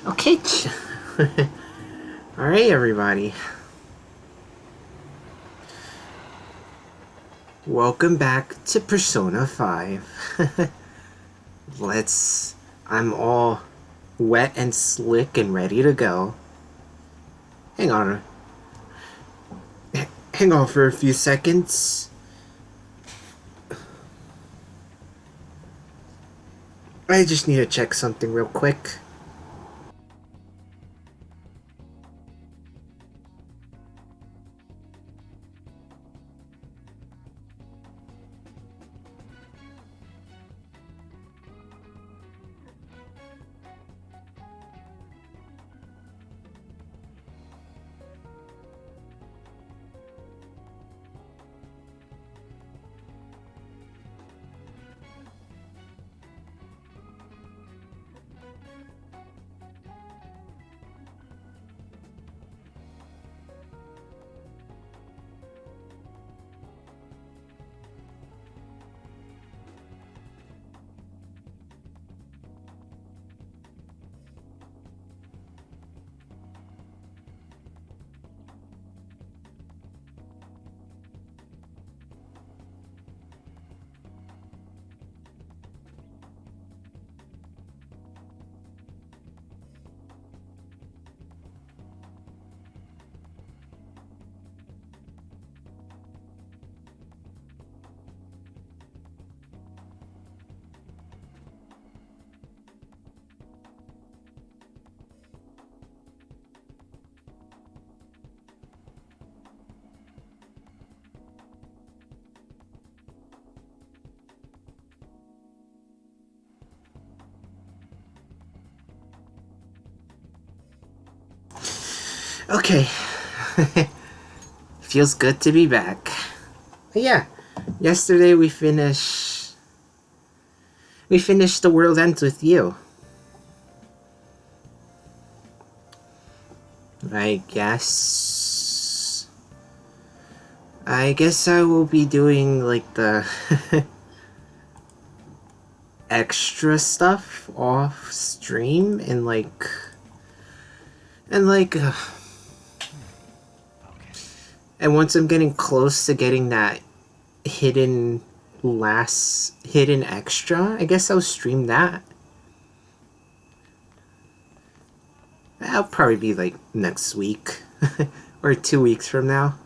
Okay. Alright, everybody. Welcome back to Persona 5. Let's... I'm all wet and slick and ready to go. Hang on. Hang on for a few seconds. I just need to check something real quick. Okay. Feels good to be back. But yeah, yesterday we finished The World Ends With You. I guess I will be doing like the extra stuff off stream and and once I'm getting close to getting that hidden extra, I guess I'll stream that. That'll probably be like next week or 2 weeks from now.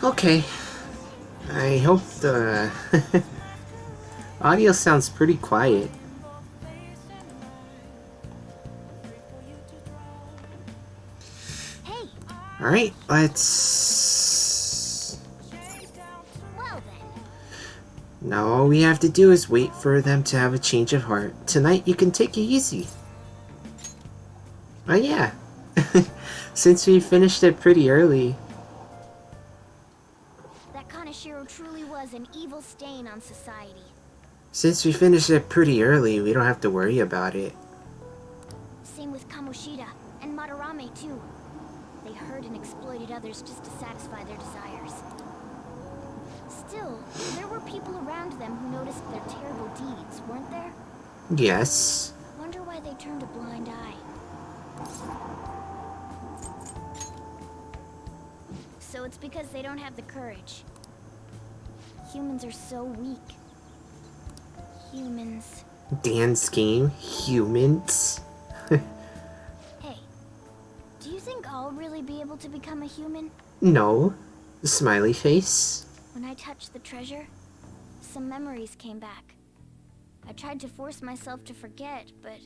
Okay. I hope the audio sounds pretty quiet. Alright, let's... Now all we have to do is wait for them to have a change of heart. Tonight you can take it easy. Oh yeah. Since we finished it pretty early. That Kaneshiro truly was an evil stain on society. Since we finished it pretty early, we don't have to worry about it. Same with Kamoshida and Madarame too. They hurt and exploited others just to satisfy their desires. Still, there were people around them who noticed their terrible deeds, weren't there? Yes. Wonder why they turned a blind eye. So it's because they don't have the courage. Humans are so weak. Humans. Dan's game. Humans. Hey, do you think I'll really be able to become a human? No. Smiley face. When I touched the treasure, some memories came back. I tried to force myself to forget, but...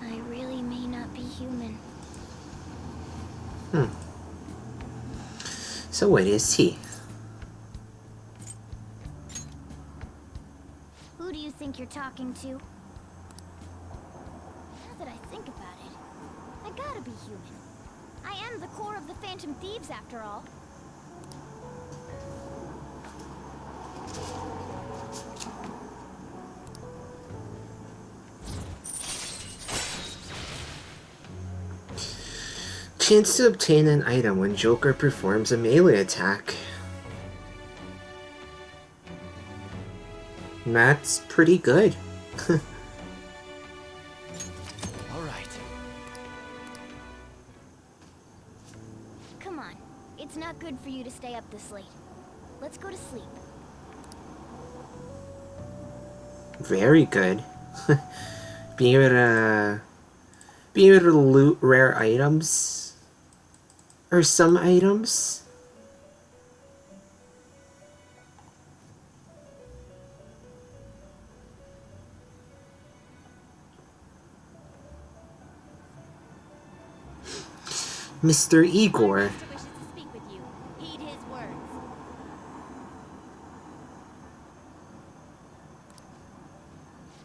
I really may not be human. So what is he? Who do you think you're talking to? Now that I think about it, I gotta be human. I am the core of the Phantom Thieves, after all. Chance to obtain an item when Joker performs a melee attack. That's pretty good. All right. Come on, it's not good for you to stay up this late. Let's go to sleep. Very good. Being able to loot rare items. Or some items. Mr. Igor. Master wishes to speak with you. Heed his words.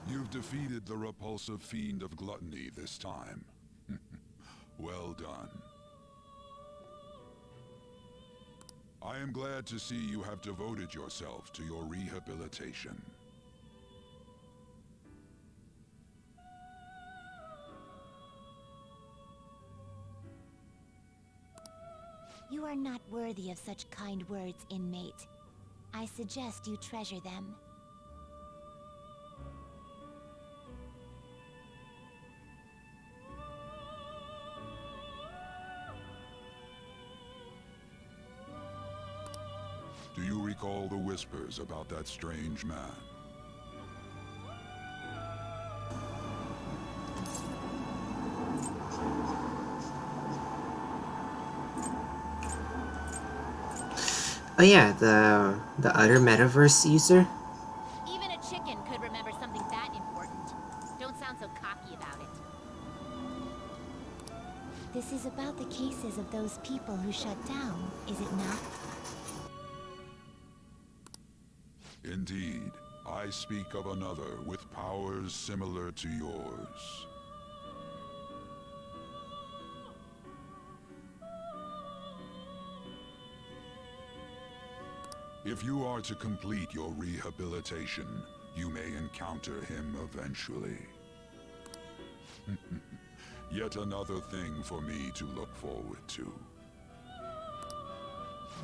You've defeated the repulsive fiend of gluttony this time. Well done. I am glad to see you have devoted yourself to your rehabilitation. You are not worthy of such kind words, inmate. I suggest you treasure them. Do you recall the whispers about that strange man? Oh yeah, the other metaverse user. Even a chicken could remember something that important. Don't sound so cocky about it. This is about the cases of those people who shut down, is it not? Indeed, I speak of another with powers similar to yours. If you are to complete your rehabilitation, you may encounter him eventually. Yet another thing for me to look forward to.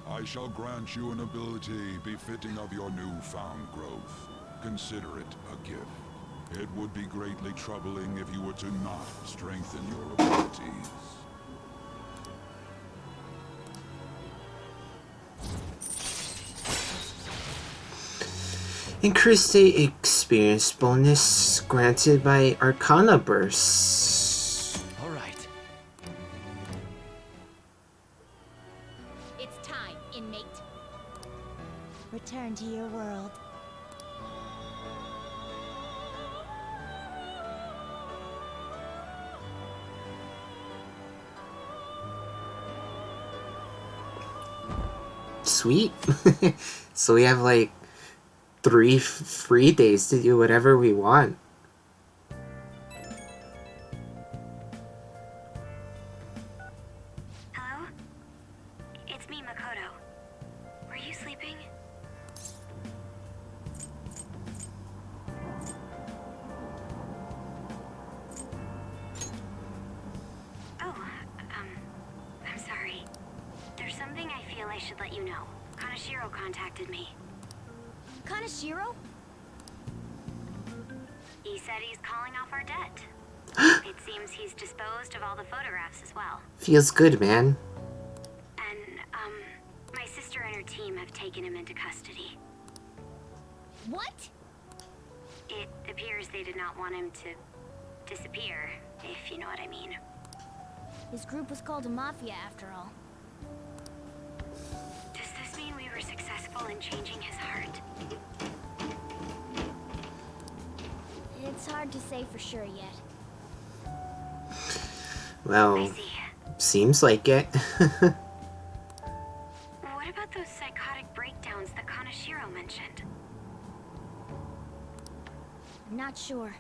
I shall grant you an ability befitting of your newfound growth. Consider it a gift. It would be greatly troubling if you were to not strengthen your abilities. Increased the experience bonus granted by Arcana Bursts. All right. It's time, inmate. Return to your world. Sweet. So we have like 3 free days to do whatever we want. me, Makoto. Were you sleeping? Oh, I'm sorry. There's something I feel I should let you know. Kanashiro contacted me. Kanashiro? He said he's calling off our debt. It seems he's disposed of all the photographs as well. Feels good, man. And, my sister and her team have taken him into custody. What? It appears they did not want him to disappear, if you know what I mean. His group was called a mafia after all. Does this mean we were successful in changing his heart? It's hard to say for sure yet. I Well, see. seems like it. What about those psychotic breakdowns that Kanashiro mentioned? I'm not sure.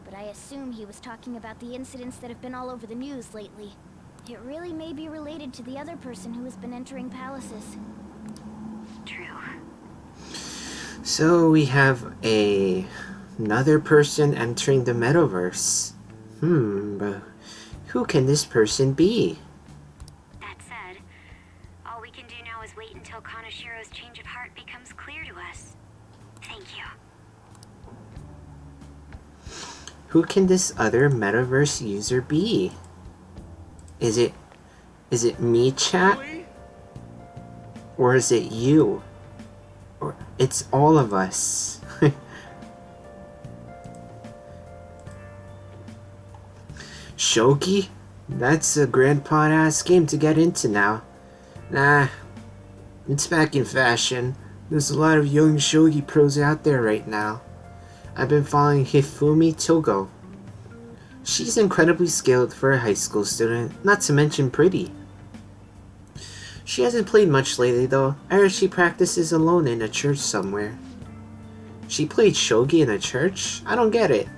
But I assume he was talking about the incidents that have been all over the news lately. It really may be related to the other person who has been entering palaces. True. So we have another person entering the metaverse. But who can this person be? That said, all we can do now is wait until Kanashiro's change of heart becomes clear to us. Thank you. Who can this other metaverse user be? Is it me, chat? Or is it you? Or it's all of us. Shogi? That's a grandpa-ass game to get into now. Nah, it's back in fashion. There's a lot of young shogi pros out there right now. I've been following Hifumi Togo. She's incredibly skilled for a high school student, not to mention pretty. She hasn't played much lately though. I heard she practices alone in a church somewhere. She played shogi in a church? I don't get it.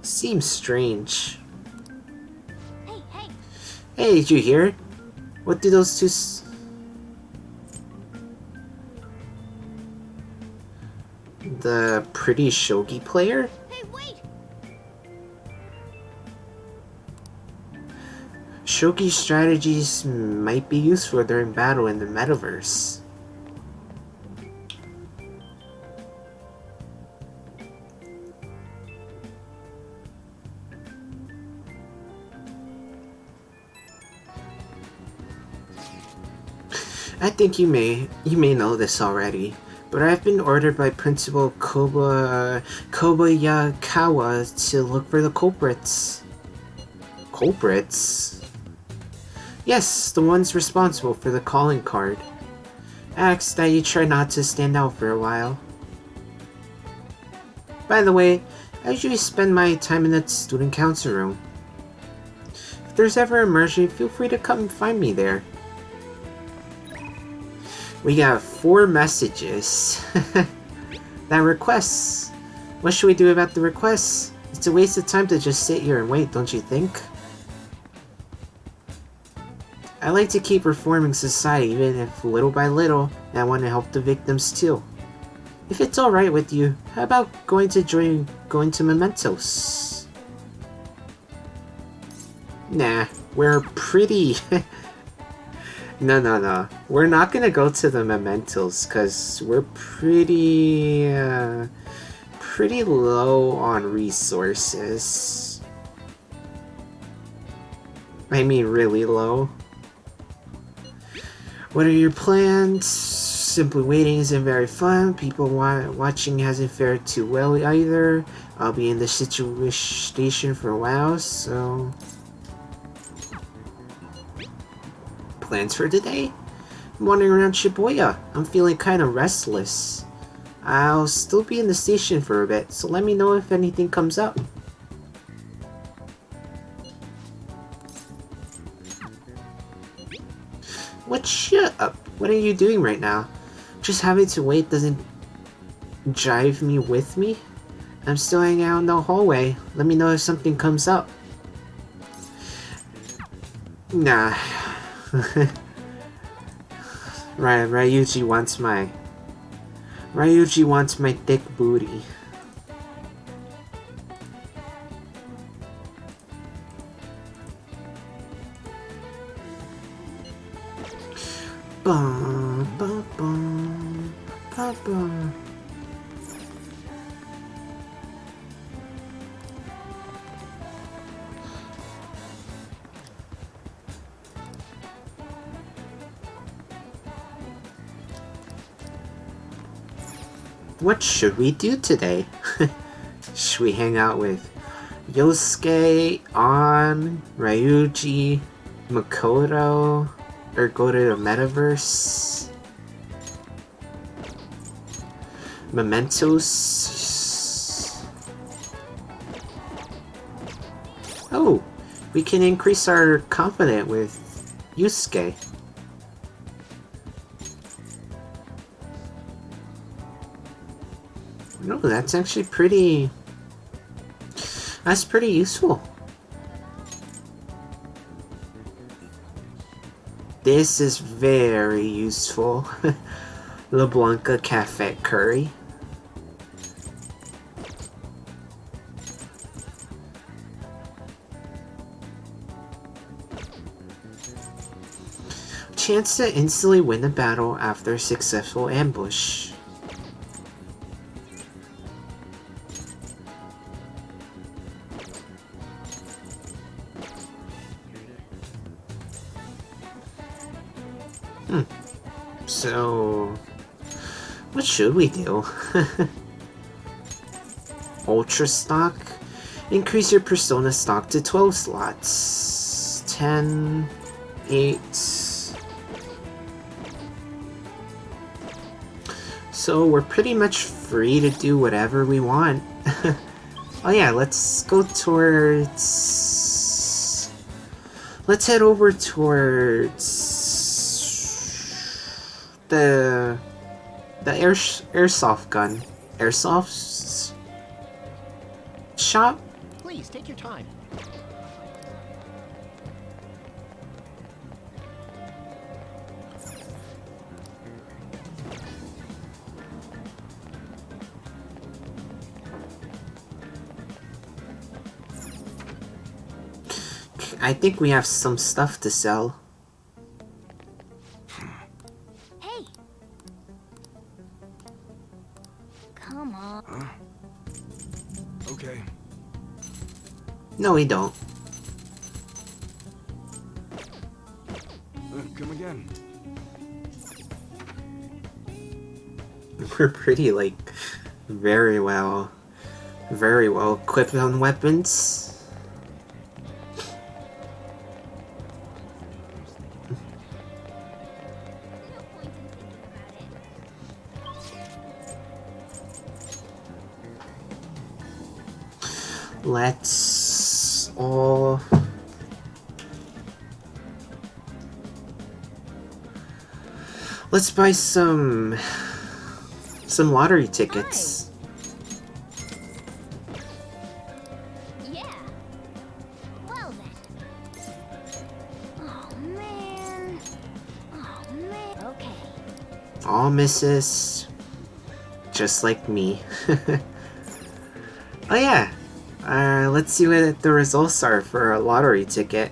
Seems strange. Hey! Hey, did you hear? What do those two The pretty shogi player? Hey, wait! Shogi strategies might be useful during battle in the metaverse. I think you may know this already, but I've been ordered by Principal Kobayakawa to look for the culprits. Culprits? Yes, the ones responsible for the calling card. Ask that you try not to stand out for a while. By the way, I usually spend my time in that student council room. If there's ever an emergency, feel free to come and find me there. We got 4 messages. That requests. What should we do about the requests? It's a waste of time to just sit here and wait, don't you think? I like to keep reforming society, even if little by little, and I want to help the victims too. If it's alright with you, how about going to Mementos? Nah, we're pretty... No. We're not gonna go to the Mementos, because we're pretty low on resources. I mean, really low. What are your plans? Simply waiting isn't very fun. People watching hasn't fared too well either. I'll be in the station for a while, so... Plans for today? I'm wandering around Shibuya. I'm feeling kind of restless. I'll still be in the station for a bit, so let me know if anything comes up. Shut up. What are you doing right now? Just having to wait doesn't jive me with me. I'm still hanging out in the hallway. Let me know if something comes up. Nah. Ryuji wants my... Ryuji wants my thick booty. Bum, bum, bum, bum, bum. What should we do today? Should we hang out with Yosuke, An, Ryuji, Makoto, or go to the metaverse? Mementos. Oh, we can increase our confidence with Yusuke. No, that's actually pretty... That's pretty useful. This is very useful. LeBlanca Cafe Curry. Chance to instantly win the battle after a successful ambush. So, what should we do? Ultra stock? Increase your persona stock to 12 slots. 10, 8. So we're pretty much free to do whatever we want. Oh yeah, let's go towards... Let's head over towards... the airsoft gun. Airsoft shop? Please, take your time. I think we have some stuff to sell. Hey! Come on. Huh? Okay. No, we don't. Come again. We're pretty, like, very well equipped on weapons. Let's all... Let's buy some lottery tickets. Yeah. Well then. Oh man. Oh man. Okay. All misses. Just like me. Oh yeah. Let's see what the results are for a lottery ticket.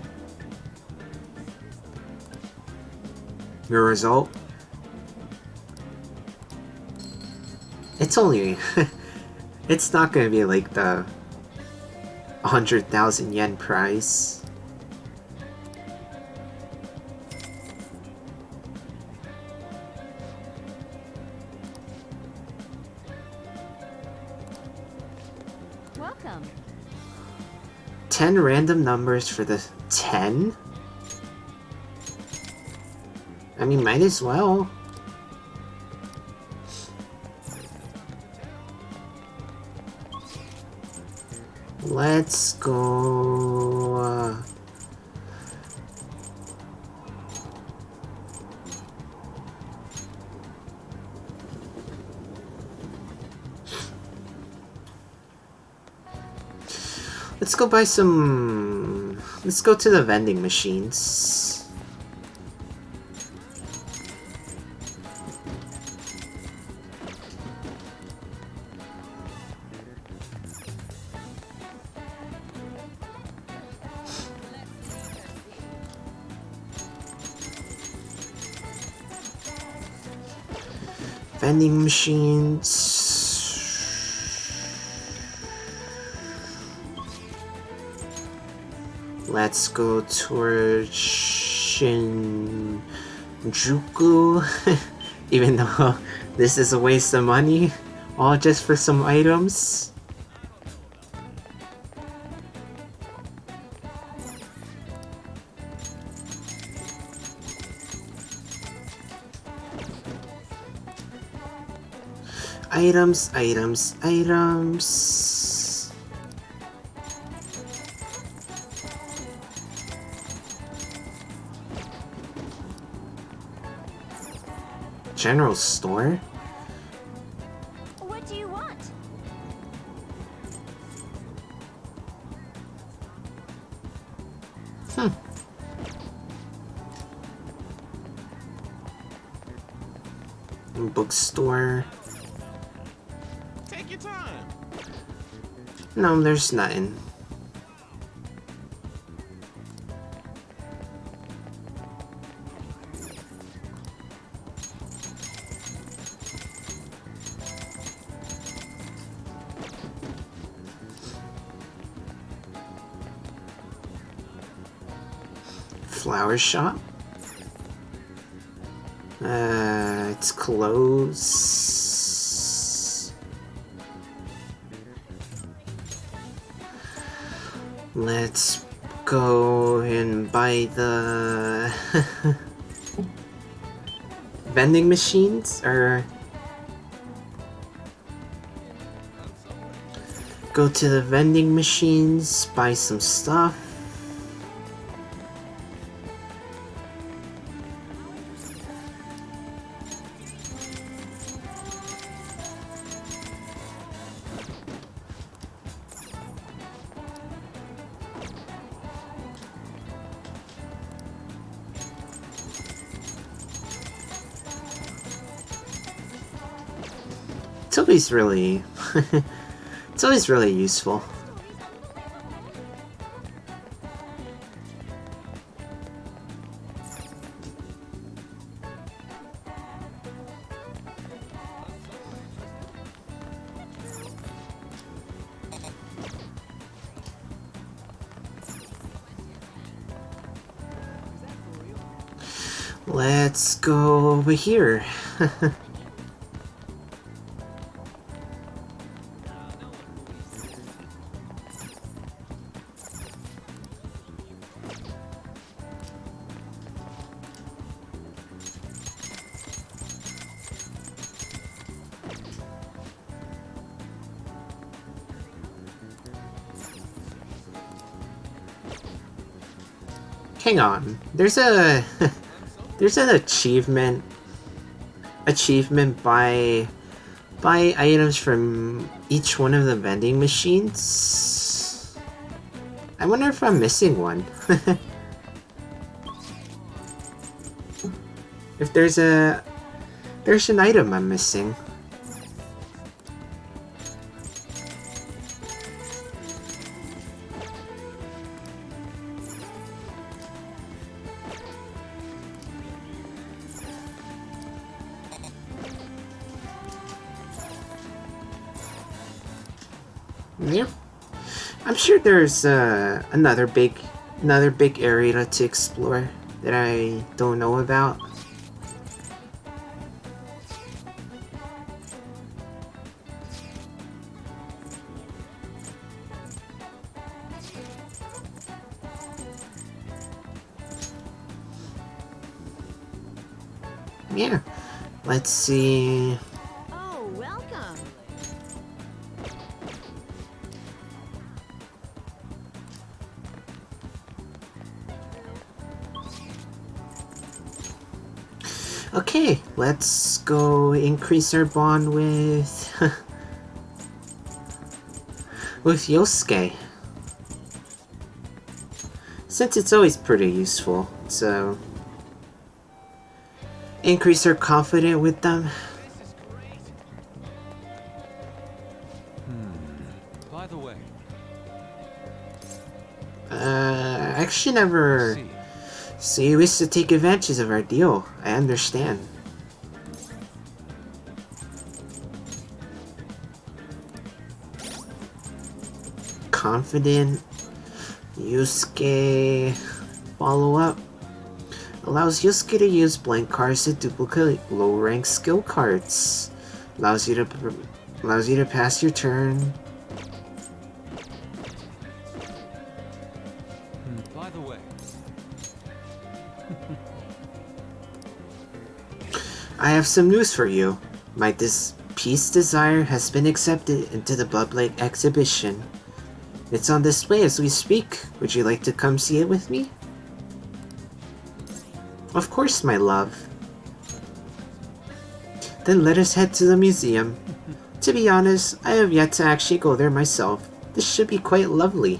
Your result? It's only... it's not gonna be like the 100,000 yen prize. Welcome. 10 random numbers for the 10? I mean, might as well. Let's go... Let's go buy some... Let's go to the vending machines. vending machines. Let's go towards Shinjuku. Even though this is a waste of money, all just for some items. Items, items, items. General store? What do you want? Bookstore. Take your time. No, there's nothing. Flower shop? It's closed. Let's go and buy the vending machines, or go to the vending machines, buy some stuff. It's always really, it's always really useful. Let's go over here. Hang on. There's a there's an achievement by items from each one of the vending machines. I wonder if I'm missing one. If there's an item I'm missing. Yeah, I'm sure there's another big area to explore that I don't know about. Yeah, let's see. Oh, welcome. Okay, let's go increase our bond with with Yosuke. Since it's always pretty useful, so increase our confidence with them. By the way, I actually never see you wish to take advantage of our deal. I understand. confident. Yusuke follow-up allows Yusuke to use blank cards to duplicate low-rank skill cards. Allows you to pass your turn. By the way, I have some news for you. My peace desire has been accepted into the Bloodblade exhibition. It's on display as we speak. Would you like to come see it with me? Of course, my love. Then let us head to the museum. To be honest, I have yet to actually go there myself. This should be quite lovely.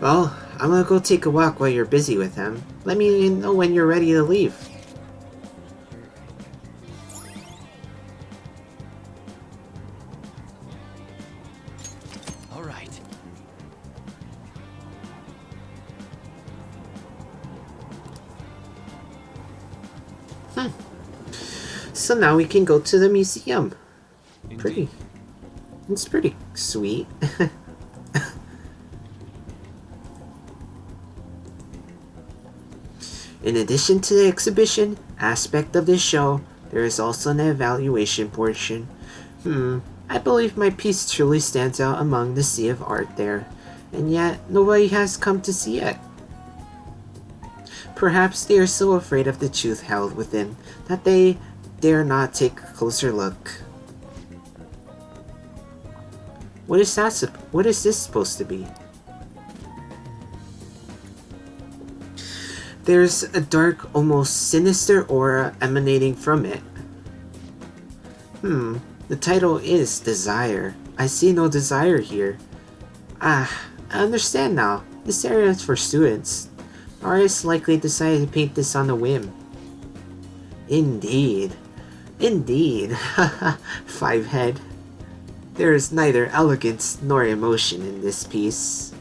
Well, I'm gonna go take a walk while you're busy with him. Let me know when you're ready to leave. all right. So now we can go to the museum. Indeed. Pretty. It's pretty sweet. In addition to the exhibition aspect of this show, there is also an evaluation portion. I believe my piece truly stands out among the sea of art there, and yet nobody has come to see it. Perhaps they are so afraid of the truth held within that they dare not take a closer look. What is this supposed to be? There's a dark, almost sinister aura emanating from it. The title is Desire. I see no desire here. I understand now. This area is for students. Artists likely decided to paint this on a whim. Indeed. Indeed. Fivehead. There is neither elegance nor emotion in this piece.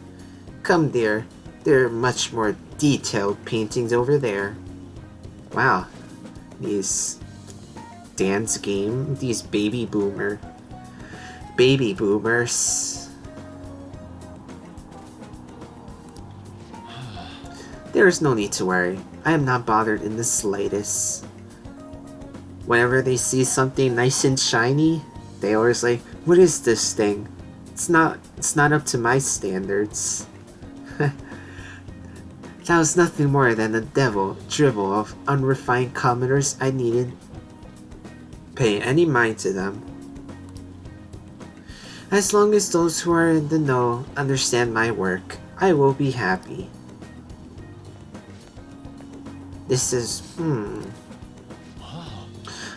Come dear, there are much more detailed paintings over there. Wow. These dance game, these baby boomers. There is no need to worry. I am not bothered in the slightest. Whenever they see something nice and shiny, they always like, what is this thing? It's not up to my standards. That was nothing more than a drivel of unrefined commoners. I needn't pay any mind to them. As long as those who are in the know understand my work, I will be happy. This is,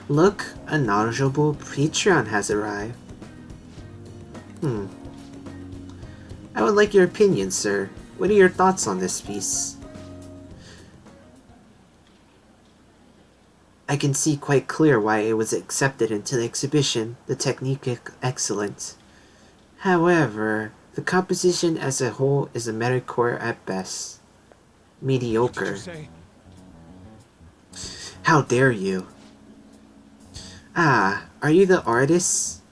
Look, a knowledgeable Patreon has arrived. I would like your opinion, sir. What are your thoughts on this piece? I can see quite clear why it was accepted into the exhibition. The technique is excellent. However, the composition as a whole is a metalcore at best. Mediocre. What did you say? How dare you? Ah, are you the artist?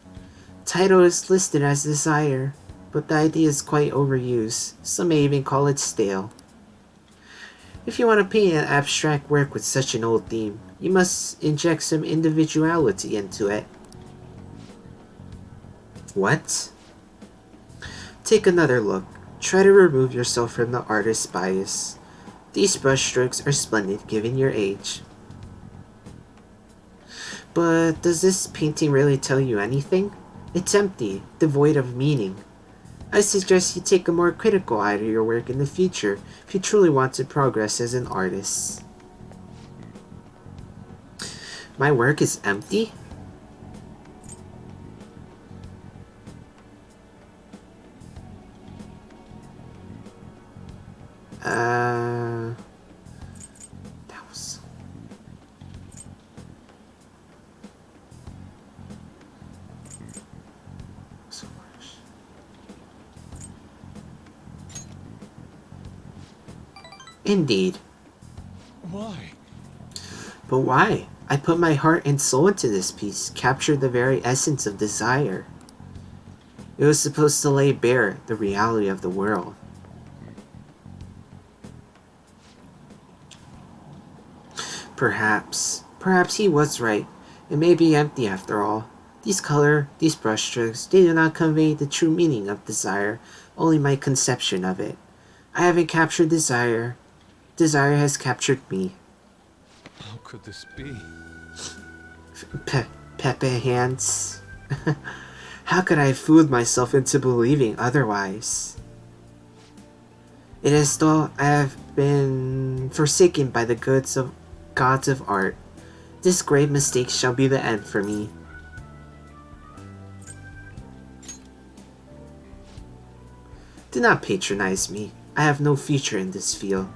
Title is listed as Desire, but the idea is quite overused. Some may even call it stale. If you want to paint an abstract work with such an old theme, you must inject some individuality into it. What? Take another look. Try to remove yourself from the artist's bias. These brushstrokes are splendid given your age. But does this painting really tell you anything? It's empty, devoid of meaning. I suggest you take a more critical eye to your work in the future if you truly want to progress as an artist. My work is empty? That was... so much. Indeed. Why? But why? I put my heart and soul into this piece, captured the very essence of desire. It was supposed to lay bare the reality of the world. Perhaps he was right. It may be empty after all. These brushstrokes, they do not convey the true meaning of desire, only my conception of it. I haven't captured desire. Desire has captured me. How could this be? Pepe hands. How could I have fooled myself into believing otherwise? It is though I have been forsaken by the gods of art. This grave mistake shall be the end for me. Do not patronize me. I have no future in this field.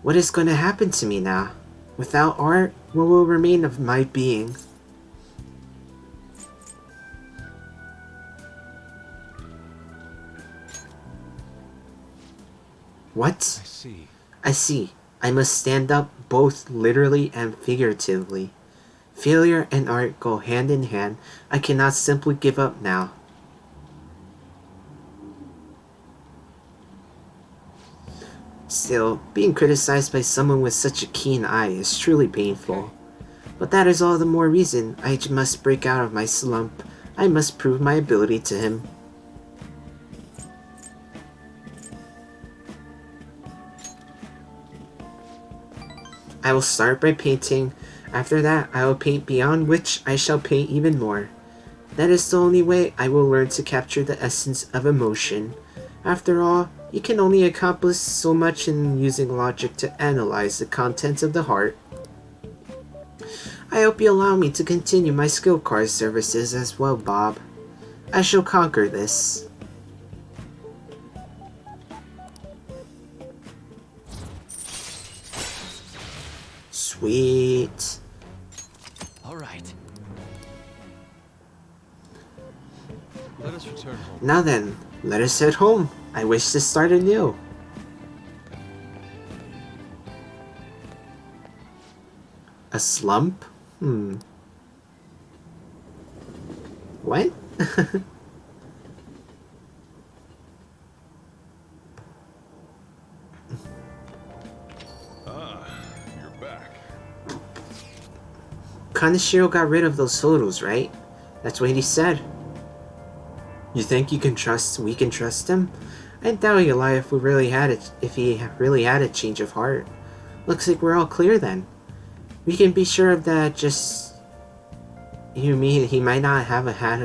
What is going to happen to me now? Without art, what will remain of my being? What? I see. I must stand up both literally and figuratively. Failure and art go hand in hand. I cannot simply give up now. Still, being criticized by someone with such a keen eye is truly painful. But that is all the more reason I must break out of my slump. I must prove my ability to him. I will start by painting. After that, I will paint beyond which I shall paint even more. That is the only way I will learn to capture the essence of emotion. After all, you can only accomplish so much in using logic to analyze the contents of the heart. I hope you allow me to continue my skill card services as well, Bob. I shall conquer this. Sweet. All right. Let us return home. Now then, let us head home. I wish to start anew. A slump? What? You're back. Kaneshiro got rid of those photos, right? That's what he said. You think we can trust him? I doubt he'll lie if he really had a change of heart. Looks like we're all clear then. We can be sure of that. Just you mean he might not have had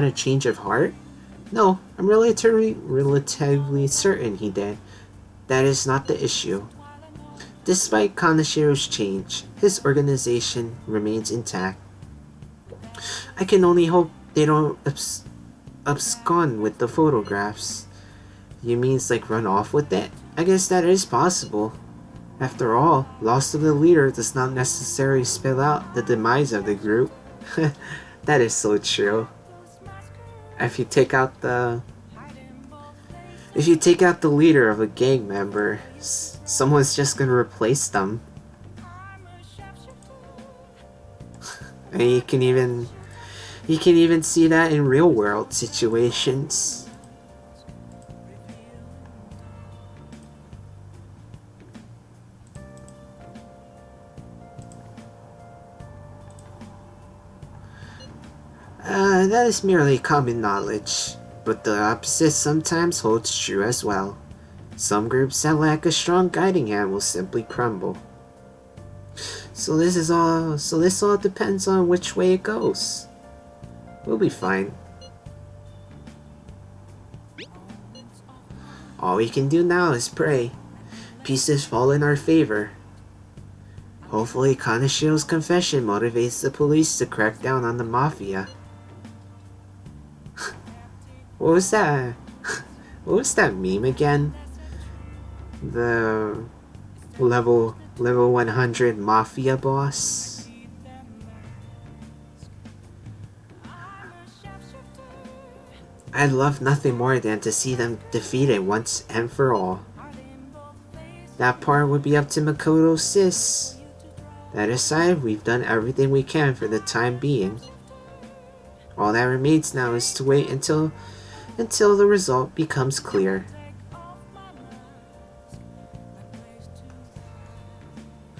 a change of heart? No, I'm relatively certain he did. That is not the issue. Despite Kaneshiro's change, his organization remains intact. I can only hope they don't abscond with the photographs. You mean like run off with it? I guess that is possible. After all, loss of the leader does not necessarily spell out the demise of the group. That is so true. If you take out the leader of a gang member, someone's just gonna replace them. And you can even see that in real world situations. That is merely common knowledge, but the opposite sometimes holds true as well. Some groups that lack a strong guiding hand will simply crumble. So this all depends on which way it goes. We'll be fine. All we can do now is pray. Pieces fall in our favor. Hopefully Kaneshiro's confession motivates the police to crack down on the mafia. What was that? What was that meme again? The level 100 mafia boss? I'd love nothing more than to see them defeated once and for all. That part would be up to Makoto sis. That aside, we've done everything we can for the time being. All that remains now is to wait until the result becomes clear.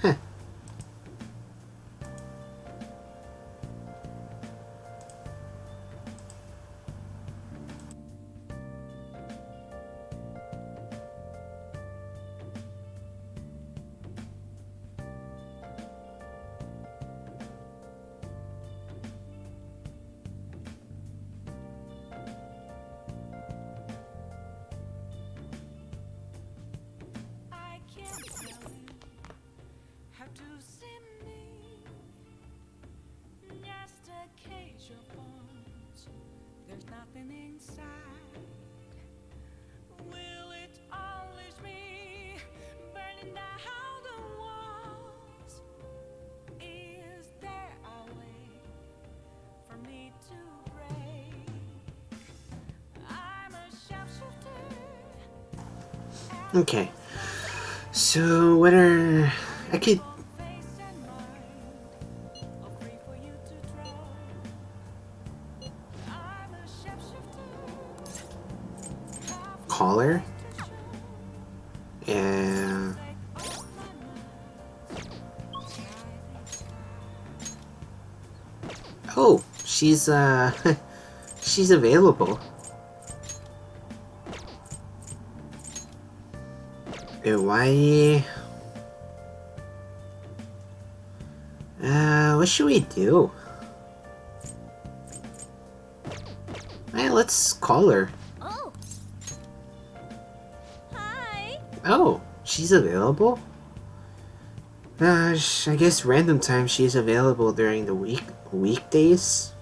Huh. There's nothing inside. Will it always be burning down the walls? Is there a way for me to break? I'm a sharpshooter. Okay. So what are I could call her? Yeah. Oh, she's she's available. Why? What should we do? Hey, let's call her. Oh. Hi. Oh, she's available? I guess random times she's available during the weekdays.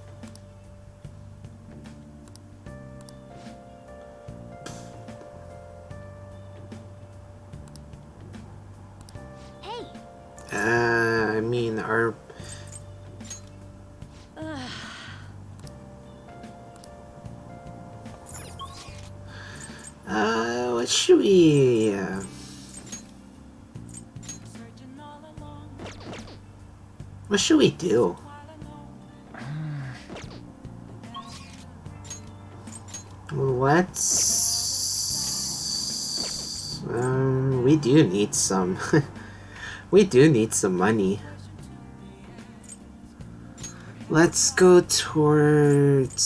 Hey. I mean, our what should we? What should we do? Let's. We do need some. We do need some money. Let's go towards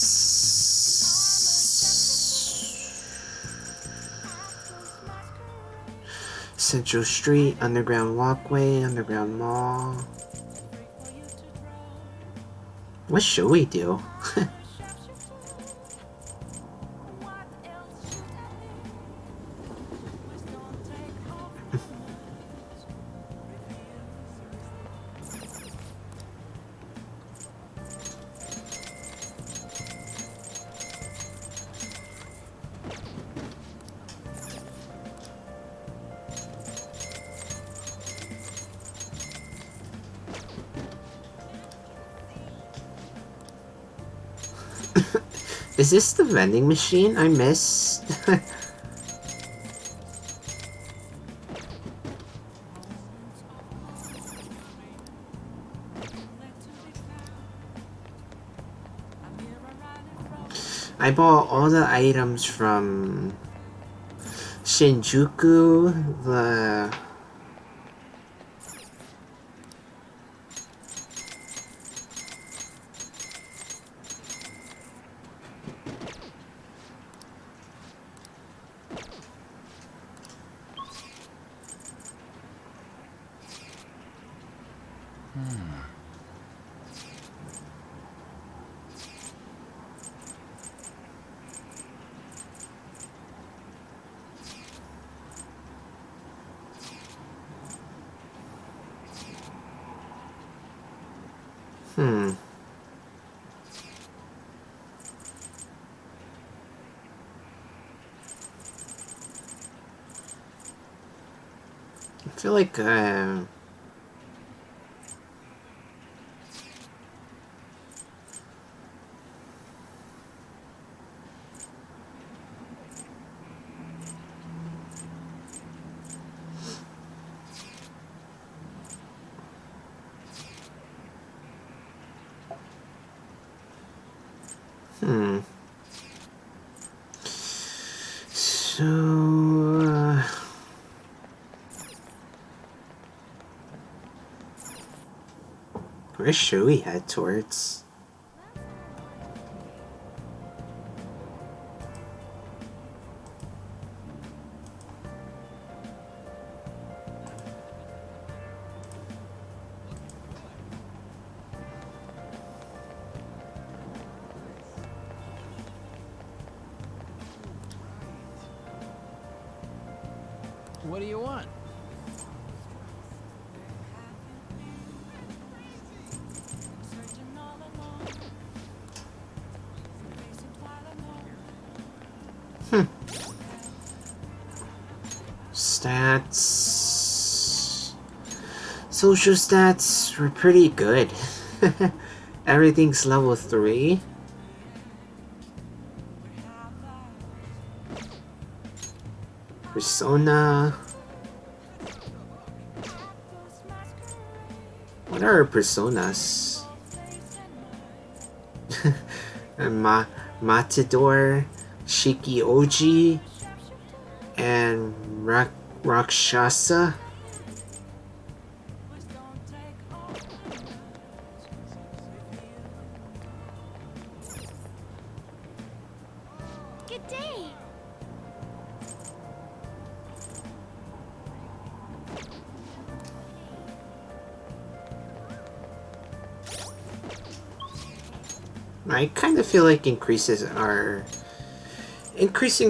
Central Street, Underground Walkway, Underground Mall. What should we do? Is this the vending machine I missed? I bought all the items from Shinjuku, the... I feel like, Hmm. So, where should we head towards? What do you want? Searching all alone. Facing twilight alone. Stats. Social stats were pretty good. Everything's level 3. Persona. What are personas? Matador, Shiki Oji, and Rakshasa. Good day. I kind of feel like increasing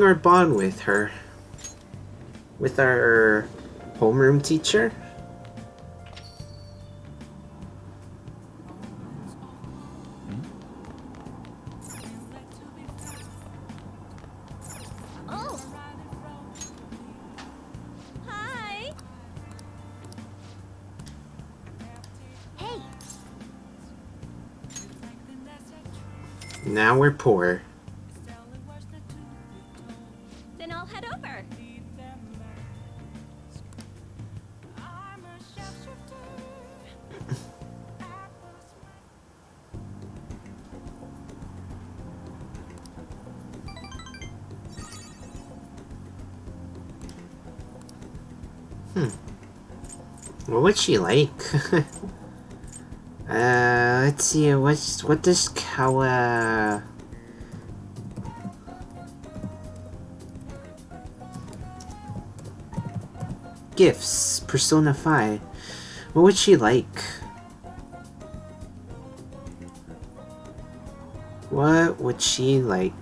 our bond with her, with our homeroom teacher. Oh. Hi. Hey. Now we're poor. Then I'll head over. I'm a shapeshifter. What would she like? Let's see. What does Kawa? Gifts. Persona 5. What would she like? What would she like?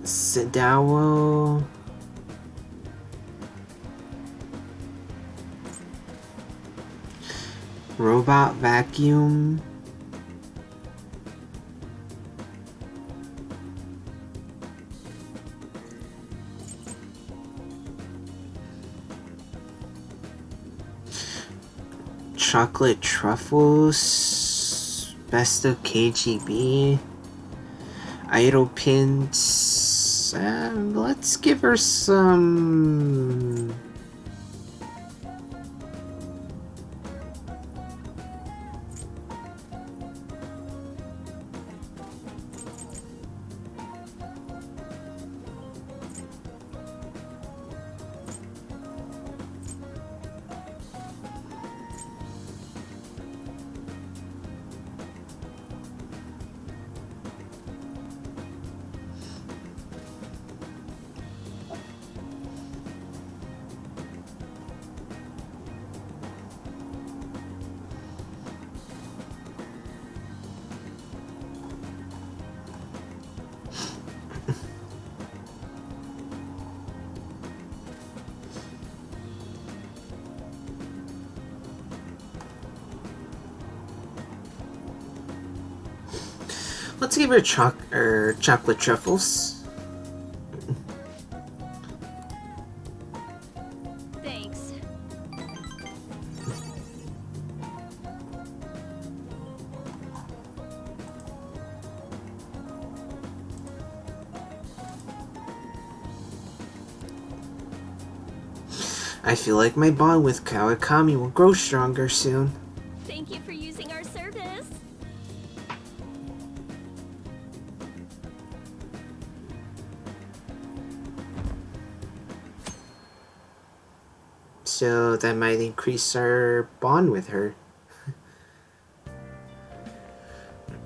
Sadawo. Robot vacuum. Chocolate truffles. Best of KGB. Idol pins. Let's give her some. Let's give her chocolate truffles. Thanks. I feel like my bond with Kawakami will grow stronger soon. Thank you for using our service. so that might increase our bond with her.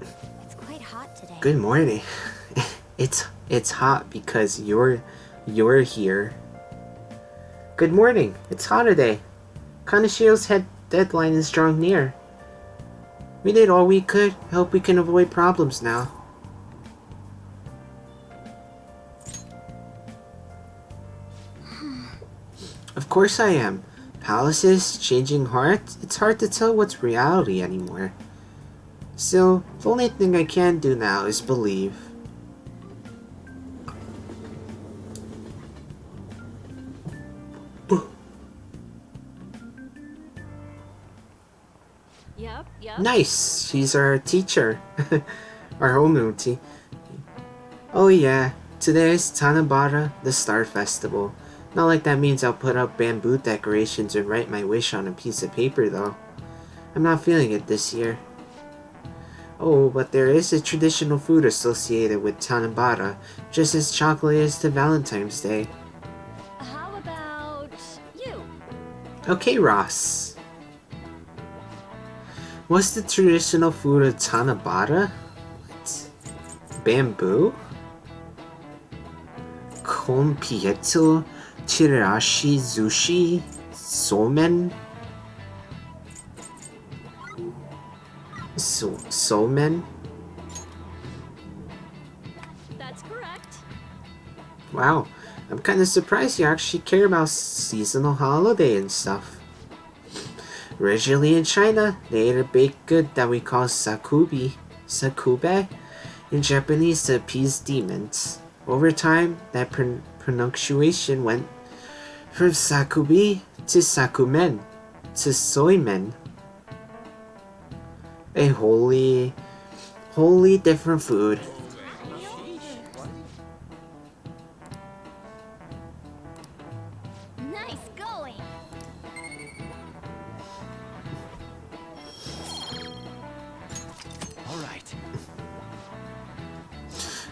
It's quite hot today. Good morning. It's hot because you're here. Good morning. It's hot today. Kaneshio's head deadline is drawing near. We did all we could. Hope we can avoid problems now. Of course I am. Palaces, changing hearts, it's hard to tell what's reality anymore. Still, the only thing I can do now is believe. Yep. Nice! She's our teacher. Our homeroom teacher. Oh yeah, today is Tanabata, the Star Festival. Not like that means I'll put up bamboo decorations and write my wish on a piece of paper though. I'm not feeling it this year. Oh, but there is a traditional food associated with Tanabata, just as chocolate is to Valentine's Day. How about you? Okay, Ross. What's the traditional food of Tanabata? What? Bamboo? Konpieto, chirashi, sushi, somen? Somen? That's correct. Wow, I'm kind of surprised you actually care about seasonal holiday and stuff. Originally in China, they ate a baked good that we call sakube, in Japanese to appease demons. Over time, that pronunciation went from sakube to sakumen to soymen. A wholly different food. Nice going. All right.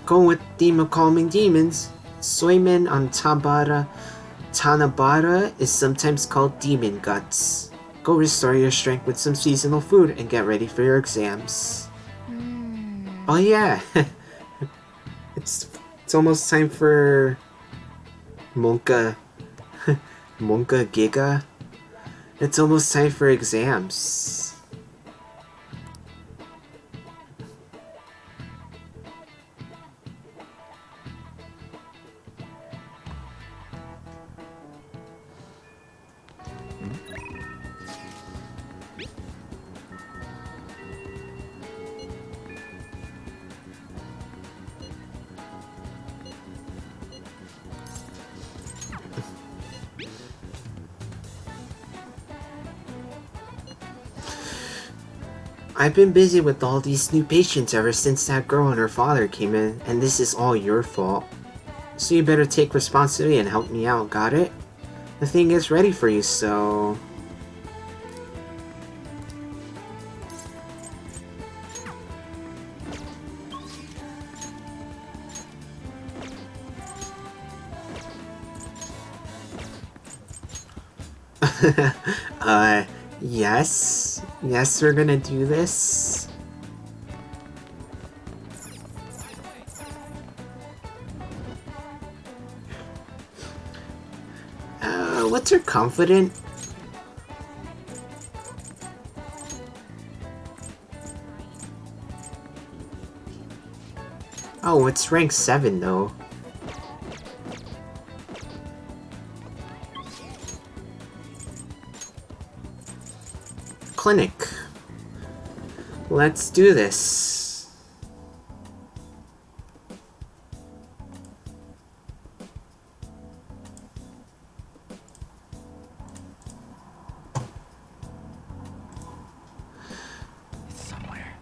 Going with theme of calming demons, soymen on Tanabata is sometimes called demon guts. Go restore your strength with some seasonal food and get ready for your exams. Oh yeah, it's almost time for Monka Giga. It's almost time for exams. I've been busy with all these new patients ever since that girl and her father came in, and this is all your fault. So you better take responsibility and help me out, got it? The thing is ready for you, so... Yes? Yes, we're gonna do this? What's her confident? Oh, it's rank 7 though. Clinic. Let's do this. It's somewhere.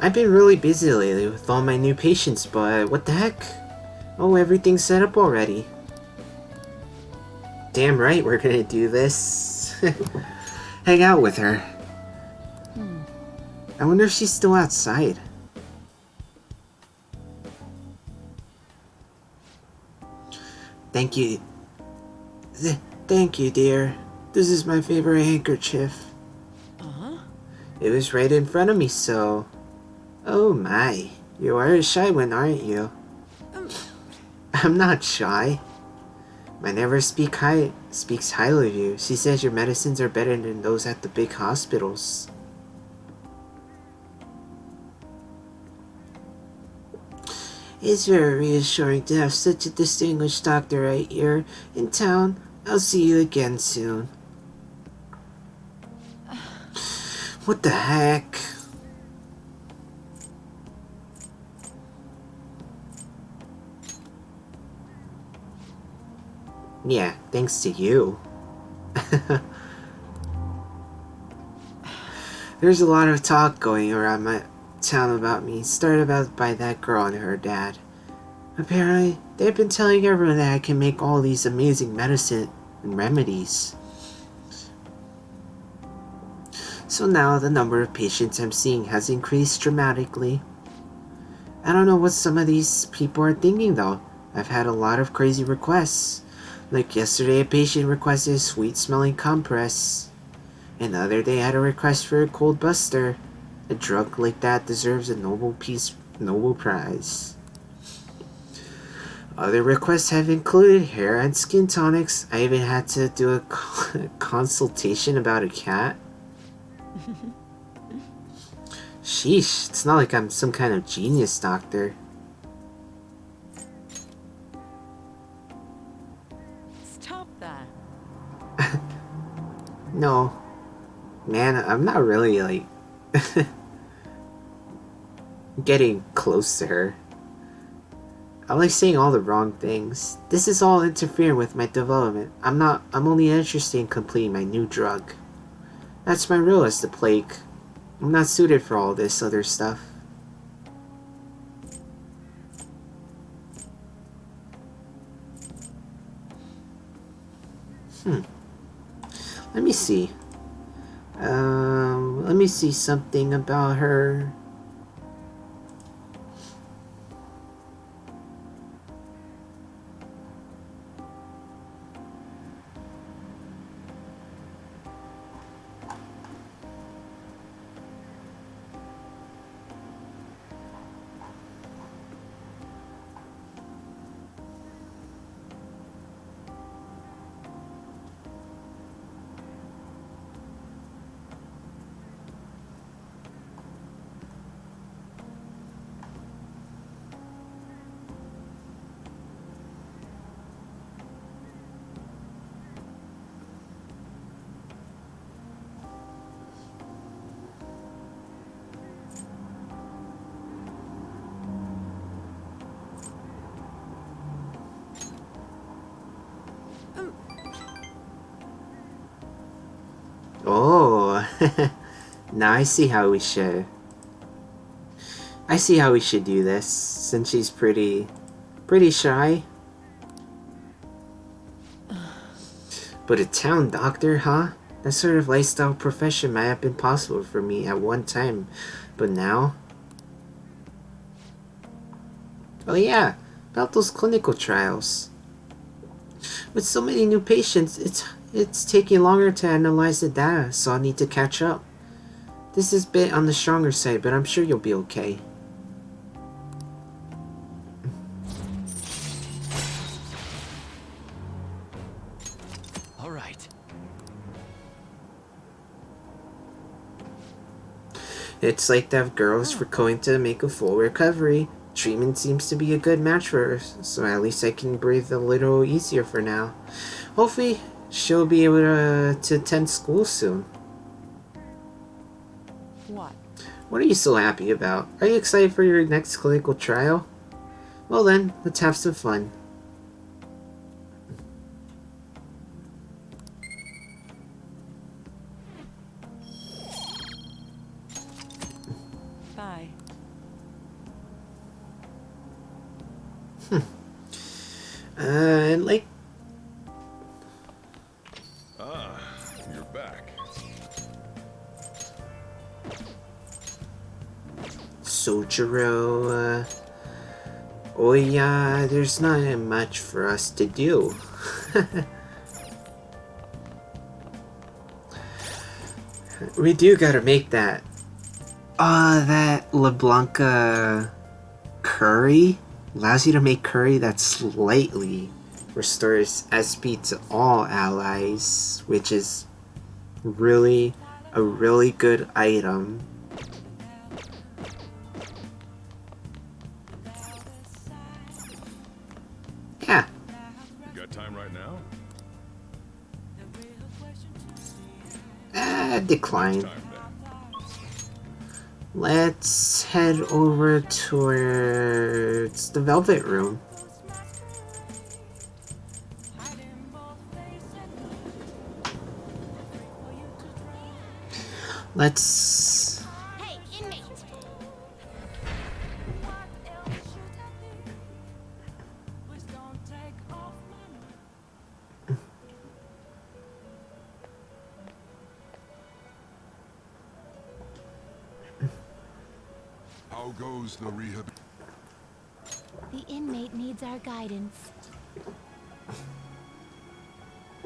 I've been really busy lately with all my new patients, but what the heck? Oh, everything's set up already. Damn right we're gonna do this. Hang out with her. I wonder if she's still outside. Thank you. Thank you, dear. This is my favorite handkerchief. It was right in front of me, so... Oh my, you are a shy one, aren't you? I'm not shy. My never speaks highly of you. She says your medicines are better than those at the big hospitals. It's very reassuring to have such a distinguished doctor right here in town. I'll see you again soon. What the heck? Yeah, thanks to you. There's a lot of talk going around my town about me, started about by that girl and her dad. Apparently, they've been telling everyone that I can make all these amazing medicine and remedies. So now the number of patients I'm seeing has increased dramatically. I don't know what some of these people are thinking though. I've had a lot of crazy requests. Like yesterday a patient requested a sweet smelling compress. And the other day I had a request for a cold buster. A drug like that deserves a Nobel Prize. Other requests have included hair and skin tonics. I even had to do a consultation about a cat. Sheesh, it's not like I'm some kind of genius doctor. Stop that. No. Man, I'm not really like getting close to her. I'm like saying all the wrong things. This is all interfering with my development. I'm only interested in completing my new drug. That's my role as the plague. I'm not suited for all this other stuff. Let me see. Let me see something about her. Oh, now I see how we should. I see how we should do this, since she's pretty shy. But a town doctor, huh? That sort of lifestyle profession might have been possible for me at one time, but now? Oh yeah, about those clinical trials. With so many new patients, it's taking longer to analyze the data, so I'll need to catch up. This is a bit on the stronger side, but I'm sure you'll be okay. All right. It's like that girls for going to make a full recovery. Treatment seems to be a good match for her, so at least I can breathe a little easier for now. Hopefully, she'll be able to attend school soon. What? What are you so happy about? Are you excited for your next clinical trial? Well then, let's have some fun. And like, Ah, you're back. Sojiro, oh yeah, there's not much for us to do. We do gotta make that. That LeBlanca curry allows you to make curry that slightly restores SP to all allies, which is really a really good item. Yeah. You got time right now? Decline. Time then. Let's head over towards the Velvet Room. Let's... Hey, inmate! How goes the rehab? The inmate needs our guidance.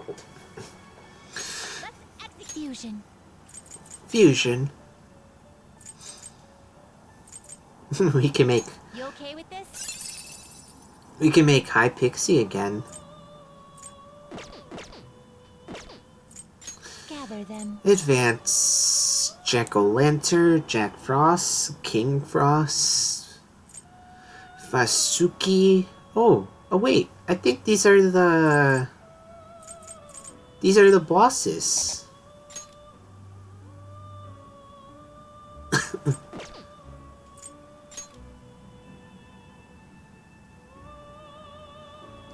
Let's execution. Fusion. we can make You okay with this? High Pixie again. Gather them. Advance Jack-o'-lantern, Jack Frost, King Frost, Fasuki. Oh wait, I think these are the bosses.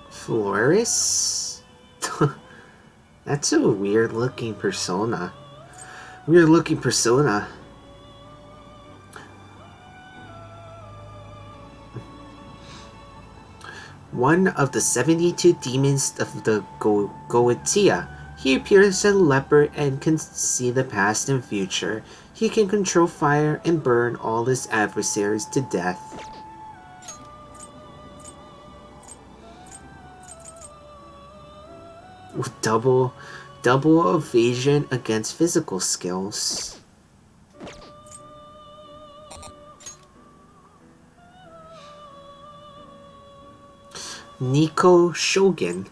Floris? That's a weird looking persona. One of the 72 demons of the Goetia. He appears as a leopard and can see the past and future. He can control fire and burn all his adversaries to death. With double evasion against physical skills. Nico Shogun,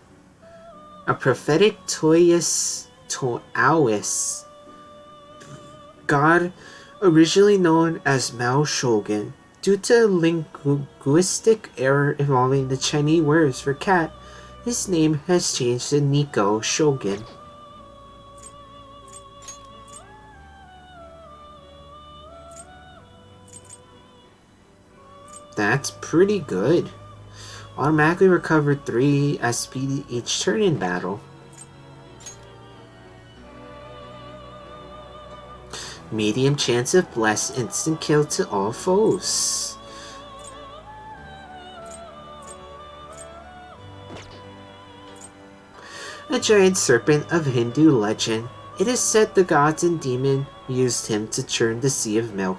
a prophetic Taoist god originally known as Mao Shogun. Due to a linguistic error involving the Chinese words for cat, his name has changed to Nico Shogun. That's pretty good. Automatically recover 3 SP each turn in battle. Medium chance of bless instant kill to all foes. A giant serpent of Hindu legend. It is said the gods and demon used him to churn the sea of milk.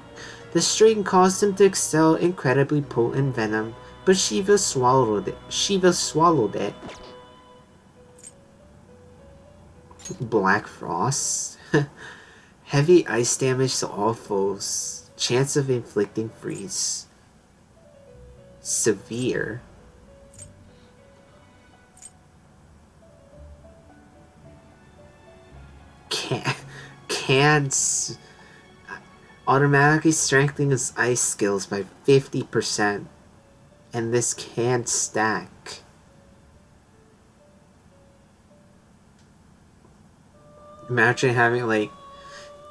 The strain caused him to exhale incredibly potent venom, but Shiva swallowed it. Black Frost. Heavy ice damage to all foes. Chance of inflicting freeze. Severe. Can't automatically strengthening his ice skills by 50%. And this can stack. Imagine having like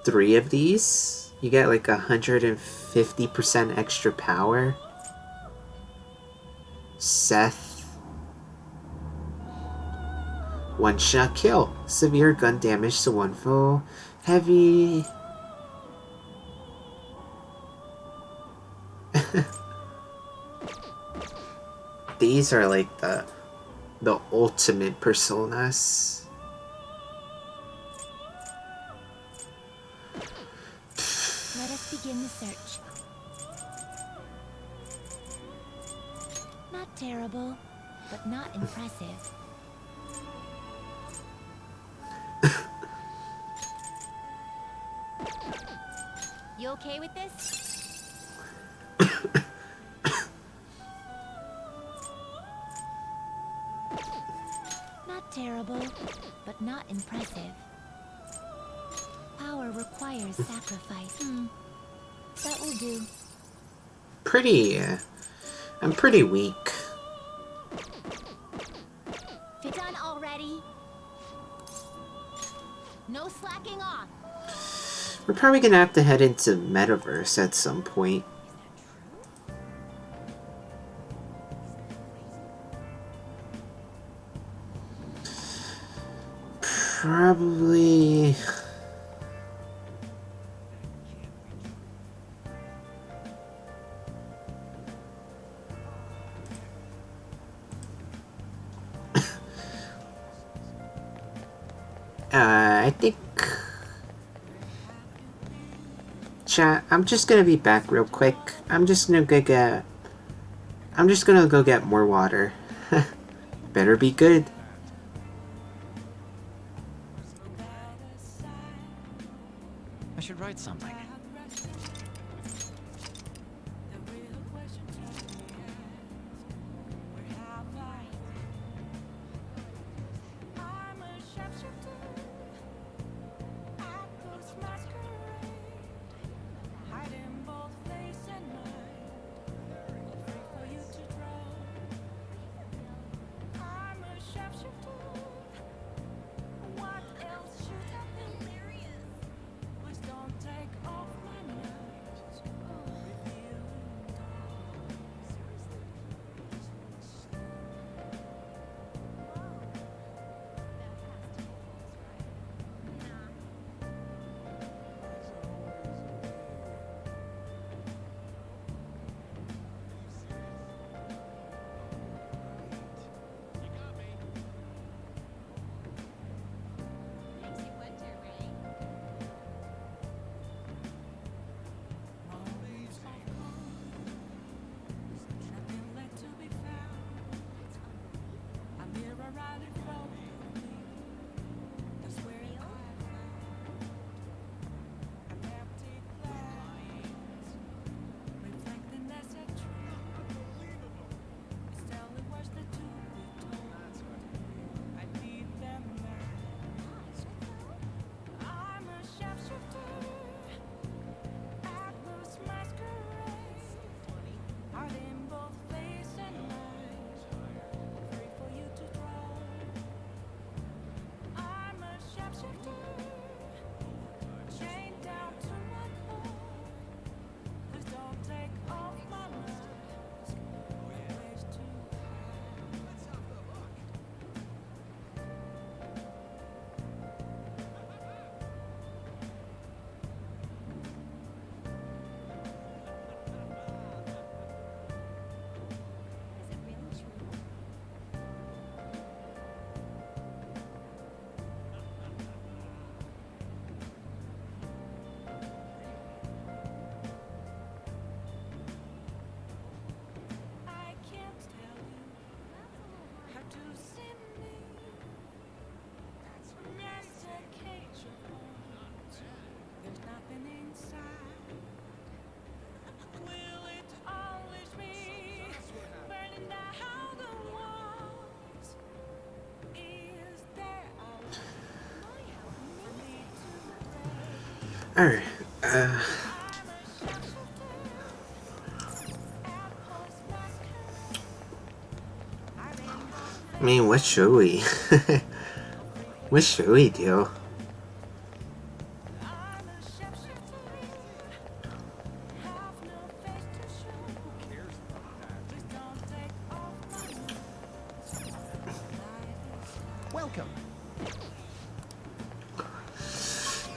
3 of these. You get like 150% extra power. Seth. One-shot kill. Severe gun damage to one foe. Heavy. These are like the ultimate personas. Let us begin the search. Not terrible, but not impressive. You okay with this? Not terrible, but not impressive. Power requires sacrifice. That will do. I'm pretty weak. Done already? No slacking off. We're probably gonna have to head into Metaverse at some point. Probably... I think... Chat, I'm just gonna be back real quick. I'm just gonna go get more water. Better be good. I should write something. Alright, I mean, what should we? What should we do? Welcome.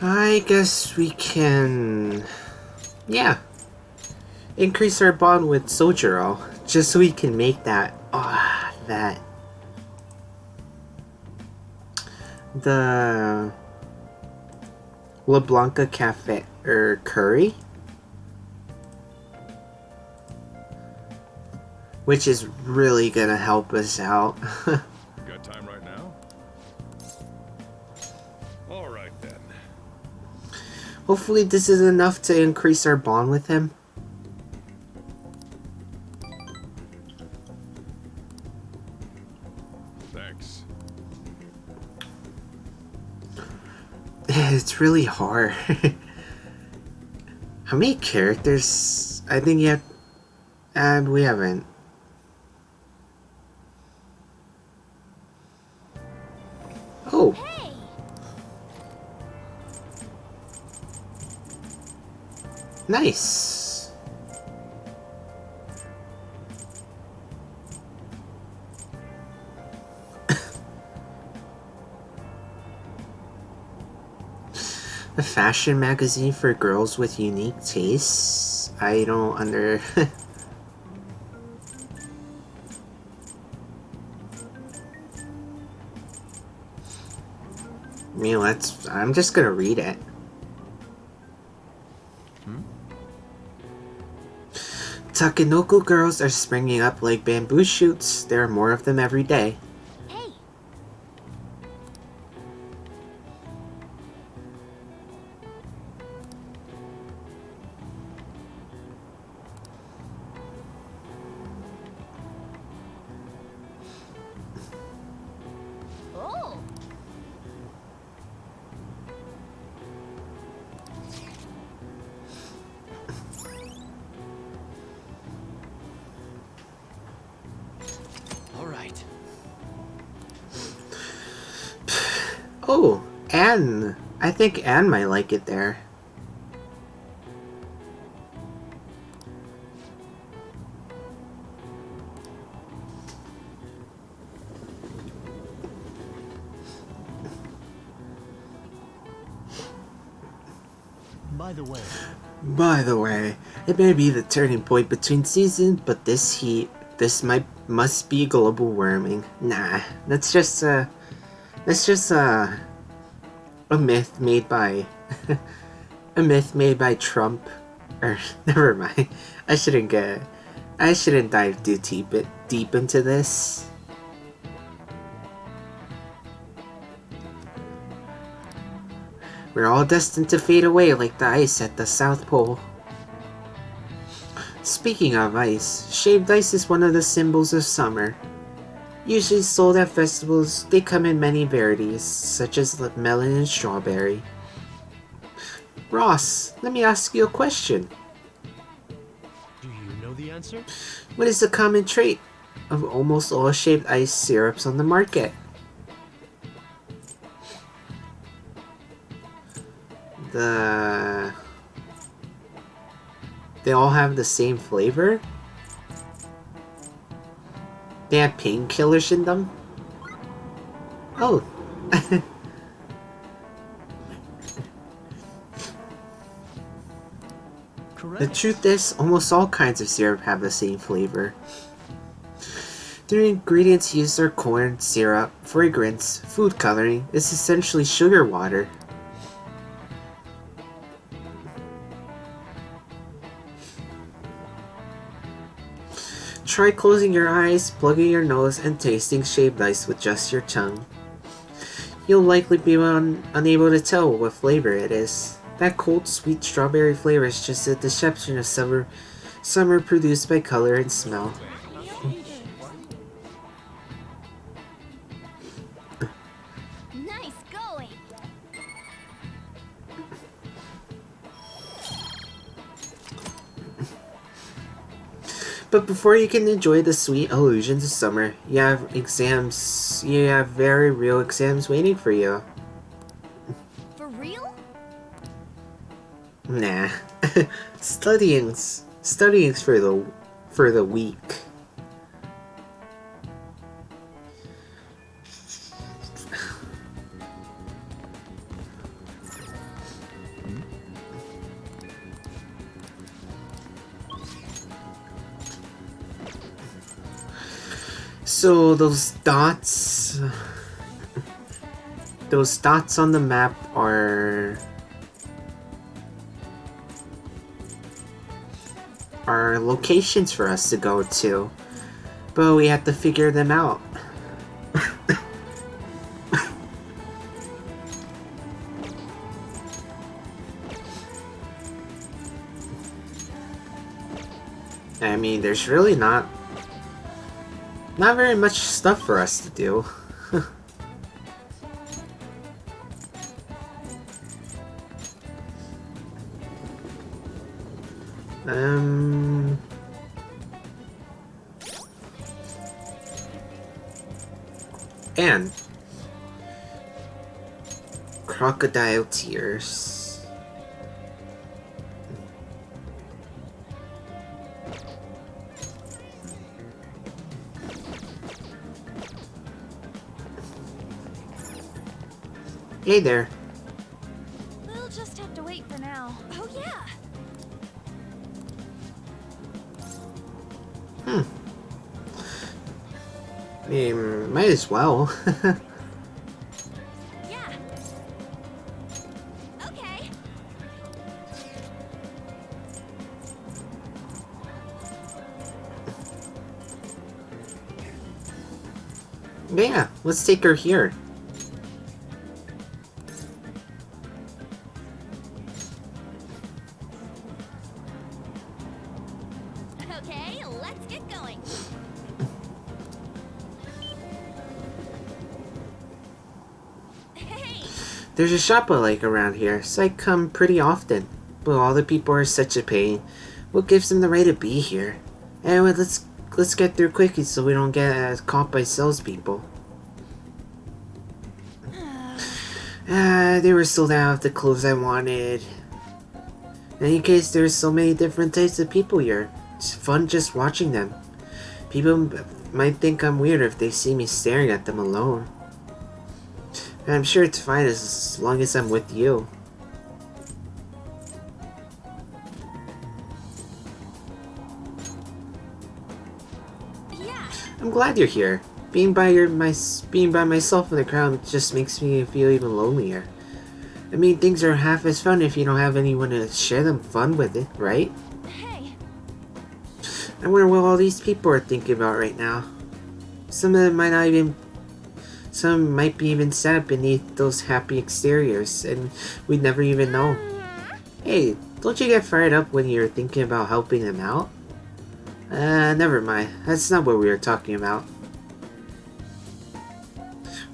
I guess we can... yeah. Increase our bond with Sojiro. Just so we can make that, the La Blanca Cafe, or curry. Which is really gonna help us out. Got time right now? All right then. Hopefully this is enough to increase our bond with him. Thanks. It's really hard. How many characters? I think you have... And we haven't. Oh. Hey! Nice. A fashion magazine for girls with unique tastes? I don't under... I mean, I'm just gonna read it. Takenoko girls are springing up like bamboo shoots. There are more of them every day. Hey! Oh! All right. Oh, Anne. I think Anne might like it there. By the way, it may be the turning point between seasons, but this heat, must be global warming. Nah, that's just a myth made by a myth made by Trump. Or never mind. I shouldn't dive too deep into this. We're all destined to fade away like the ice at the South Pole. Speaking of ice, shaved ice is one of the symbols of summer. Usually sold at festivals, they come in many varieties, such as melon and strawberry. Ross, let me ask you a question. Do you know the answer? What is the common trait of almost all shaved ice syrups on the market? They all have the same flavor? They have painkillers in them? Oh. The truth is, almost all kinds of syrup have the same flavor. The ingredients used are corn, syrup, fragrance, food coloring. It's essentially sugar water. Try closing your eyes, plugging your nose, and tasting shaved ice with just your tongue. You'll likely be unable to tell what flavor it is. That cold, sweet strawberry flavor is just a deception of summer produced by color and smell. Nice going! But before you can enjoy the sweet illusions of summer, you have exams. You have very real exams waiting for you. For real? Nah. Studying's for the weak. So those dots on the map are locations for us to go to, but we have to figure them out. I mean, there's really not very much stuff for us to do. And crocodile tears. Hey there. We'll just have to wait for now. Oh yeah. I mean, might as well. Yeah. Okay. Yeah, let's take her here. Okay, let's get going. Hey. There's a shop I like around here, so I come pretty often. But all the people are such a pain. What gives them the right to be here? Anyway, let's get through quickly so we don't get caught by salespeople. They were sold out of the clothes I wanted. In any case, there's so many different types of people here. It's fun just watching them. People might think I'm weird if they see me staring at them alone. And I'm sure it's fine as long as I'm with you. Yeah. I'm glad you're here. Being by myself in the crowd just makes me feel even lonelier. I mean, things are half as fun if you don't have anyone to share them fun with it, right? Hey. I wonder what all these people are thinking about right now. Some of them might be even sad beneath those happy exteriors, and we'd never even know. Hey, don't you get fired up when you're thinking about helping them out? Never mind. That's not what we were talking about.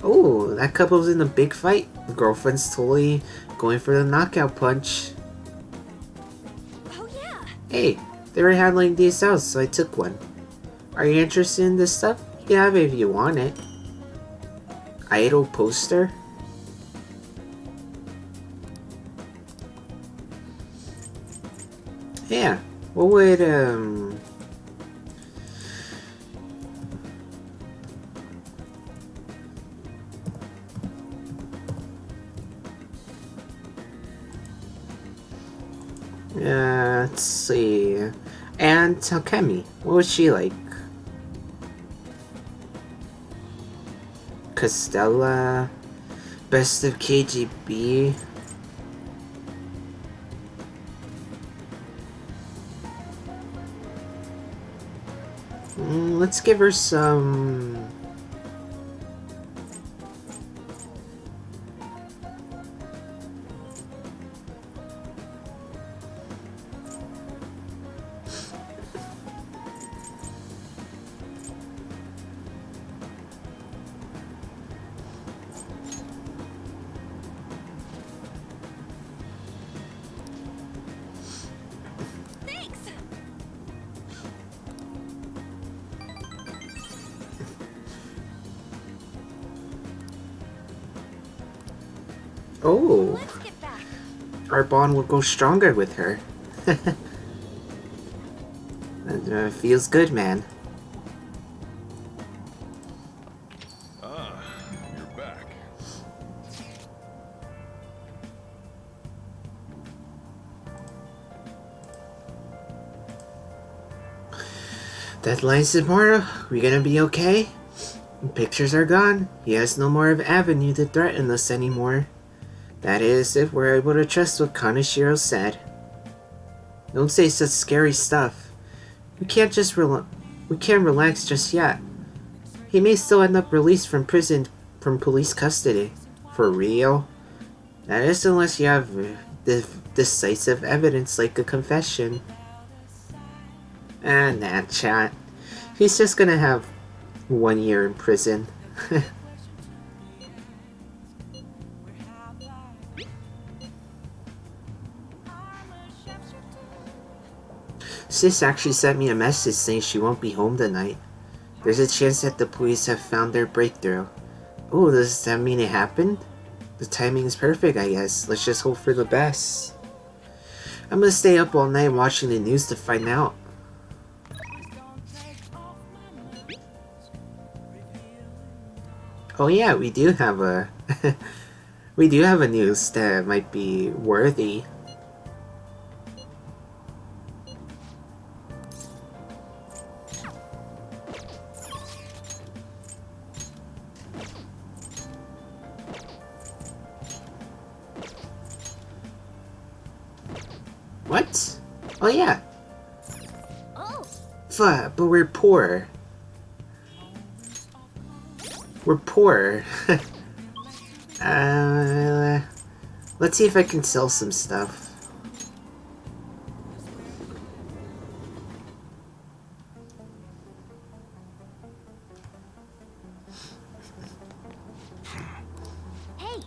Oh, that couple's in a big fight. The girlfriend's totally going for the knockout punch. Oh yeah. Hey, they were handling these out, so I took one. Are you interested in this stuff? You can have it if you want it. Idol poster? Yeah, what would, let's see. And Takemi, what was she like? Costella, Best of KGB. Let's give her some. Thanks. Oh, Let's get back. our bond will go stronger with her. That feels good, man. Ah, you're back. Deadline's tomorrow. We gonna be okay? Pictures are gone. He has no more of avenue to threaten us anymore. That is, if we're able to trust what Kaneshiro said. Don't say such scary stuff. We can't relax just yet. He may still end up released from prison from police custody. For real? That is, unless you have decisive evidence like a confession. And that chat. He's just gonna have 1 year in prison. Sis actually sent me a message saying she won't be home tonight. There's a chance that the police have found their breakthrough. Oh, does that mean it happened? The timing is perfect, I guess. Let's just hope for the best. I'm gonna stay up all night watching the news to find out. Oh yeah, we do have a we do have a news that might be worthy. What? Oh yeah. Oh. But we're poor. We're poor. Let's see if I can sell some stuff. Hey.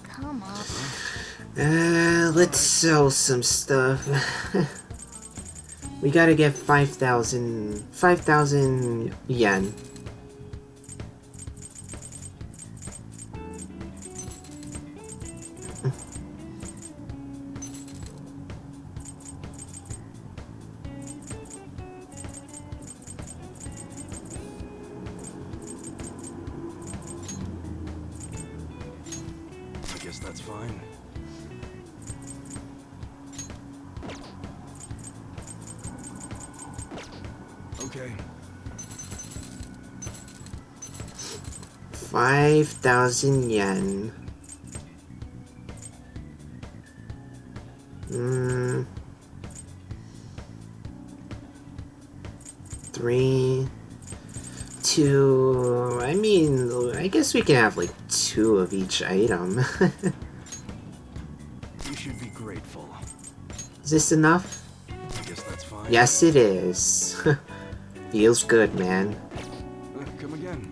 Come on. Let's sell some stuff. We gotta get 5,000 yen. I guess that's fine. Okay. 5,000 yen. Three, two. I mean, I guess we can have like 2 of each item. You should be grateful. Is this enough? I guess that's fine. Yes, it is. Feels good, man. Come again.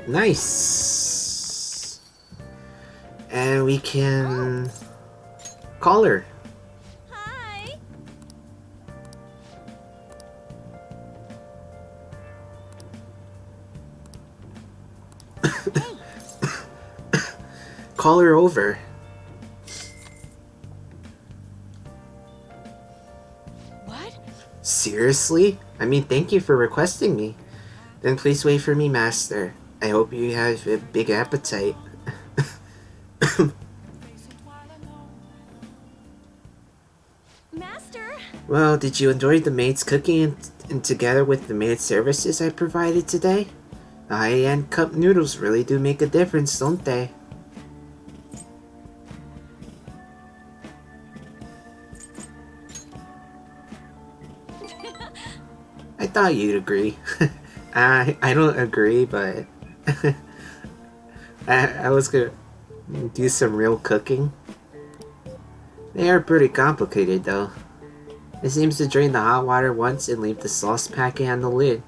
Nice. And we can call her. Hi. Call her over. What? Seriously? I mean, thank you for requesting me. Then please wait for me, Master. I hope you have a big appetite. Master? Well, did you enjoy the maid's cooking and together with the maid services I provided today? The high-end cup noodles really do make a difference, don't they? I thought you'd agree. I don't agree, but I was gonna do some real cooking. They are pretty complicated though. It seems to drain the hot water once and leave the sauce packing on the lid,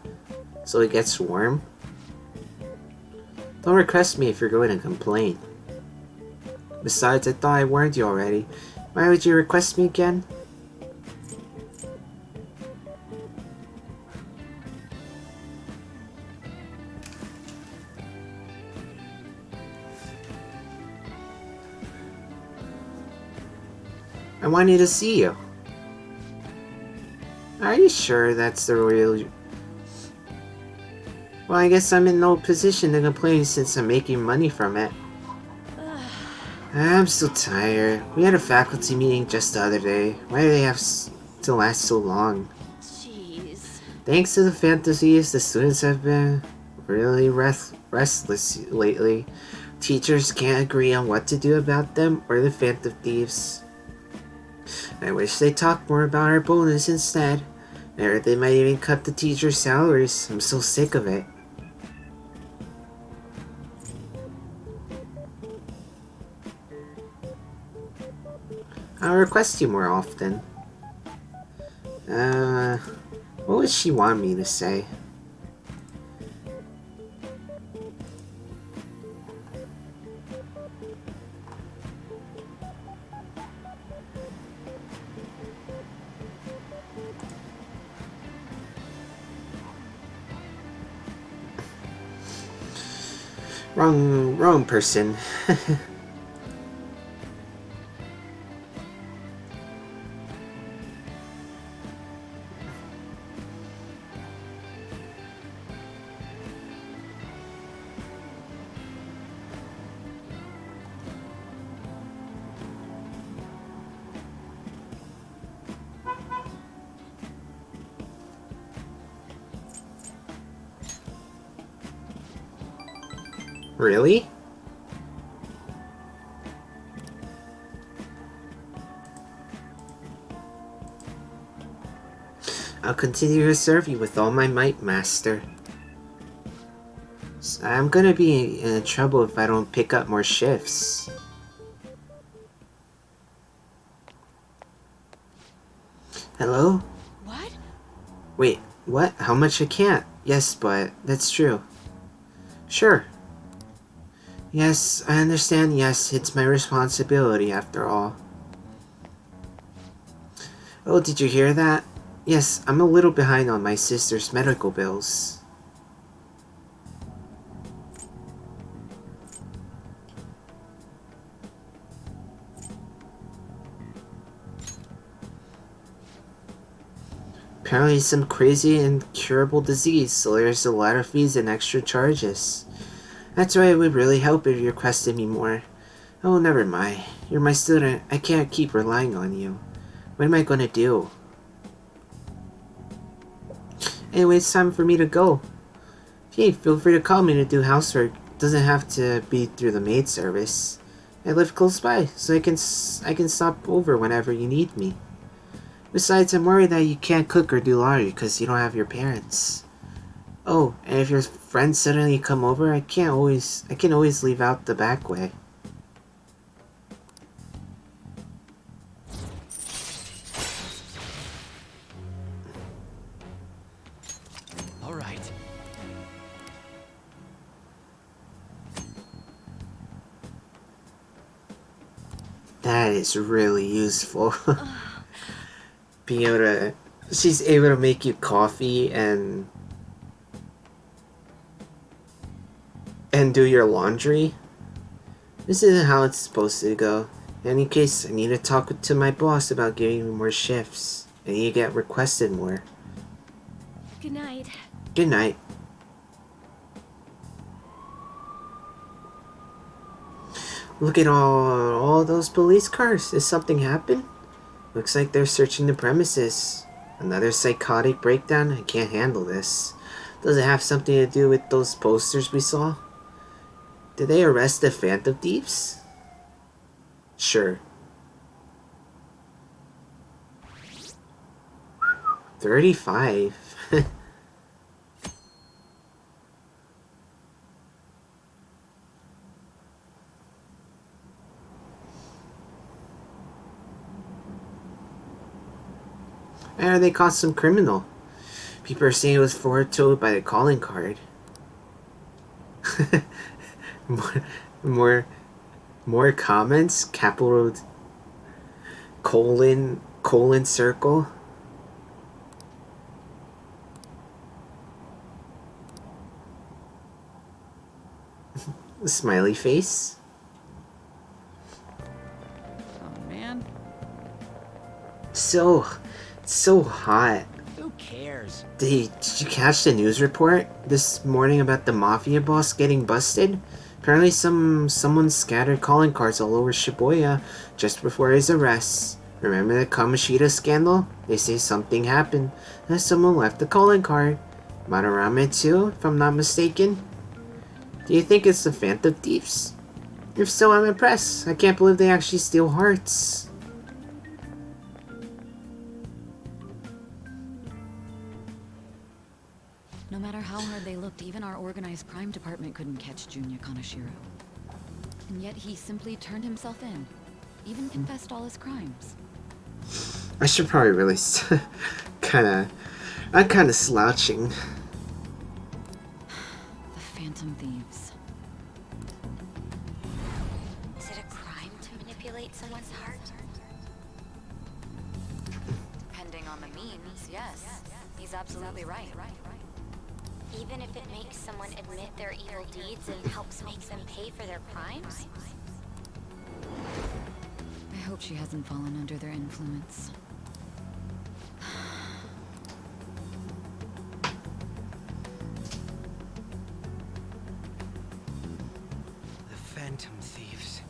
so it gets warm. Don't request me if you're going to complain. Besides, I thought I warned you already. Why would you request me again? I wanted to see you. Are you sure that's the real... Well, I guess I'm in no position to complain since I'm making money from it. I'm so tired. We had a faculty meeting just the other day. Why do they have to last so long? Jeez. Thanks to the fantasies, the students have been really restless lately. Teachers can't agree on what to do about them or the Phantom Thieves. I wish they talked more about our bonus instead. Or they might even cut the teachers' salaries. I'm so sick of it. I'll request you more often. What would she want me to say? Wrong person. Really? I'll continue to serve you with all my might, Master. I'm gonna be in trouble if I don't pick up more shifts. Hello? What? Wait, what? How much I can't? Yes, but that's true. Sure. Yes, I understand. Yes, it's my responsibility after all. Oh, did you hear that? Yes, I'm a little behind on my sister's medical bills. Apparently some crazy incurable disease, so there's a lot of fees and extra charges. That's why it would really help if you requested me more. Oh, never mind. You're my student. I can't keep relying on you. What am I gonna do? Anyway, it's time for me to go. Hey, feel free to call me to do housework. Doesn't have to be through the maid service. I live close by, so I can stop over whenever you need me. Besides, I'm worried that you can't cook or do laundry because you don't have your parents. Oh, and if your friends suddenly come over, I can always leave out the back way. All right. That is really useful. Being able to, she's able to make you coffee and do your laundry. This isn't how it's supposed to go. In any case, I need to talk to my boss about giving me more shifts. I need to get requested more. Good night. Good night. Look at all those police cars. Did something happen? Looks like they're searching the premises. Another psychotic breakdown? I can't handle this. Does it have something to do with those posters we saw? Did they arrest the Phantom Thieves? Sure. 35. Or they caught some criminal. People are saying it was foretold by the calling card. more comments. Capital colon circle. Smiley face. Oh, man. So hot. Who cares? Did you catch the news report this morning about the mafia boss getting busted? Apparently someone scattered calling cards all over Shibuya just before his arrest. Remember the Kamoshida scandal? They say something happened and someone left the calling card. Madarame too, if I'm not mistaken. Do you think it's the Phantom Thieves? If so, I'm impressed. I can't believe they actually steal hearts. No matter how hard they looked, even our organized crime department couldn't catch Junya Kaneshiro. And yet he simply turned himself in. Even confessed all his crimes. I should probably really I'm kinda slouching. The Phantom Thieves. Is it a crime to manipulate someone's heart? Depending on the means, yes. He's absolutely right. Even if it makes someone admit their evil deeds and helps make them pay for their crimes? I hope she hasn't fallen under their influence. The Phantom Thieves.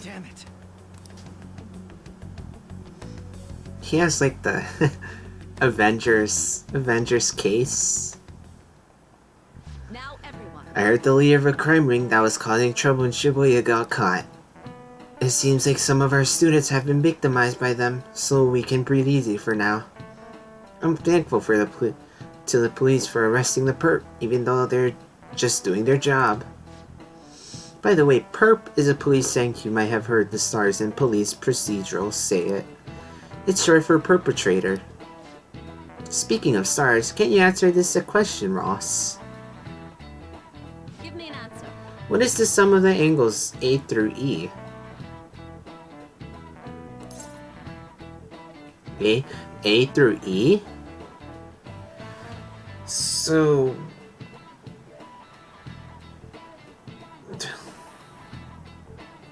Damn it. He has like the Avengers case. Now everyone. I heard the leader of a crime ring that was causing trouble in Shibuya got caught. It seems like some of our students have been victimized by them, so we can breathe easy for now. I'm thankful for to the police for arresting the perp, even though they're just doing their job. By the way, perp is a police saying you might have heard the stars in police procedurals say it. It's short for perpetrator. Speaking of stars, can't you answer this a question, Ross? Give me an answer. What is the sum of the angles A through E? A through E? So...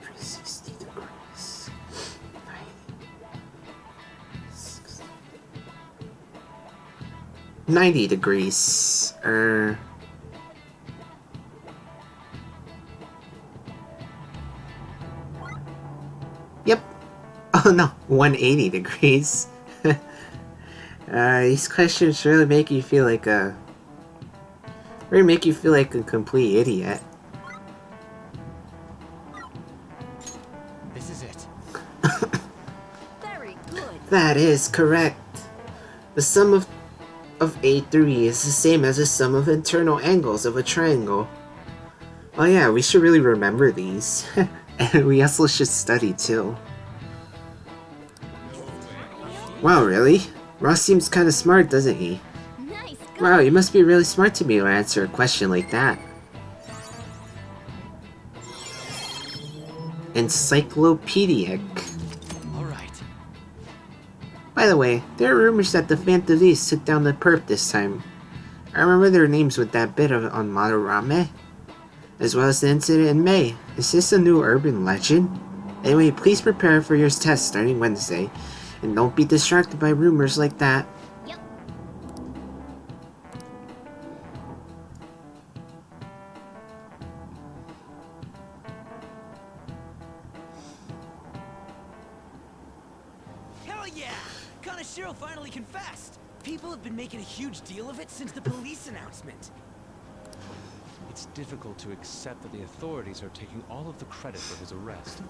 360 degrees. 90 degrees. Yep. Oh no, 180 degrees. These questions really make you feel like a complete idiot. This is it. Very good. That is correct. The sum of A through E is the same as the sum of internal angles of a triangle. Oh yeah, we should really remember these. And we also should study too. Wow, really? Ross seems kinda smart, doesn't he? Nice. Wow, you must be really smart to be able to answer a question like that. Encyclopedic. Alright. By the way, there are rumors that the Phantom Thieves took down the perp this time. I remember their names with that bit on Madarame, as well as the incident in May. Is this a new urban legend? Anyway, please prepare for your test starting Wednesday, and don't be distracted by rumors like that. Yep. Hell yeah! Kaneshiro finally confessed! People have been making a huge deal of it since the police announcement. It's difficult to accept that the authorities are taking all of the credit for his arrest.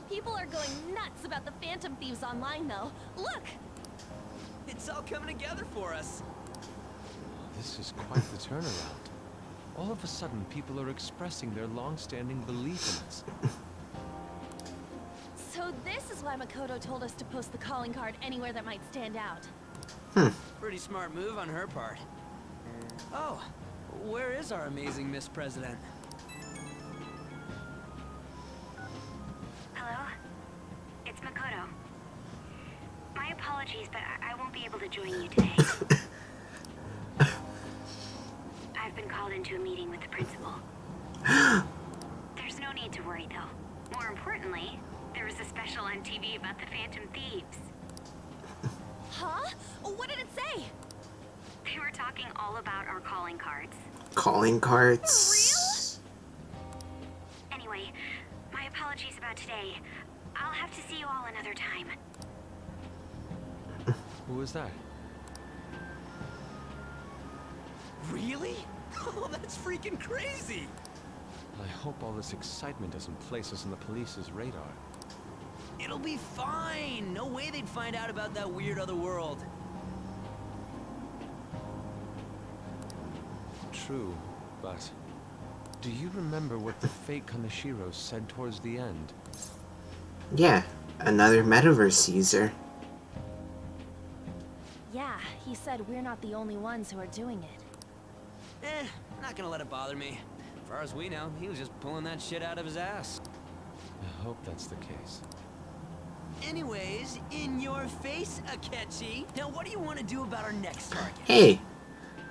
People are going nuts about the Phantom Thieves online, though. Look! It's all coming together for us. This is quite the turnaround. All of a sudden, people are expressing their long-standing belief in us. So this is why Makoto told us to post the calling card anywhere that might stand out. Pretty smart move on her part. Oh, where is our amazing Miss President? Hello? It's Makoto. My apologies, but I won't be able to join you today. I've been called into a meeting with the principal. There's no need to worry, though. More importantly, there was a special on TV about the Phantom Thieves. Huh? What did it say? They were talking all about our calling cards. Calling cards? about today. I'll have to see you all another time. Who was that? Really? Oh, that's freaking crazy! I hope all this excitement doesn't place us on the police's radar. It'll be fine! No way they'd find out about that weird other world. True, but do you remember what the fake Kaneshiro said towards the end? Yeah, another metaverse user. Yeah, he said we're not the only ones who are doing it. Not gonna let it bother me. As far as we know, he was just pulling that shit out of his ass. I hope that's the case. Anyways, in your face, Akechi. Now what do you want to do about our next target? Hey,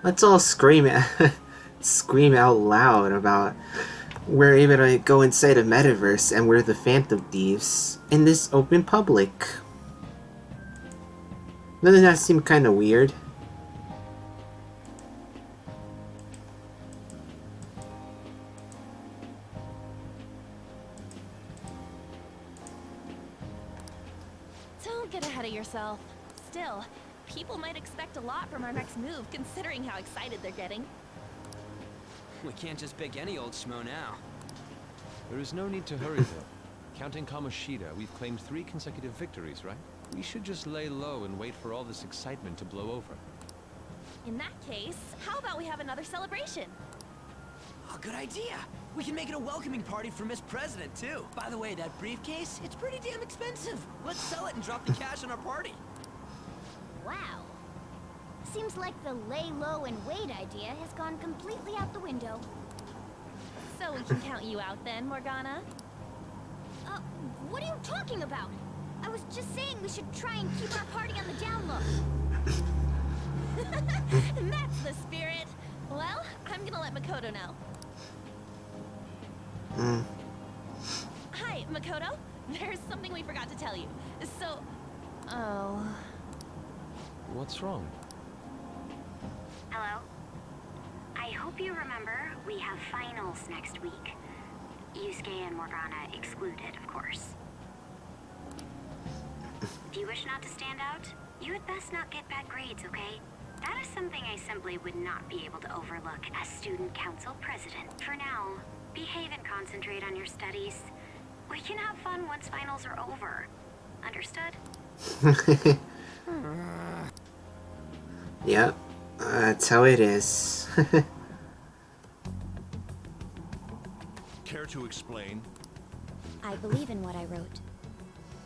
let's all scream out loud about we're able to go inside a metaverse and we're the Phantom Thieves in this open public. Doesn't that seem kind of weird? Don't get ahead of yourself. Still, people might expect a lot from our next move, considering how excited they're getting. We can't just pick any old schmo now. There is no need to hurry though. Counting Kamoshida, we've claimed 3 consecutive victories, right? We should just lay low and wait for all this excitement to blow over. In that case, how about we have another celebration? Oh, good idea. We can make it a welcoming party for Miss President, too. By the way, that briefcase, it's pretty damn expensive. Let's sell it and drop the cash on our party. Wow. Seems like the lay low and wait idea has gone completely out the window. So we can count you out then, Morgana? What are you talking about? I was just saying we should try and keep our party on the down low. That's the spirit. Well, I'm gonna let Makoto know. Hi, Makoto. There's something we forgot to tell you. So... Oh... What's wrong? Hello? I hope you remember we have finals next week. Yusuke and Morgana excluded, of course. If you wish not to stand out, you had best not get bad grades, okay? That is something I simply would not be able to overlook as student council president. For now, behave and concentrate on your studies. We can have fun once finals are over. Understood? Yep, that's how it is. Care to explain? I believe in what I wrote.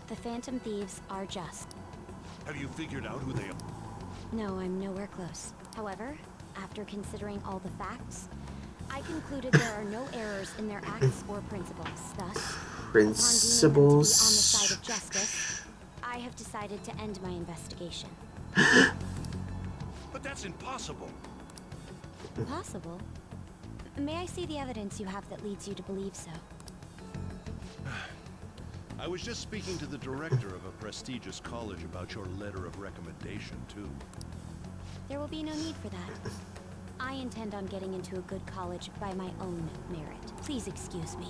The Phantom Thieves are just. Have you figured out who they are? No, I'm nowhere close. However, after considering all the facts, I concluded there are no errors in their acts or principles. Thus, upon deeming them to be on the side of justice, I have decided to end my investigation. But that's impossible. Possible? May I see the evidence you have that leads you to believe so? I was just speaking to the director of a prestigious college about your letter of recommendation, too. There will be no need for that. I intend on getting into a good college by my own merit. Please excuse me.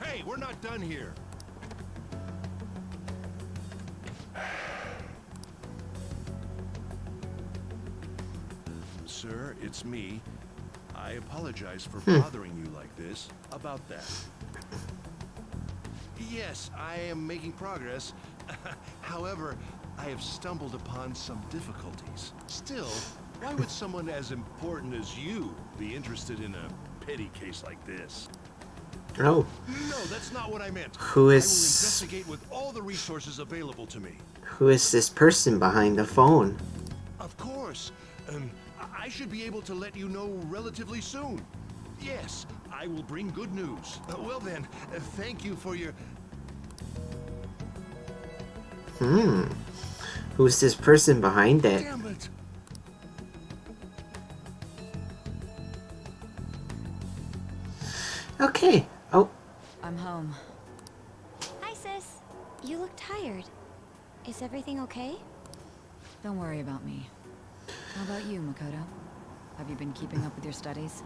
Hey, we're not done here. Sir, it's me. I apologize for bothering you like this. About that. Yes, I am making progress. However, I have stumbled upon some difficulties. Still, why would someone as important as you be interested in a petty case like this? Oh. No, that's not what I meant. Who is... I will investigate with all the resources available to me. Who is this person behind the phone? Of course. I should be able to let you know relatively soon. Yes, I will bring good news. Well then, thank you for your... Who's this person behind it? Damn it! Okay. Oh. I'm home. Hi, sis. You look tired. Is everything okay? Don't worry about me. How about you, Makoto? Have you been keeping up with your studies?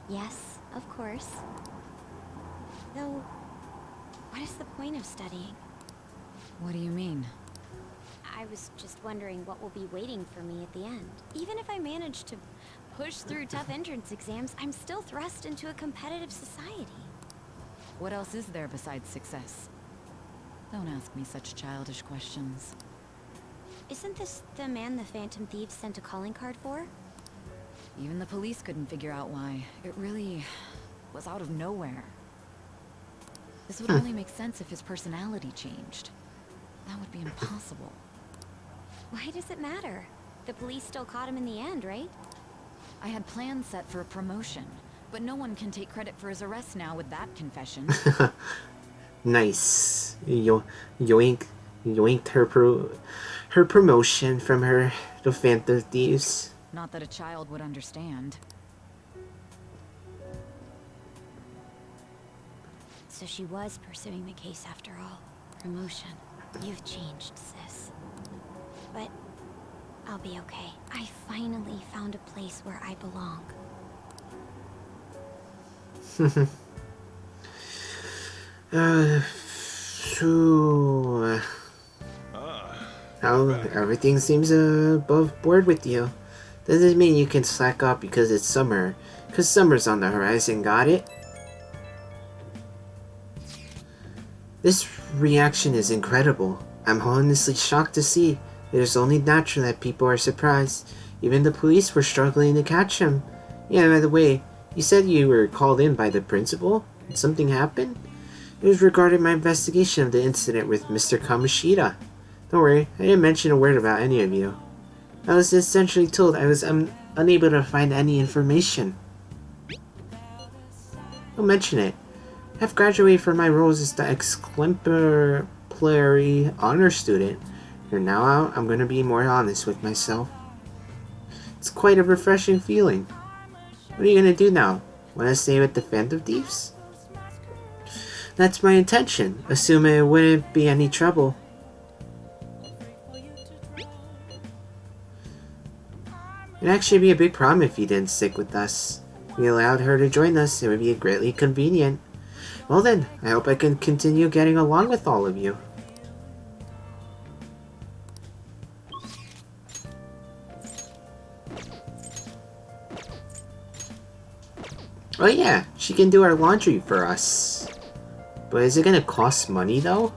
Yes, of course. Though, what is the point of studying? What do you mean? I was just wondering what will be waiting for me at the end. Even if I manage to push through tough entrance exams, I'm still thrust into a competitive society. What else is there besides success? Don't ask me such childish questions. Isn't this the man the Phantom Thieves sent a calling card for? Even the police couldn't figure out why. It really was out of nowhere. This would only make sense if his personality changed. That would be impossible. Why does it matter? The police still caught him in the end, right? I had plans set for a promotion, but no one can take credit for his arrest now with that confession. Nice. Yoinked her promotion from her to Phantom Thieves. Not that a child would understand. So she was pursuing the case after all. Promotion. You've changed, sis. But I'll be okay. I finally found a place where I belong. How everything seems above board with you. Doesn't mean you can slack off because it's summer. Because summer's on the horizon, got it? This reaction is incredible. I'm honestly shocked to see. It is only natural that people are surprised. Even the police were struggling to catch him. Yeah, by the way, you said you were called in by the principal? Did something happen? It was regarding my investigation of the incident with Mr. Kamoshida. Don't worry, I didn't mention a word about any of you. I was essentially told I was unable to find any information. Don't mention it. I've graduated from my roles as the exemplary honor student. From now on, I'm going to be more honest with myself. It's quite a refreshing feeling. What are you going to do now? Want to stay with the Phantom Thieves? That's my intention, assuming it wouldn't be any trouble. It'd actually be a big problem if you didn't stick with us. If we allowed her to join us, it would be greatly convenient. Well then, I hope I can continue getting along with all of you. Oh yeah, she can do our laundry for us. But is it gonna cost money though?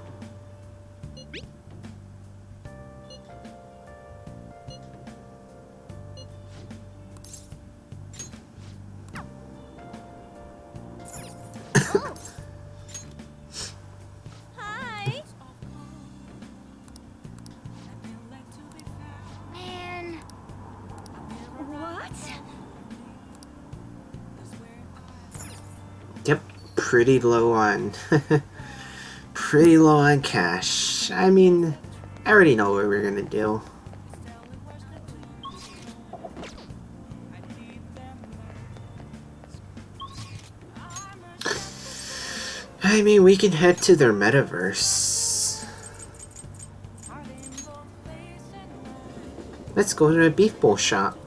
Pretty low on pretty low on cash. I mean, I already know what we're gonna do. I mean, we can head to their metaverse. Let's go to the beef bowl shop.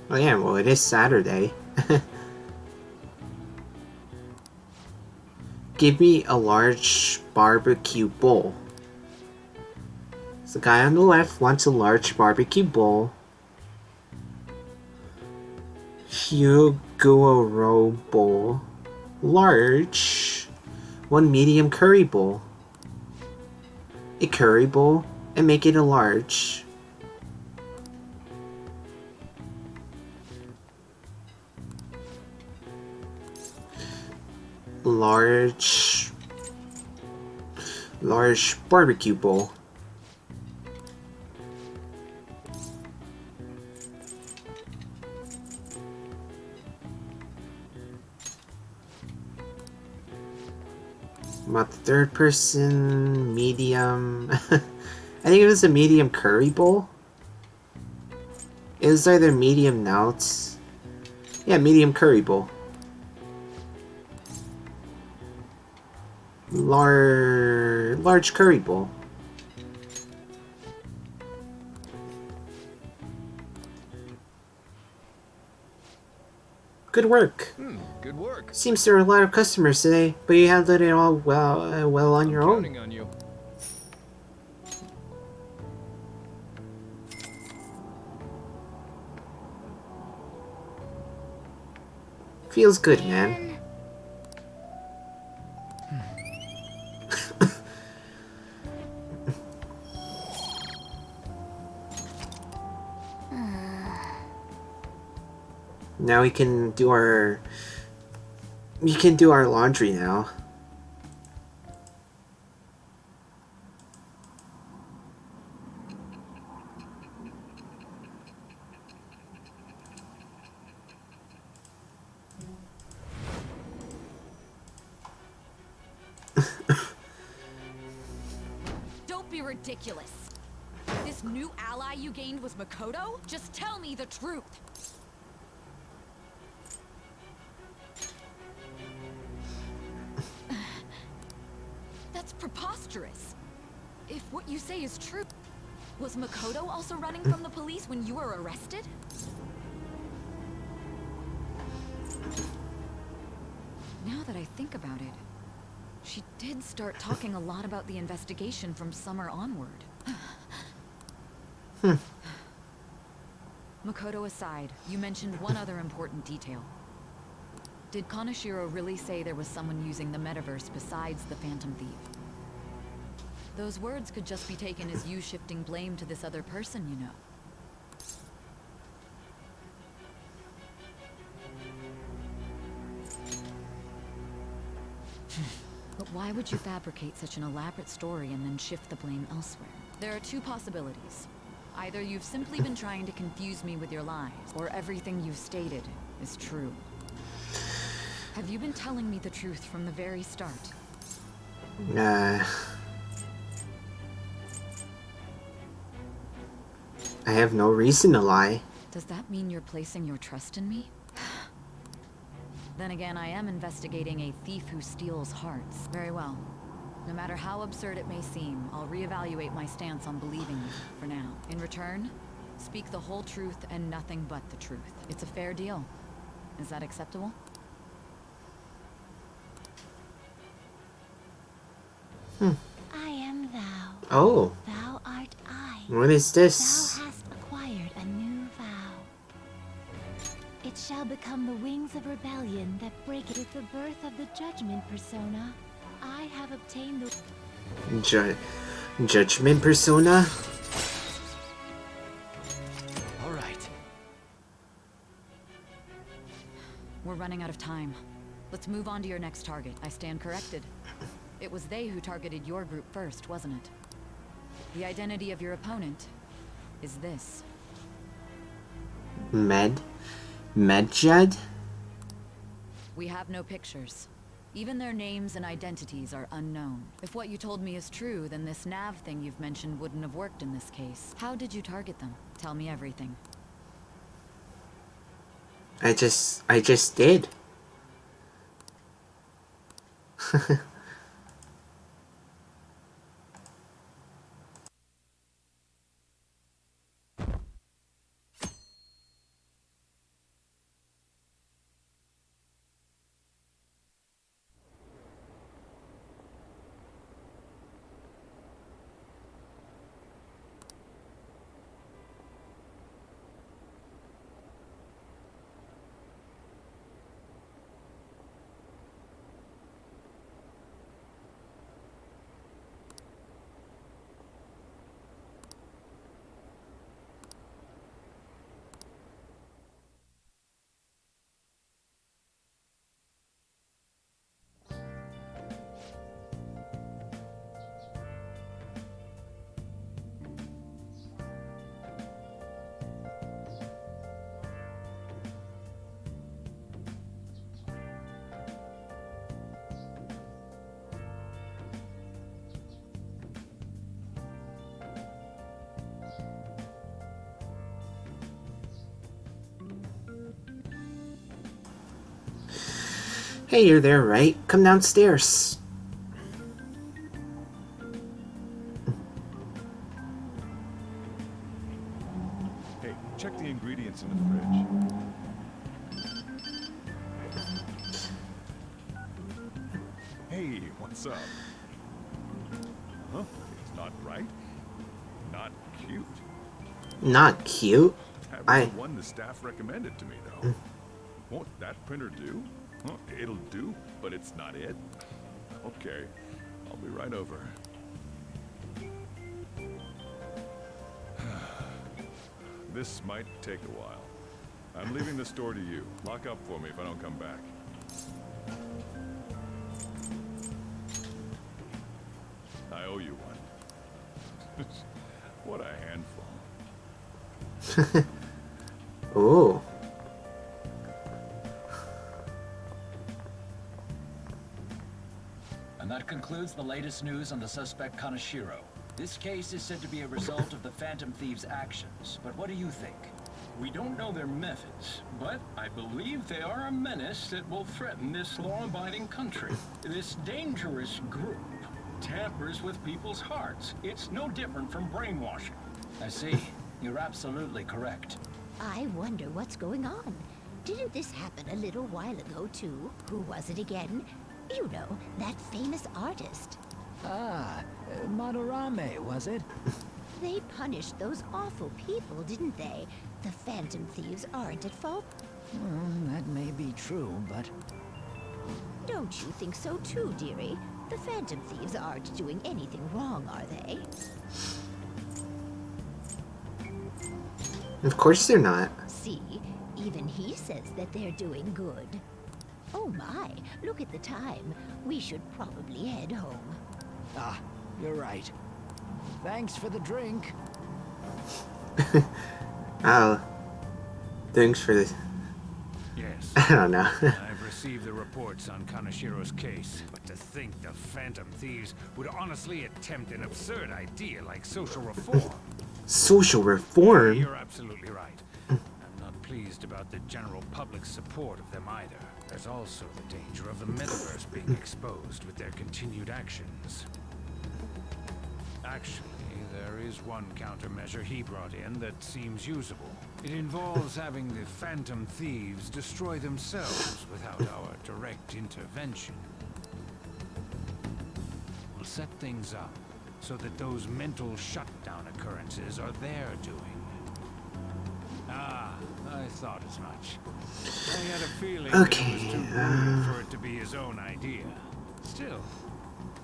Oh yeah, well it is Saturday. Give me a large barbecue bowl. So the guy on the left wants a large barbecue bowl. Hyoguro bowl. Large. One medium curry bowl. A curry bowl, and make it a large. Large barbecue bowl. About the third person, medium. I think it was a medium curry bowl. It was either medium noughts Yeah, medium curry bowl. Large curry bowl. Good work. Good work. Seems there are a lot of customers today, but you handled it all well on your own. Counting on you. Feels good, man. Now we can do our laundry now. Don't be ridiculous. This new ally you gained was Makoto? Just tell me the truth. That's preposterous. If what you say is true, was Makoto also running from the police when you were arrested? Now that I think about it, she did start talking a lot about the investigation from summer onward. Makoto aside, you mentioned one other important detail. Did Kaneshiro really say there was someone using the metaverse besides the Phantom Thief? Those words could just be taken as you shifting blame to this other person, you know. But why would you fabricate such an elaborate story and then shift the blame elsewhere? There are two possibilities. Either you've simply been trying to confuse me with your lies, or everything you've stated is true. Have you been telling me the truth from the very start? I have no reason to lie. Does that mean you're placing your trust in me? Then again, I am investigating a thief who steals hearts. Very well. No matter how absurd it may seem, I'll reevaluate my stance on believing you, for now. In return, speak the whole truth and nothing but the truth. It's a fair deal. Is that acceptable? I am thou. Oh. Thou art I. What is this? Thou hast acquired a new vow. It shall become the wings of rebellion that break it with the birth of the judgment persona. I have obtained the Judgment persona? All right. We're running out of time. Let's move on to your next target. I stand corrected. It was they who targeted your group first, wasn't it? The identity of your opponent is this. Medjed? We have no pictures. Even their names and identities are unknown. If what you told me is true, then this nav thing you've mentioned wouldn't have worked in this case. How did you target them? Tell me everything. I just did. Hey, you're there, right? Come downstairs. Hey, check the ingredients in the fridge. Hey, what's up? Huh? It's not right? Not cute? Not cute? That was the one the staff recommended to me, though. Won't that printer do? Huh? It'll do, but it's not it? Okay, I'll be right over. This might take a while. I'm leaving the store to you. Lock up for me if I don't come back. I owe you one. What a handful. Oh. And that concludes the latest news on the suspect Kaneshiro. This case is said to be a result of the Phantom Thieves' actions, but what do you think? We don't know their methods, but I believe they are a menace that will threaten this law-abiding country. This dangerous group tampers with people's hearts. It's no different from brainwashing. I see. You're absolutely correct. I wonder what's going on. Didn't this happen a little while ago, too? Who was it again? You know, that famous artist. Ah, Madarame, was it? They punished those awful people, didn't they? The Phantom Thieves aren't at fault. Well, that may be true, but... Don't you think so too, dearie? The Phantom Thieves aren't doing anything wrong, are they? Of course they're not. See, even he says that they're doing good. Oh my, look at the time. We should probably head home. Ah, you're right. Thanks for the drink. Oh. Thanks for this. Yes. I don't know. I've received the reports on Kaneshiro's case, but to think the Phantom Thieves would honestly attempt an absurd idea like social reform. Social reform? You're absolutely right. I'm not pleased about the general public's support of them either. There's also the danger of the metaverse being exposed with their continued actions. Actually, there is one countermeasure he brought in that seems usable. It involves having the Phantom Thieves destroy themselves without our direct intervention. We'll set things up so that those mental shutdown occurrences are their doing. Ah, I thought as much. I had a feeling that it was too brilliant for it to be his own idea. Still,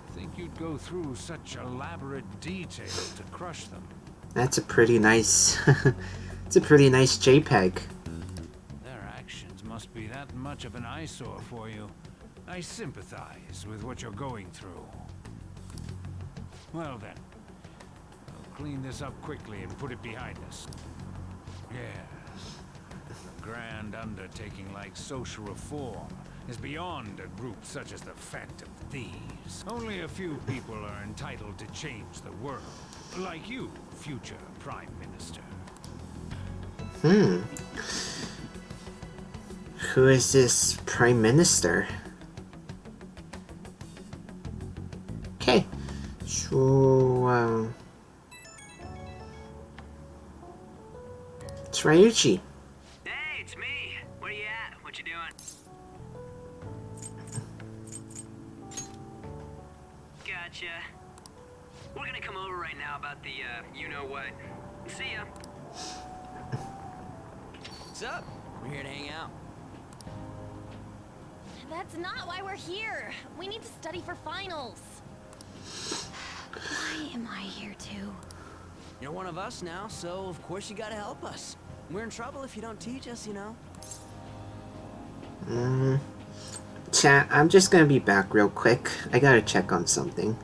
I think you'd go through such elaborate detail to crush them. That's a pretty nice... it's a pretty nice JPEG. Their actions must be that much of an eyesore for you. I sympathize with what you're going through. Well then, I'll clean this up quickly and put it behind us. Yes. A grand undertaking like social reform is beyond a group such as the Phantom Thieves. Only a few people are entitled to change the world. Like you, future Prime Minister. Who is this Prime Minister? Okay. So, it's Ryuichi. Hey, it's me. Where you at? What you doing? Gotcha. We're gonna come over right now about the, you-know-what. See ya. What's up? We're here to hang out. That's not why we're here. We need to study for finals. Why am I here too? You're one of us now, so of course you gotta help us. We're in trouble if you don't teach us, you know. Chat, I'm just gonna be back real quick. I gotta check on something.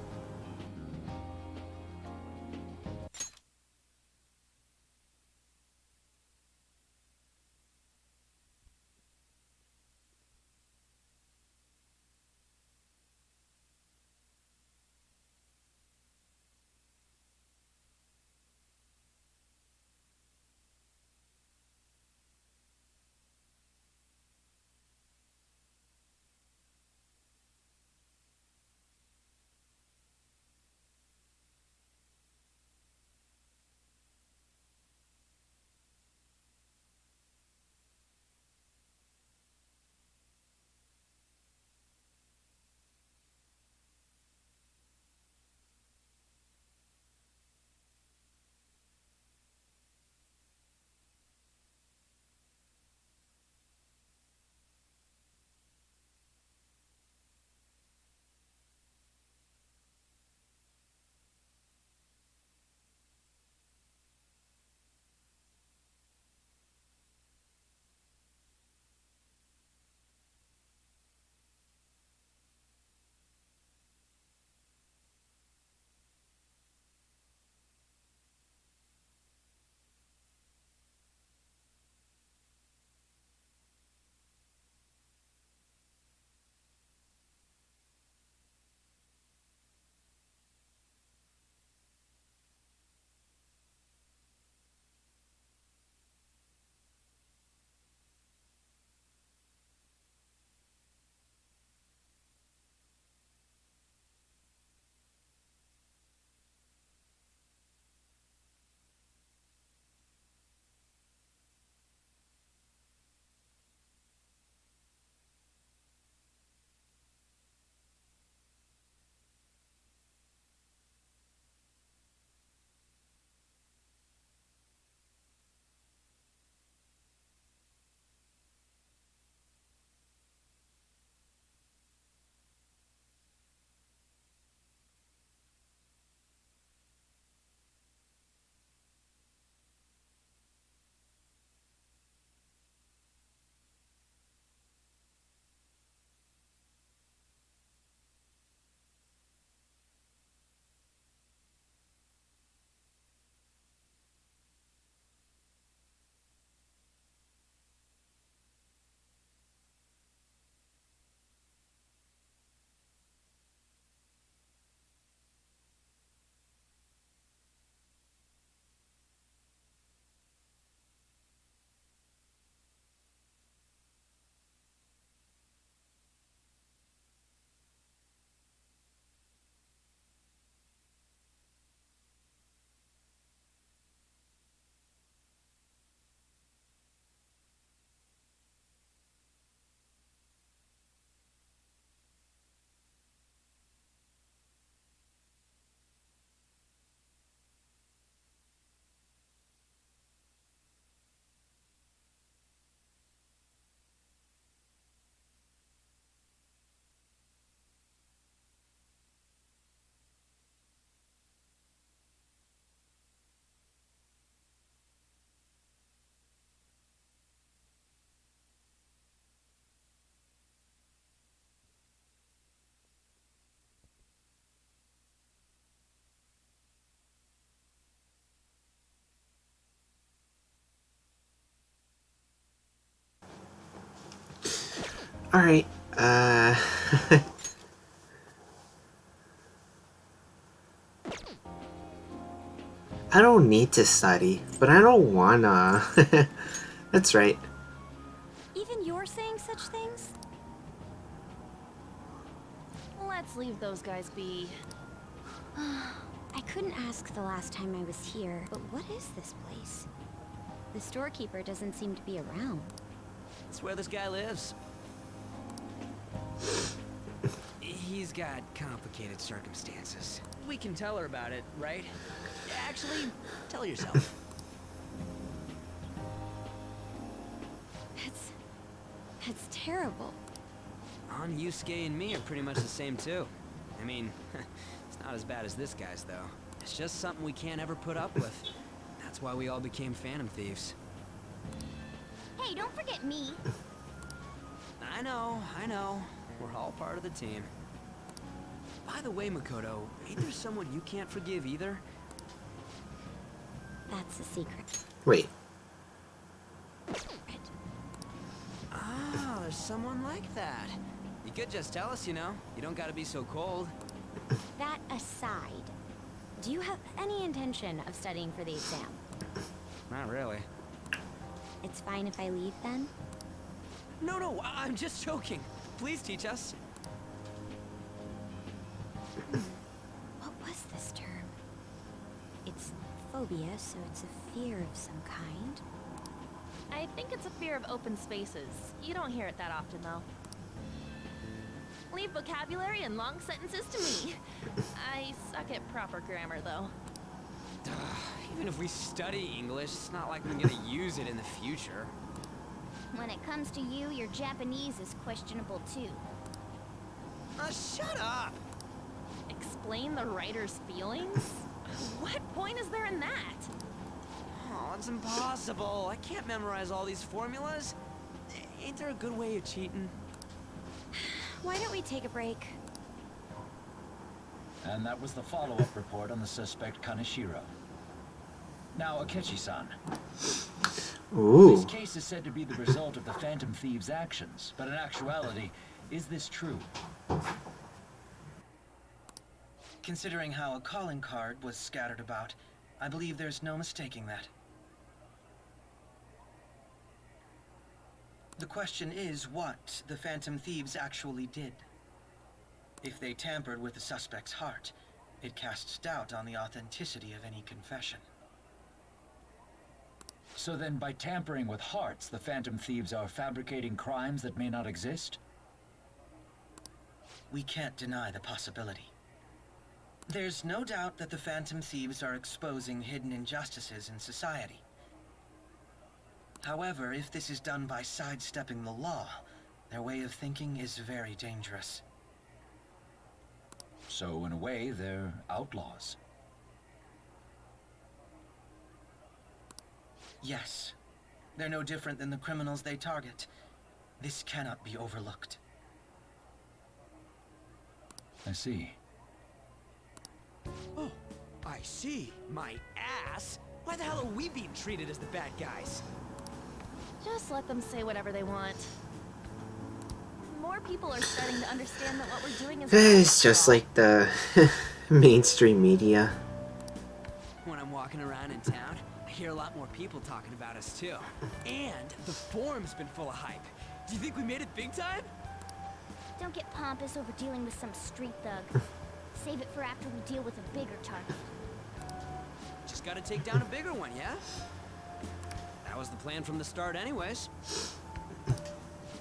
Alright, I don't need to study, but I don't wanna. That's right. Even you're saying such things? Let's leave those guys be. I couldn't ask the last time I was here, but what is this place? The storekeeper doesn't seem to be around. It's where this guy lives. He's got complicated circumstances. We can tell her about it, right? Actually, tell yourself. That's terrible. On Yusuke and me are pretty much the same too. I mean, it's not as bad as this guy's though. It's just something we can't ever put up with. That's why we all became Phantom Thieves. Hey, don't forget me. I know. We're all part of the team. By the way, Makoto, ain't there someone you can't forgive either? That's a secret. Wait. Ah, there's someone like that. You could just tell us, you know. You don't gotta be so cold. That aside, do you have any intention of studying for the exam? Not really. It's fine if I leave then? No, I'm just joking. Please teach us. What was this term? It's phobia, so it's a fear of some kind. I think it's a fear of open spaces. You don't hear it that often, though. Leave vocabulary and long sentences to me. I suck at proper grammar, though. Even if we study English, it's not like we're gonna use it in the future. When it comes to you, your Japanese is questionable too. Shut up! Explain the writer's feelings? What point is there in that? Oh, it's impossible. I can't memorize all these formulas. Ain't there a good way of cheating? Why don't we take a break? And that was the follow-up report on the suspect Kaneshiro. Now, Akechi-san. Ooh. This case is said to be the result of the Phantom Thieves' actions, but in actuality, is this true? Considering how a calling card was scattered about, I believe there's no mistaking that. The question is what the Phantom Thieves actually did. If they tampered with the suspect's heart, it casts doubt on the authenticity of any confession. So then, by tampering with hearts, the Phantom Thieves are fabricating crimes that may not exist? We can't deny the possibility. There's no doubt that the Phantom Thieves are exposing hidden injustices in society. However, if this is done by sidestepping the law, their way of thinking is very dangerous. So, in a way, they're outlaws. Yes. They're no different than the criminals they target. This cannot be overlooked. I see. Oh, I see. My ass. Why the hell are we being treated as the bad guys? Just let them say whatever they want. More people are starting to understand that what we're doing is It's just like the mainstream media. When I'm walking around in town, I hear a lot more people talking about us too. And the forum's been full of hype. Do you think we made it big time? Don't get pompous over dealing with some street thug. Save it for after we deal with a bigger target. Just gotta take down a bigger one, yeah? That was the plan from the start anyways.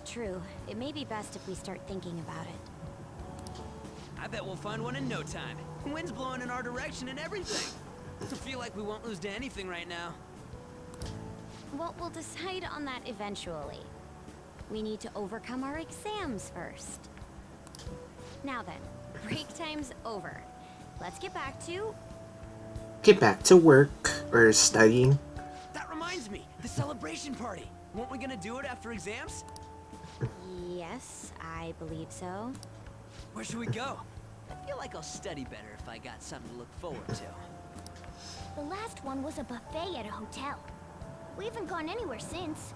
True. It may be best if we start thinking about it. I bet we'll find one in no time. Wind's blowing in our direction and everything. I feel like we won't lose to anything right now. Well, we'll decide on that eventually. We need to overcome our exams first. Now then, break time's over. Let's get back to... Get back to work or studying. That reminds me, the celebration party. Weren't we gonna do it after exams? Yes, I believe so. Where should we go? I feel like I'll study better if I got something to look forward to. The last one was a buffet at a hotel. We haven't gone anywhere since.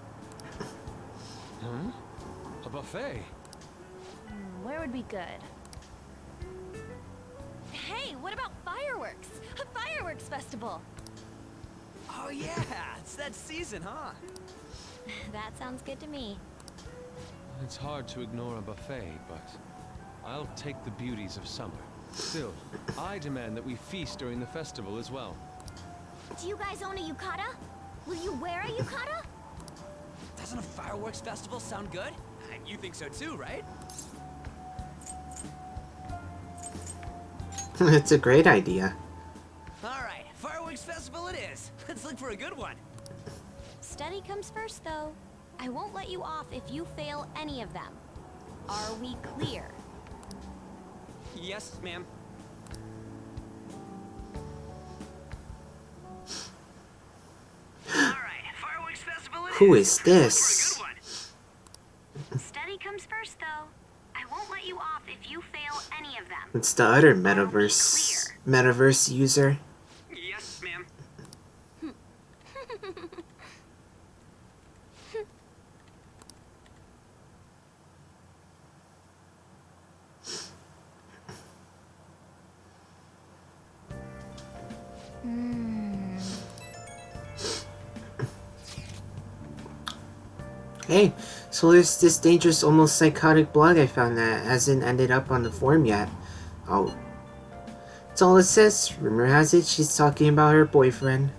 Huh? A buffet? Where would be good? Hey, what about fireworks? A fireworks festival! Oh yeah, it's that season, huh? That sounds good to me. It's hard to ignore a buffet, but I'll take the beauties of summer. Still, I demand that we feast during the festival as well. Do you guys own a yukata? Will you wear a yukata? Doesn't a fireworks festival sound good? You think so too, right? It's a great idea. Alright, fireworks festival it is. Let's look for a good one. Study comes first, though. I won't let you off if you fail any of them. Are we clear? Yes, ma'am. Alright, fireworks festival it is. Who is this? Study comes first, though. I won't let you off if you fail any of them. It's the other metaverse user. Yes, ma'am. Hey, so there's this dangerous, almost psychotic blog I found that hasn't ended up on the forum yet. Oh. That's all it says. Rumor has it she's talking about her boyfriend.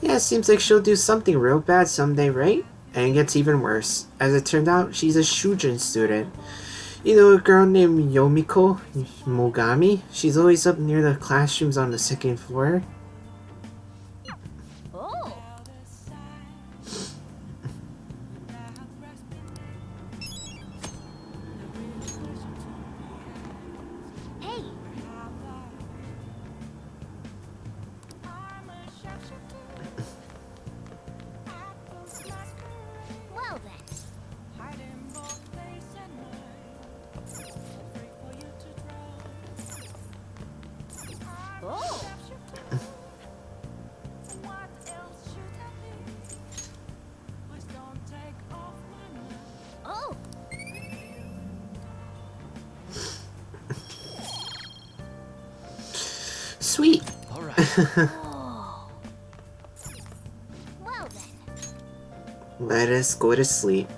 Yeah, it seems like she'll do something real bad someday, right? And it gets even worse. As it turned out, she's a Shujin student. You know a girl named Yomiko Mogami? She's always up near the classrooms on the second floor. Oh! Hey! Well then. Oh! Oh! Sweet. All right. Oh. Well then. Let us go to sleep.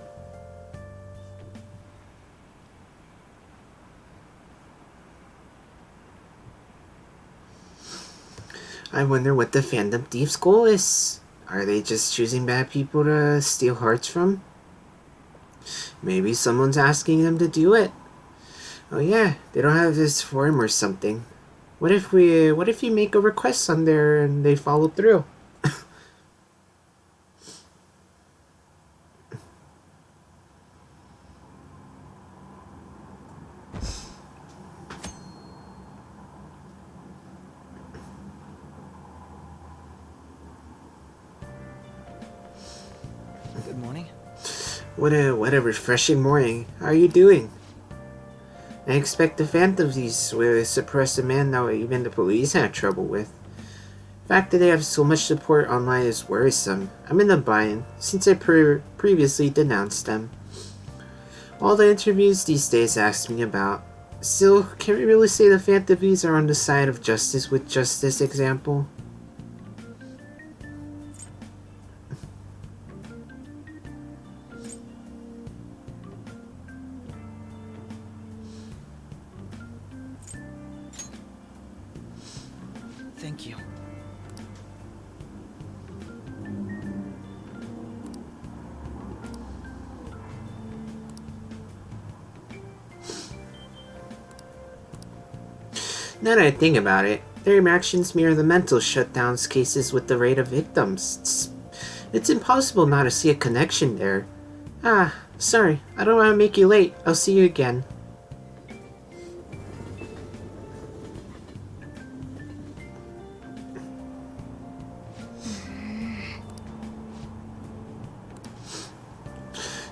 I wonder what the fandom thief's goal is. Are they just choosing bad people to steal hearts from? Maybe someone's asking them to do it. Oh yeah, they don't have this form or something. What if you make a request on there and they follow through? Good morning. What a refreshing morning. How are you doing? I expect the Phantom Thieves will suppress a man that even the police had trouble with. The fact that they have so much support online is worrisome. I'm in a bind, since I previously denounced them. All the interviews these days ask me about. Still, can we really say the Phantom Thieves are on the side of justice with just this example? Thank you. Now that I think about it, their actions mirror the mental shutdowns cases with the rate of victims. It's impossible not to see a connection there. Ah, sorry, I don't want to make you late. I'll see you again.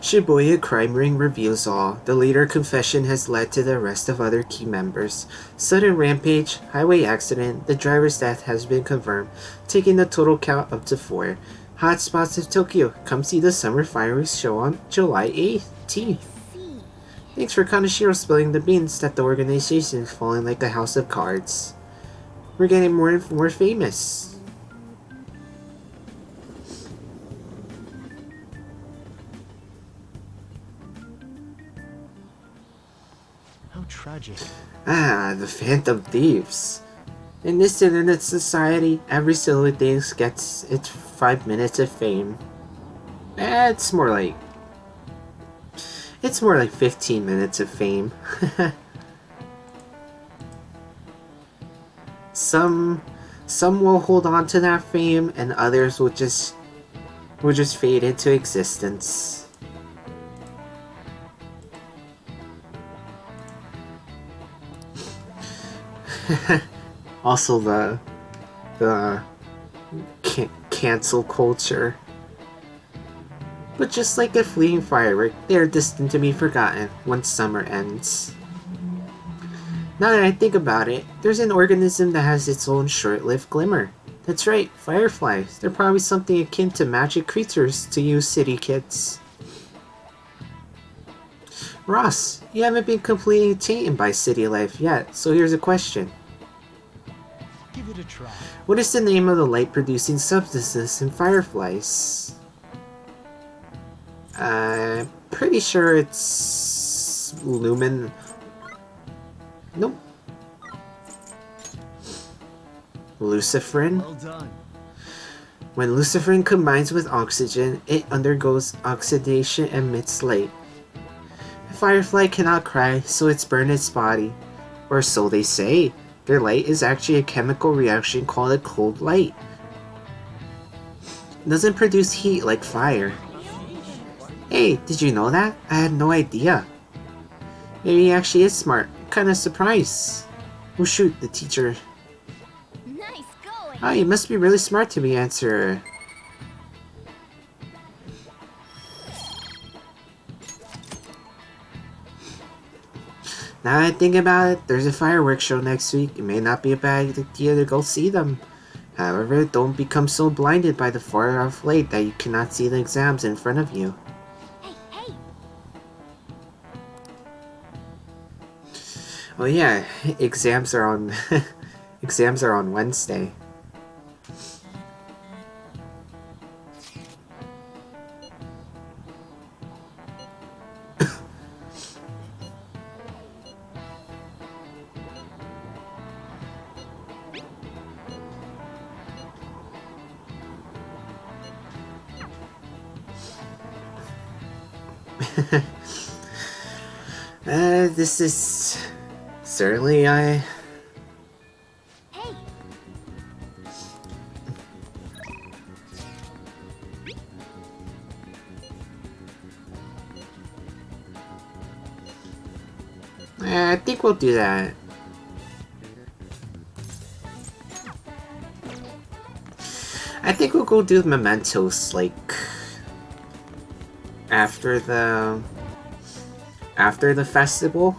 Shibuya crime ring reveals all. The later confession has led to the arrest of other key members. Sudden rampage, highway accident, the driver's death has been confirmed, taking the total count up to 4. Hotspots of Tokyo. Come see the summer fireworks show on July 18th. Thanks for Kaneshiro spilling the beans that the organization is falling like a house of cards. We're getting more and more famous. How tragic. Ah, the Phantom Thieves. In this internet society, every silly thing gets its 5 minutes of fame. It's more like 15 minutes of fame. Some will hold on to that fame, and others will just fade into existence. Also, the cancel culture. But just like a fleeting firework, they are destined to be forgotten once summer ends. Now that I think about it, there's an organism that has its own short-lived glimmer. That's right, fireflies. They're probably something akin to magic creatures to you city kids. Ross, you haven't been completely tainted by city life yet, so here's a question. Give it a try. What is the name of the light-producing substances in fireflies? I'm pretty sure it's lumen. Nope. Luciferin? Well done. When luciferin combines with oxygen, it undergoes oxidation and emits light. A firefly cannot cry, so it's burned its body. Or so they say. Their light is actually a chemical reaction called a cold light. It doesn't produce heat like fire. Hey, did you know that? I had no idea. Maybe he actually is smart. Kinda surprised. Oh shoot, the teacher. Nice going. Oh, you must be really smart to be answer. Now that I think about it, there's a fireworks show next week. It may not be a bad idea to go see them. However, don't become so blinded by the far off light that you cannot see the exams in front of you. Hey. Oh yeah, exams are on exams are on Wednesday. This is certainly Hey. I think we'll do that. I think we'll go do mementos like after the festival.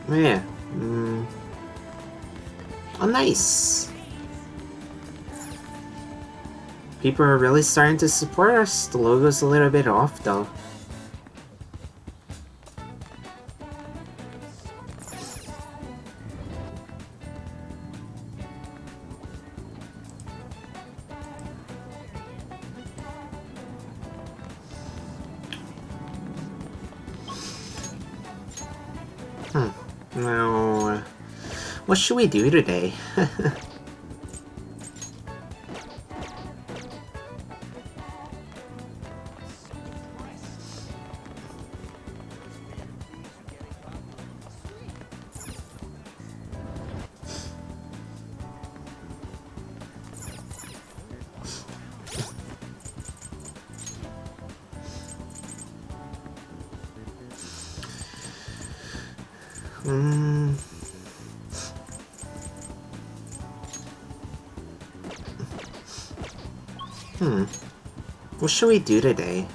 Yeah. Oh, nice. People are really starting to support us. The logo's a little bit off, though. Now, what should we do today? What should we do today?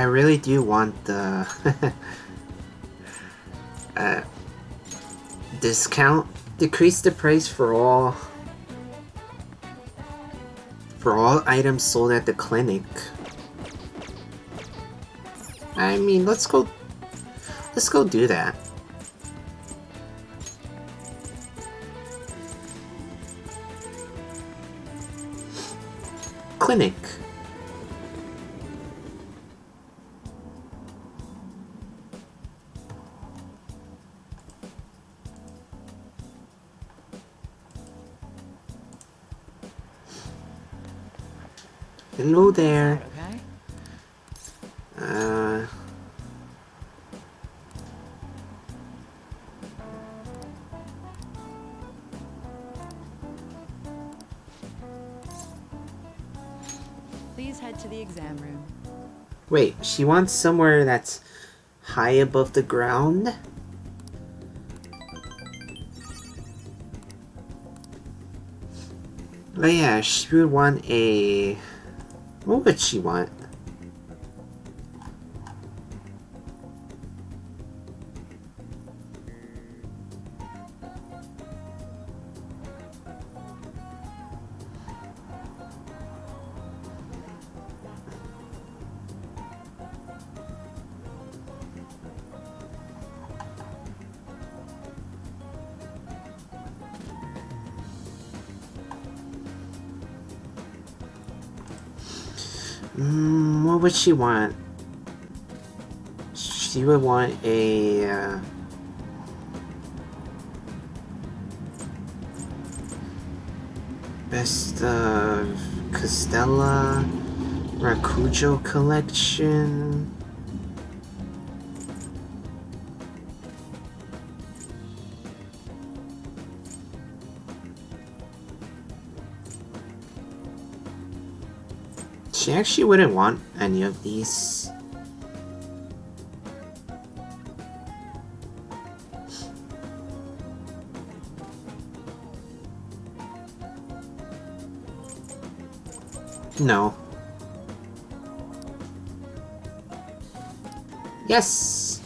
I really do want the discount. Decrease the price for all items sold at the clinic. I mean, let's go do that. Clinic. Hello there. Please head to the exam room. Wait, she wants somewhere that's high above the ground? Oh yeah, she would want a... What would she want? What would she want? She would want a... Best of Costella Rakujo collection. She actually wouldn't want any of these. No. Yes!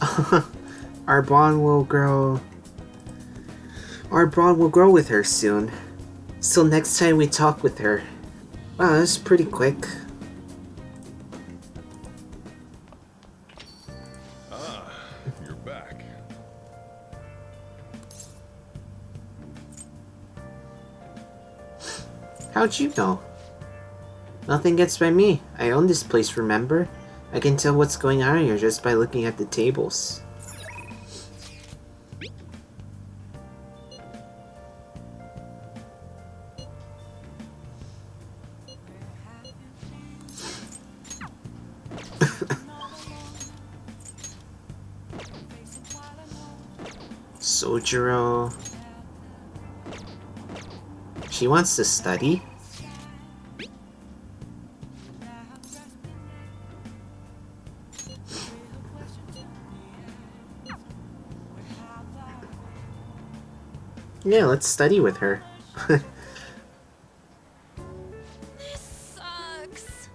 Our bond will grow. Our bond will grow with her soon. So next time we talk with her. Wow, that's pretty quick. You're back. How'd you know? Nothing gets by me. I own this place, remember? I can tell what's going on here just by looking at the tables. Sojiro. She wants to study? Yeah, let's study with her. Sucks.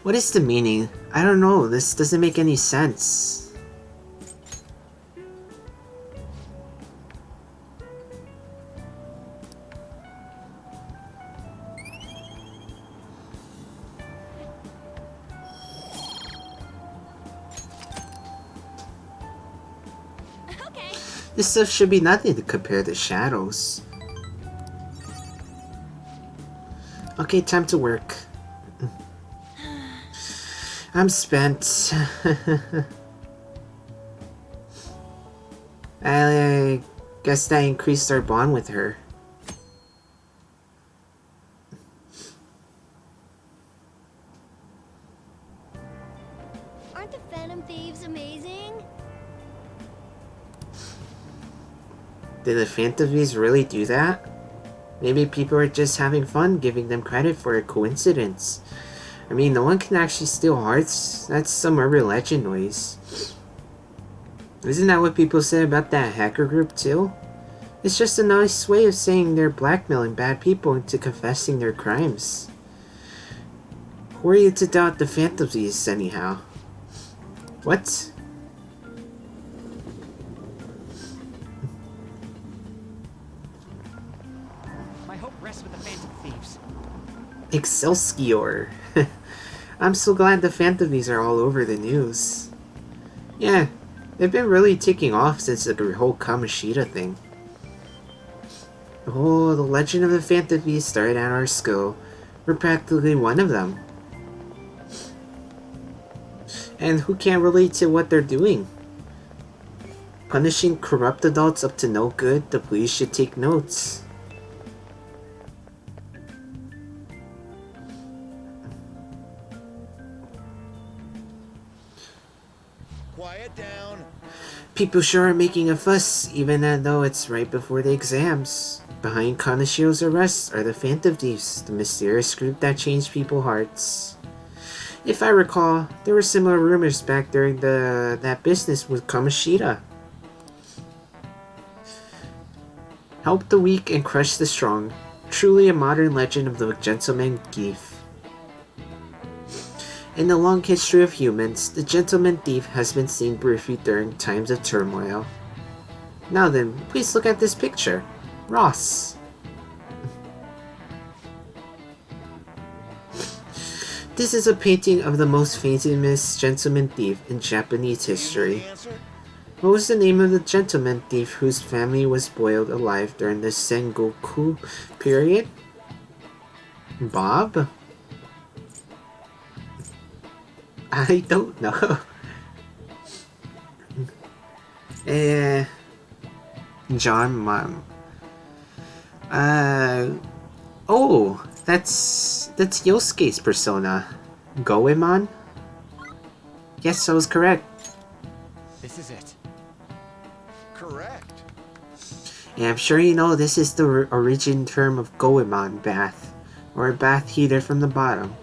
What is the meaning? I don't know, this doesn't make any sense. This stuff should be nothing to compare to shadows. Okay, time to work. I'm spent. I guess that increased our bond with her. Aren't the Phantom Thieves amazing? Did the Phantom Thieves really do that? Maybe people are just having fun giving them credit for a coincidence. I mean, no one can actually steal hearts. That's some urban legend noise. Isn't that what people say about that hacker group too? It's just a nice way of saying they're blackmailing bad people into confessing their crimes. Who are you to doubt the Phantom Thieves, anyhow? What? My hope rests with the Phantom Thieves. Excelsior! I'm so glad the Phantom Thieves are all over the news. Yeah, they've been really taking off since the whole Kamoshida thing. Oh, the legend of the Phantom Thieves started at our school. We're practically one of them. And who can't relate to what they're doing? Punishing corrupt adults up to no good, the police should take notes. Quiet down. People sure are making a fuss, even though it's right before the exams. Behind Kanashiro's arrest are the Phantom Thieves, the mysterious group that changed people's hearts. If I recall, there were similar rumors back during that business with Kamoshida. Help the weak and crush the strong. Truly a modern legend of the gentleman thief. In the long history of humans, the gentleman thief has been seen briefly during times of turmoil. Now then, please look at this picture. Ross. This is a painting of the most famous gentleman thief in Japanese history. What was the name of the gentleman thief whose family was boiled alive during the Sengoku period? Bob? I don't know. John Mom. Oh, that's Yosuke's persona. Goemon? Yes, I was correct. This is it. Correct. And I'm sure you know this is the origin term of Goemon bath, or a bath heater from the bottom.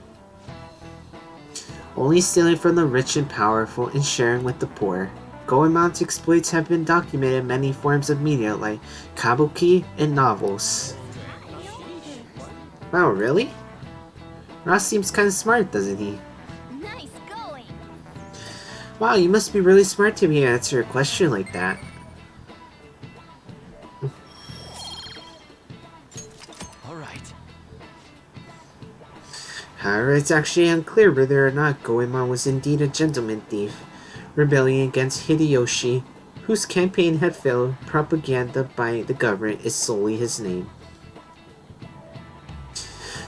Only stealing from the rich and powerful and sharing with the poor. Goemon's exploits have been documented in many forms of media like kabuki and novels. Wow, really? Ross seems kind of smart, doesn't he? Nice going. Wow, you must be really smart to be answer a question like that. Alright. However, it's actually unclear whether or not Goemon was indeed a gentleman thief, rebelling against Hideyoshi, whose campaign had failed. Propaganda by the government is solely his name.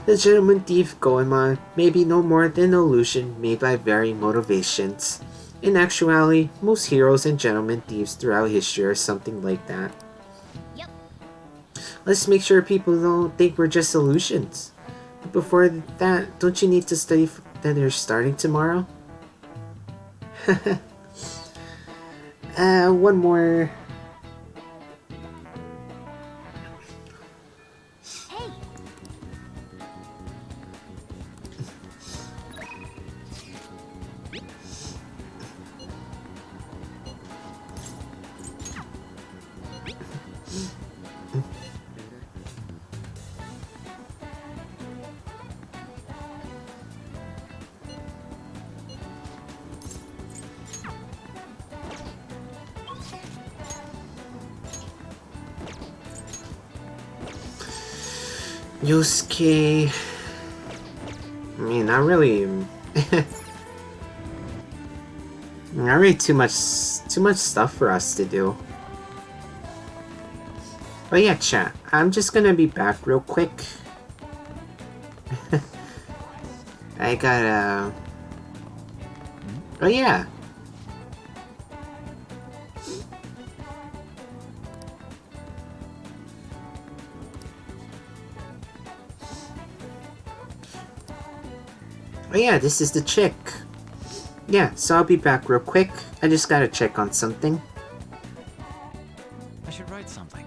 The gentleman thief Goemon may be no more than an illusion made by varying motivations. In actuality, most heroes and gentleman thieves throughout history are something like that. Yep. Let's make sure people don't think we're just illusions. But before that, don't you need to study that they're starting tomorrow? One more. Hey. Yosuke. I mean, not really. Not really too much stuff for us to do. But yeah, chat. I'm just gonna be back real quick. I gotta. Oh yeah. Oh yeah, this is the chick. Yeah, so I'll be back real quick. I just gotta check on something. I should write something.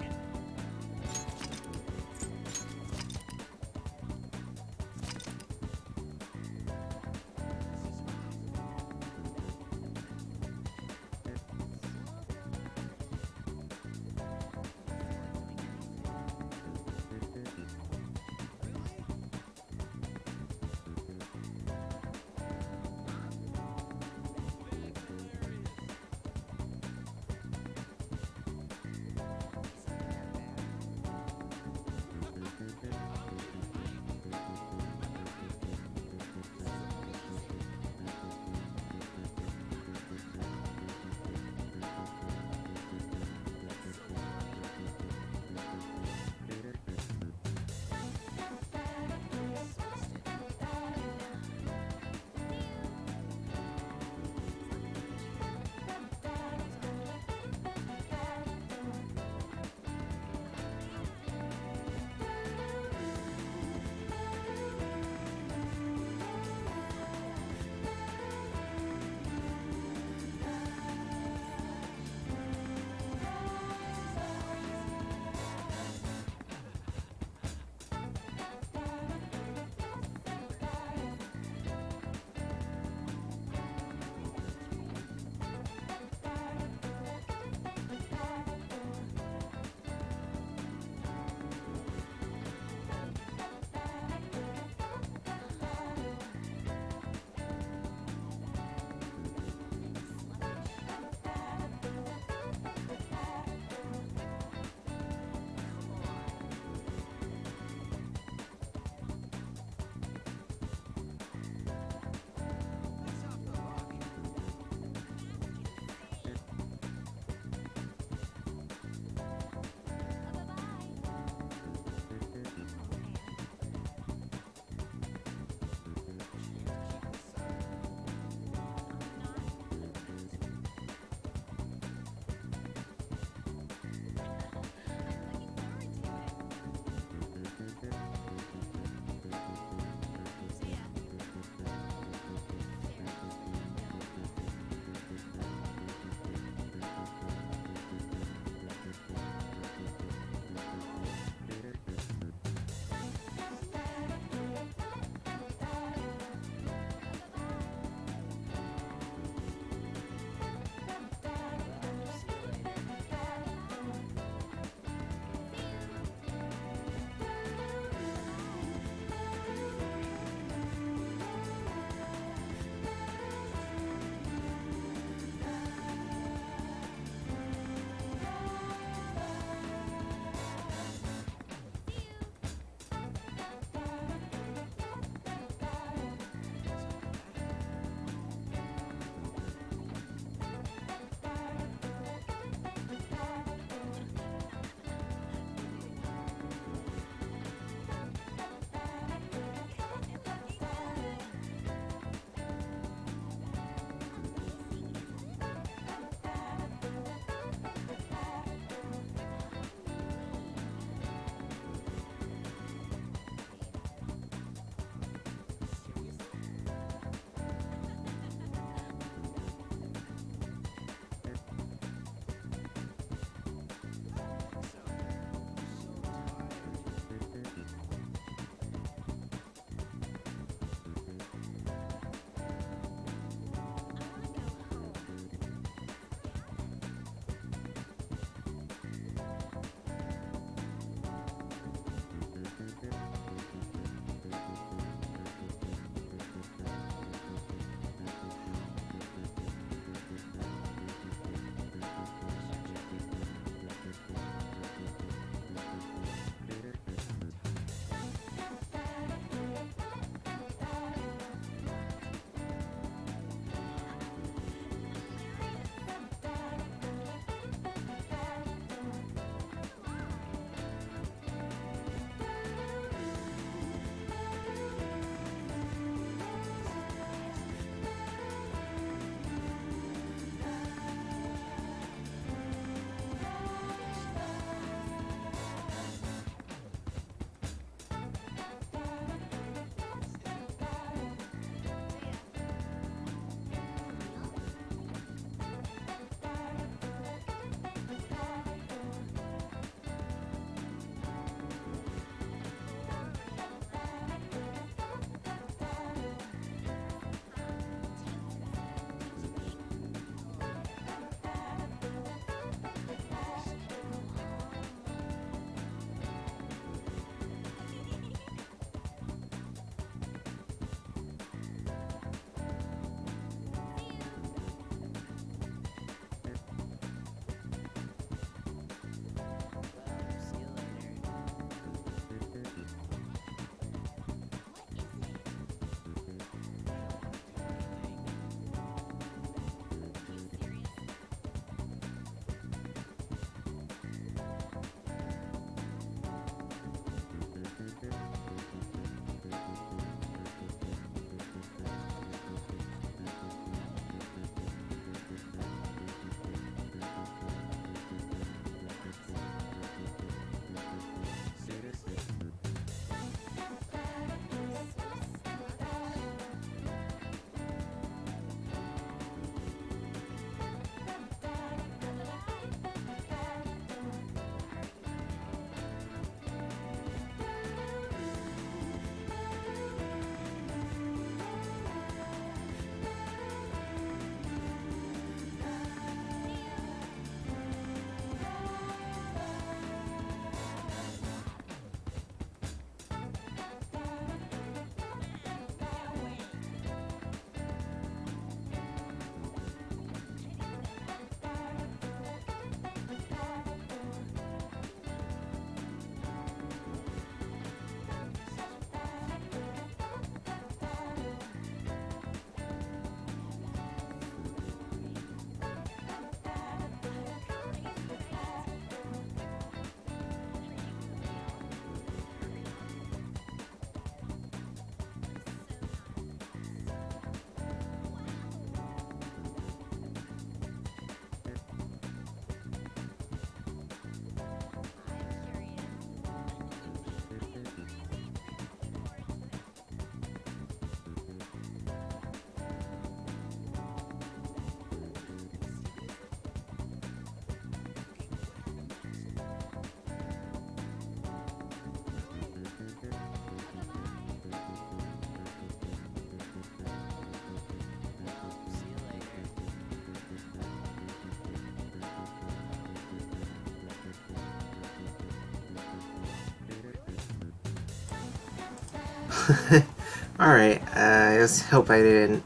Alright, I just hope I didn't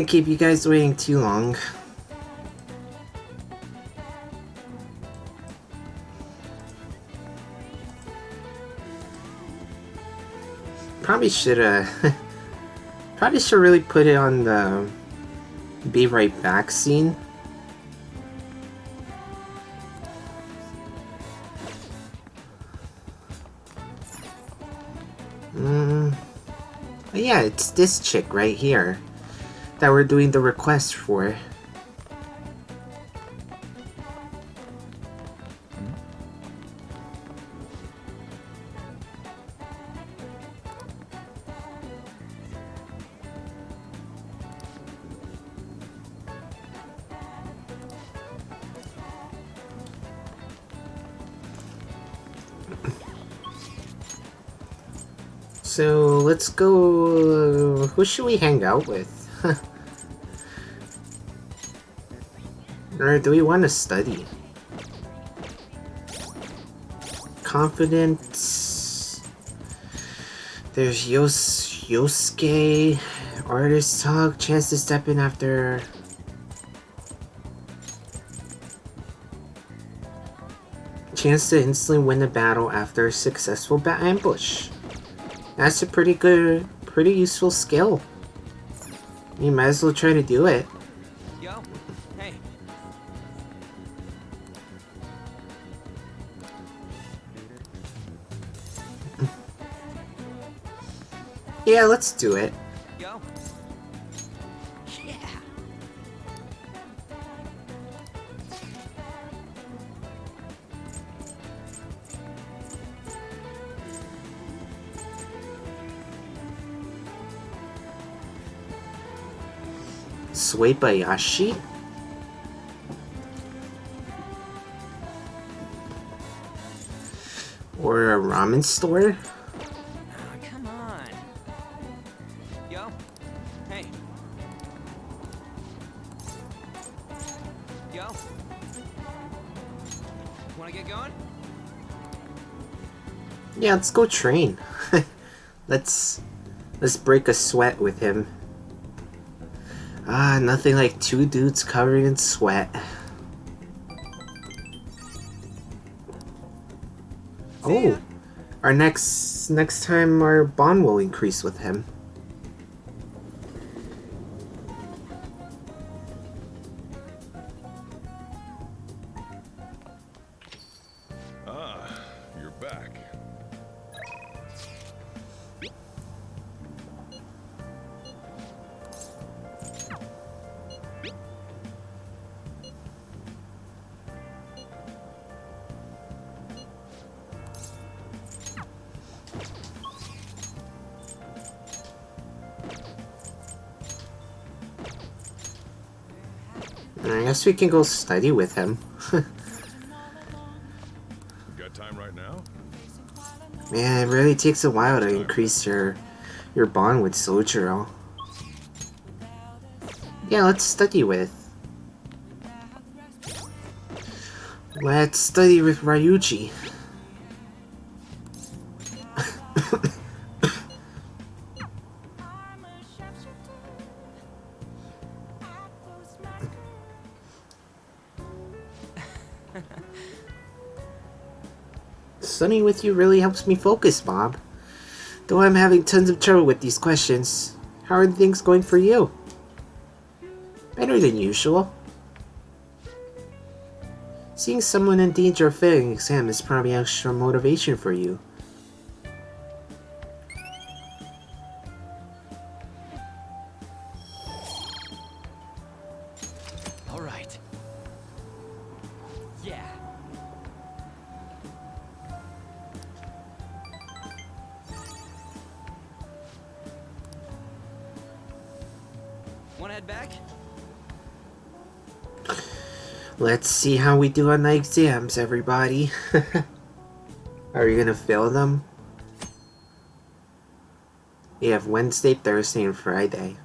keep you guys waiting too long. Probably should really put it on the be right back scene. But yeah, it's this chick right here that we're doing the request for. So let's go. Who should we hang out with? Or do we want to study? Confidence. There's Yosuke. Artist talk. Chance to step in after. Chance to instantly win the battle after a successful ambush. That's a pretty useful skill. You might as well try to do it. Yo, hey. Yeah, let's do it. Yo. Yeah. Suebayashi? Or a ramen store? Oh, come on. Yo. Hey. Yo. Wanna get going? Yeah, let's go train. let's break a sweat with him. Ah, nothing like two dudes covered in sweat. Oh, our next time our bond will increase with him. Ah, you're back. I guess we can go study with him. Got time right now? Man, it really takes a while to increase your bond with Sojiro. Yeah, let's study with. Let's study with Ryuji. Studying with you really helps me focus, Bob. Though I'm having tons of trouble with these questions. How are things going for you? Better than usual. Seeing someone in danger of failing an exam is probably extra motivation for you. All right. Yeah. Wanna head back? Let's see how we do on the exams, everybody. Are you gonna fail them? We have Wednesday, Thursday, and Friday.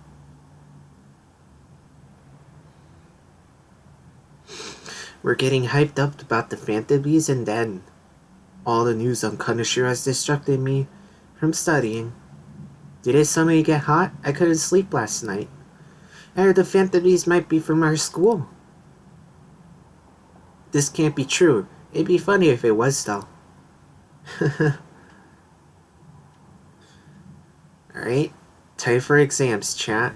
We're getting hyped up about the Phantom Bees, and then all the news on Kaneshiro has distracted me From studying. Did it suddenly get hot? I couldn't sleep last night. I heard the phantom thieves might be from our school. This can't be true. It'd be funny if it was, though. Alright, time for exams, chat.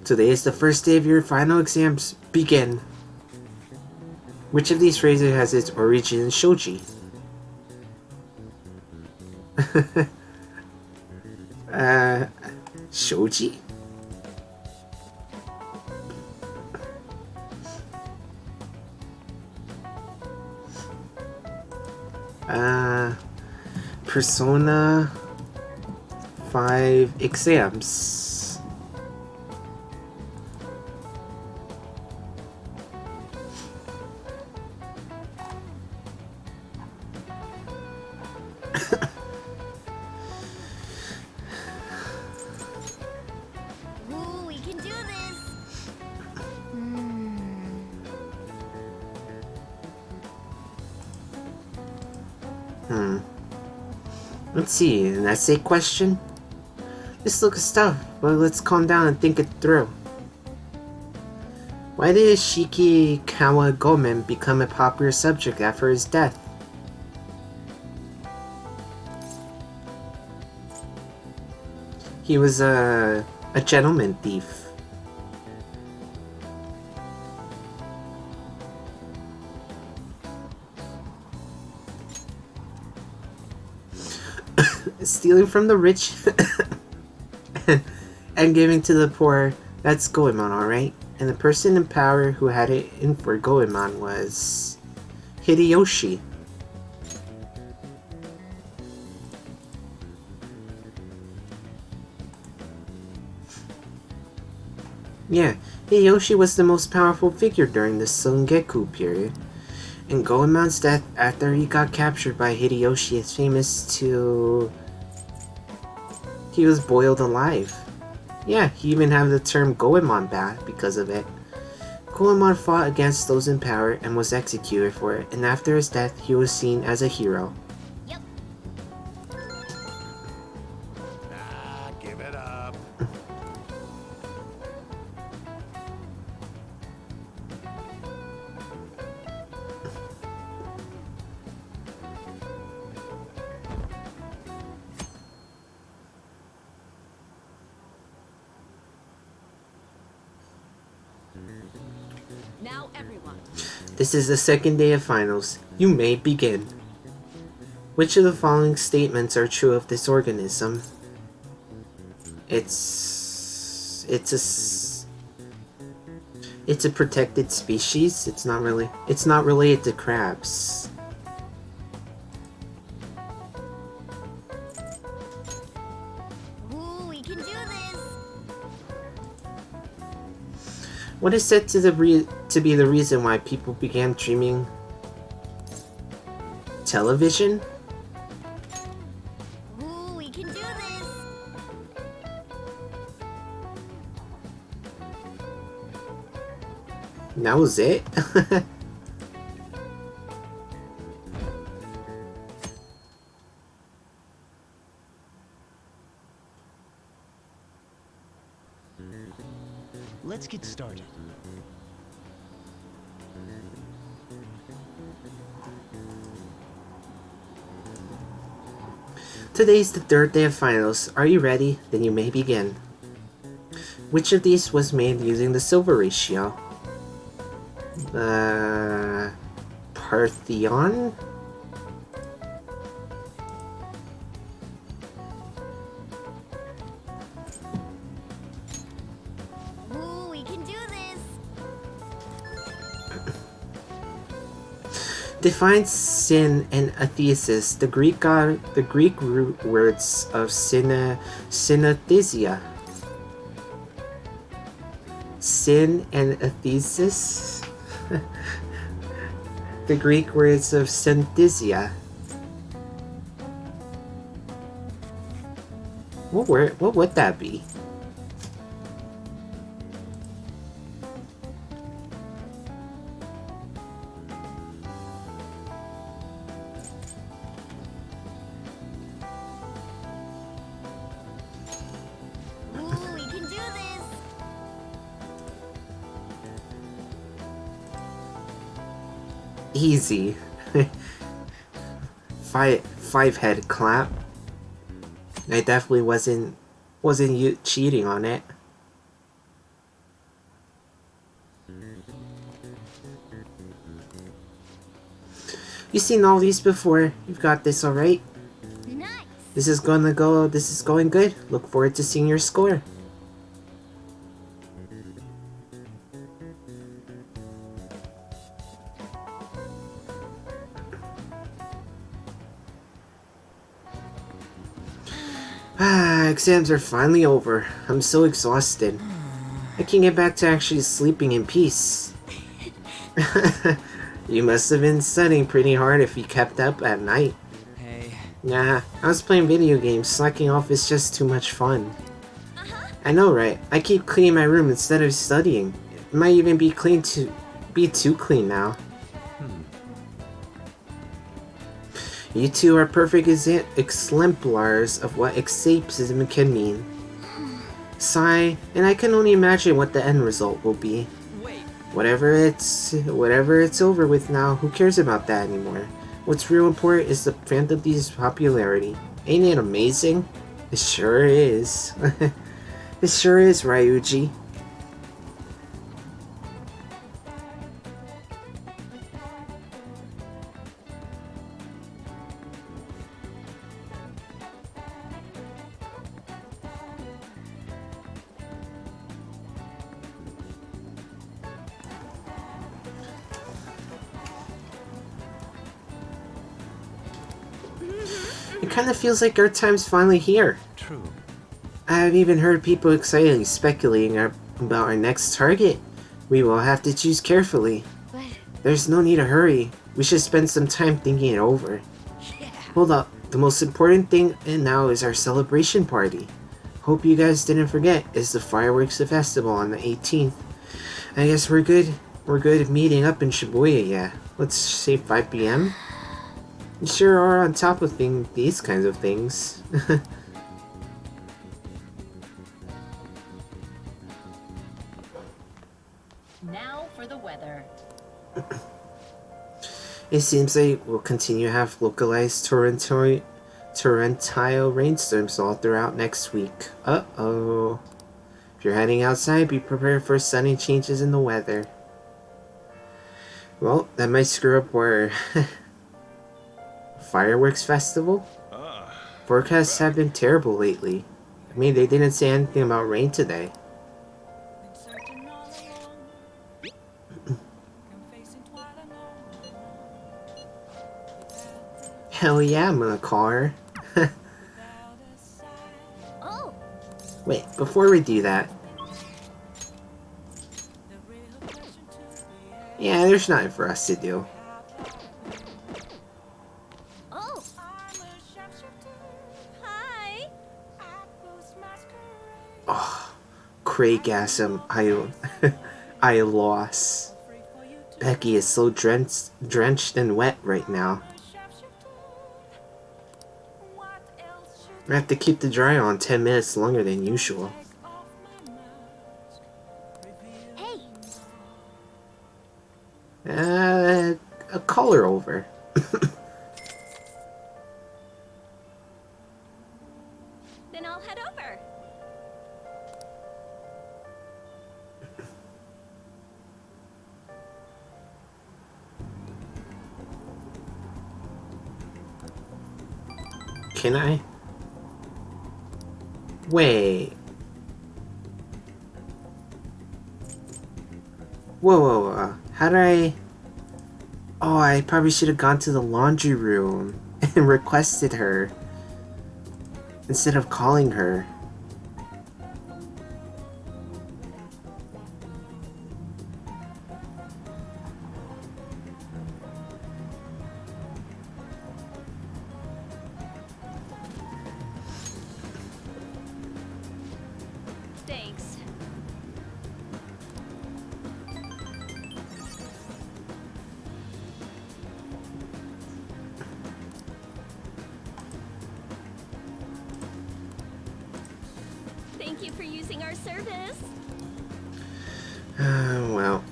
Today is the first day of your final exams. Begin. Which of these phrases has its origin in shoji? Shoji? Persona 5 exams. Ooh, we can do this. Let's see, an essay question? This looks tough, but let's calm down and think it through. Why did Ishikawa Gomen become a popular subject after his death? He was a gentleman thief. Stealing from the rich and giving to the poor, that's Goemon, alright? And the person in power who had it in for Goemon was Hideyoshi. Yeah, Hideyoshi was the most powerful figure during the Songeku period. And Goemon's death after he got captured by Hideyoshi is famous to... He was boiled alive. Yeah, he even had the term Goemon back because of it. Goemon fought against those in power and was executed for it, and after his death, he was seen as a hero. Give it up. Now everyone. This is the second day of finals. You may begin. Which of the following statements are true of this organism? It's a protected species. It's not related to crabs. Ooh, we can do this. What is said to be the reason why people began dreaming television? Ooh, we can do this. That was it? Let's get started. Today's the third day of finals. Are you ready? Then you may begin. Which of these was made using the silver ratio? Parthenon? Ooh, we can do this. Define sin and athesis. The Greek root words of synesthesia. Sin and athesis. The Greek words of synesthesia. What would that be? Easy. Five head clap. I definitely wasn't you cheating on it. You've seen all these before. You've got this, alright? Nice. This is going good. Look forward to seeing your score. Exams are finally over. I'm so exhausted. I can get back to actually sleeping in peace. You must have been studying pretty hard if you kept up at night. Hey. Nah, I was playing video games. Slacking off is just too much fun. I know, right? I keep cleaning my room instead of studying. It might even be too clean now. You two are perfect exemplars of what escapism can mean. Sigh, and I can only imagine what the end result will be. Whatever it's over with now, who cares about that anymore? What's real important is the Phantom Thieves' popularity. Ain't it amazing? It sure is. It sure is, Ryuji. It kind of feels like our time's finally here. True. I've even heard people excitedly speculating about our next target. We will have to choose carefully. But there's no need to hurry. We should spend some time thinking it over. Hold up. The most important thing now is our celebration party. Hope you guys didn't forget. It's the fireworks festival on the 18th. I guess we're good. We're good at meeting up in Shibuya, yeah. Let's say 5 p.m. You sure are on top of these kinds of things. Now for the weather. It seems like we'll continue to have localized torrential rainstorms all throughout next week. Uh-oh. If you're heading outside, be prepared for sudden changes in the weather. Well, that might screw up our fireworks festival. Forecasts have been terrible lately. I mean, they didn't say anything about rain today. Hell yeah, I'm in a car. Oh. Wait, before we do that. Yeah, there's nothing for us to do. Oh. Hi. Oh, Craigasm, I lost. Becky is so drenched and wet right now. I have to keep the dryer on 10 minutes longer than usual. Hey. A color over. Then I'll head over. Can I? Wait. Whoa, how did I... Oh, I probably should have gone to the laundry room and requested her instead of calling her. Thanks. Thank you for using our service. Well.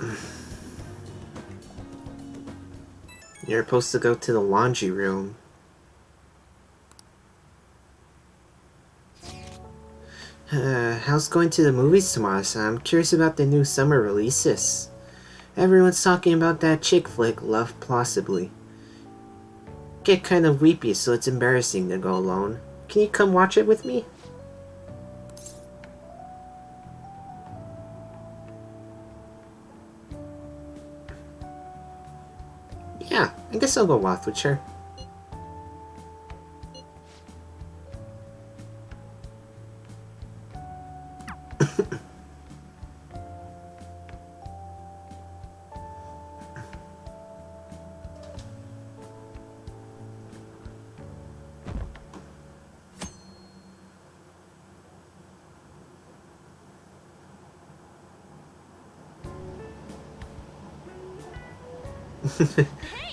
You're supposed to go to the laundry room. How's going to the movies tomorrow, so I'm curious about the new summer releases. Everyone's talking about that chick flick, Love Plausibly. Get kind of weepy, so it's embarrassing to go alone. Can you come watch it with me? Yeah, I guess I'll go watch with her.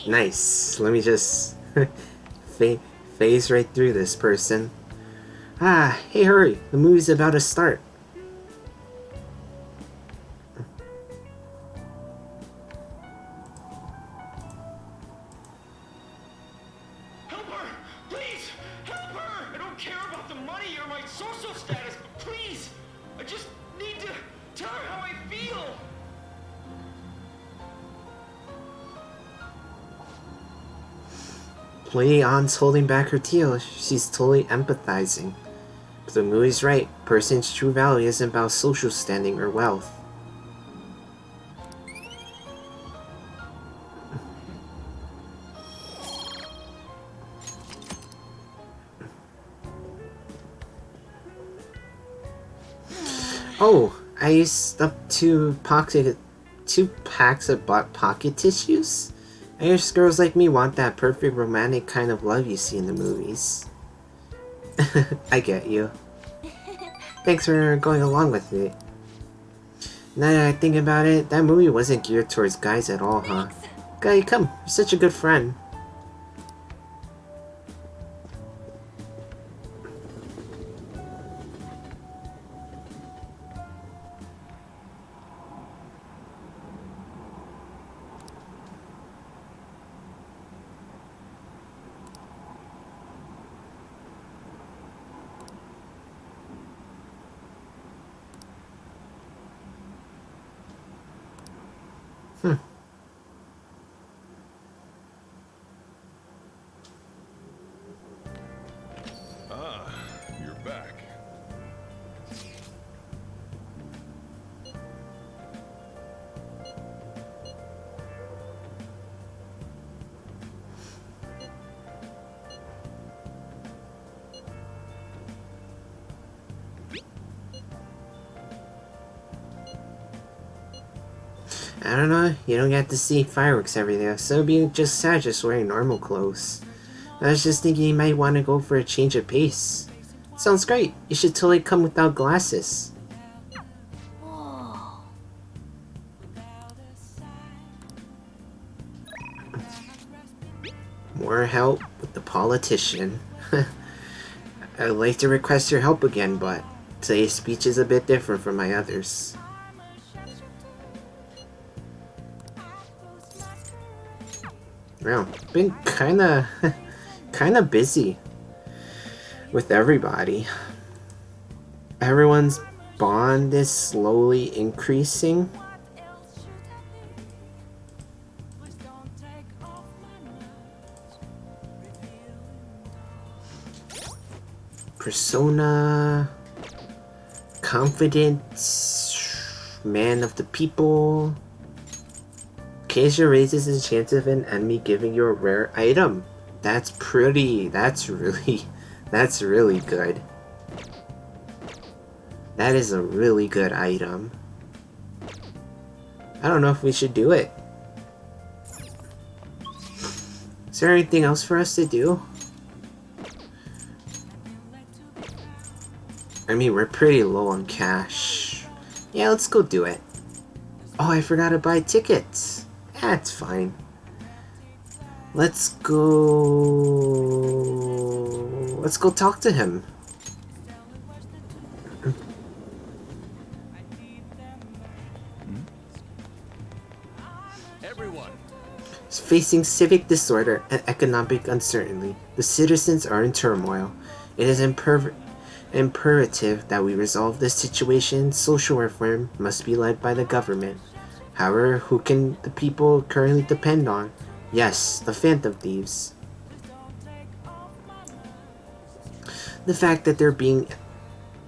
Nice. Let me just phase right through this person. Ah, hey, hurry. The movie's about to start. Help her! Please! Help her! I don't care about the money or my social status, but please! I just need to tell her how I feel! Lady Ann's holding back her tears. She's totally empathizing. But the movie's right. Person's true value isn't about social standing or wealth. Oh, I used up two packs of pocket tissues? I guess girls like me want that perfect romantic kind of love you see in the movies. I get you. Thanks for going along with it. Now that I think about it, that movie wasn't geared towards guys at all, huh? Guy, come. You're such a good friend. Ah, you're back. I don't know, you don't get to see fireworks every day, so it'd be just sad just wearing normal clothes. I was just thinking you might want to go for a change of pace. Sounds great, you should totally come without glasses. More help with the politician. I'd like to request your help again, but today's speech is a bit different from my others. Well, been kinda busy with everybody. Everyone's bond is slowly increasing. Persona, confident, man of the people. Occasion raises the chance of an enemy giving you a rare item. That's really good. That is a really good item. I don't know if we should do it. Is there anything else for us to do? I mean, we're pretty low on cash. Yeah, let's go do it. Oh, I forgot to buy tickets. That's fine. Let's go talk to him. Everyone. Facing civic disorder and economic uncertainty, the citizens are in turmoil. It is imperative that we resolve this situation. Social reform must be led by the government. However, who can the people currently depend on? Yes, the Phantom Thieves. The fact that they're being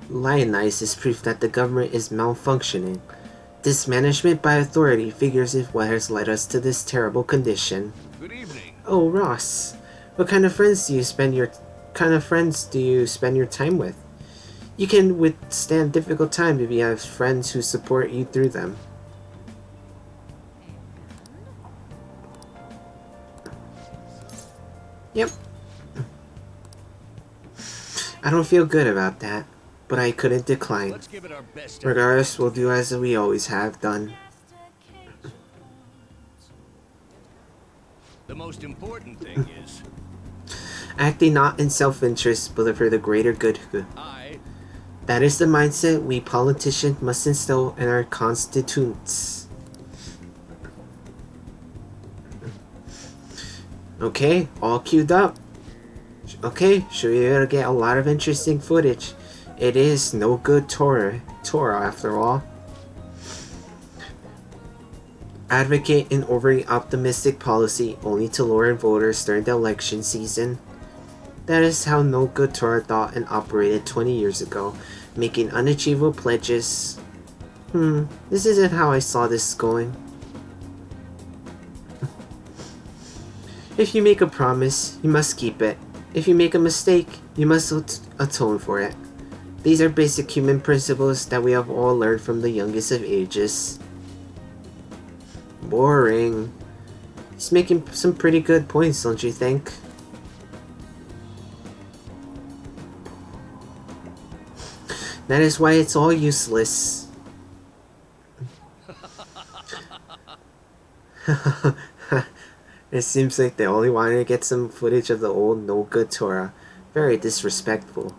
lionized is proof that the government is malfunctioning. Dismanagement by authority figures is what has led us to this terrible condition. Good evening. Oh, Ross, what kind of friends do you spend your time with? You can withstand difficult times if you have friends who support you through them. Yep. I don't feel good about that, but I couldn't decline. Let's give it our best. Regardless, we'll do as we always have done. The most important thing is acting not in self-interest, but for the greater good. That is the mindset we politicians must instill in our constituents. Okay, all queued up. Okay, sure you're gonna get a lot of interesting footage. It is no good Torah after all. Advocate an overly optimistic policy only to lure in voters during the election season. That is how no good Torah thought and operated 20 years ago, making unachievable pledges. This isn't how I saw this going. If you make a promise, you must keep it. If you make a mistake, you must atone for it. These are basic human principles that we have all learned from the youngest of ages. Boring. He's making some pretty good points, don't you think? That is why it's all useless. It seems like they only wanted to get some footage of the old no-good Torah. Very disrespectful.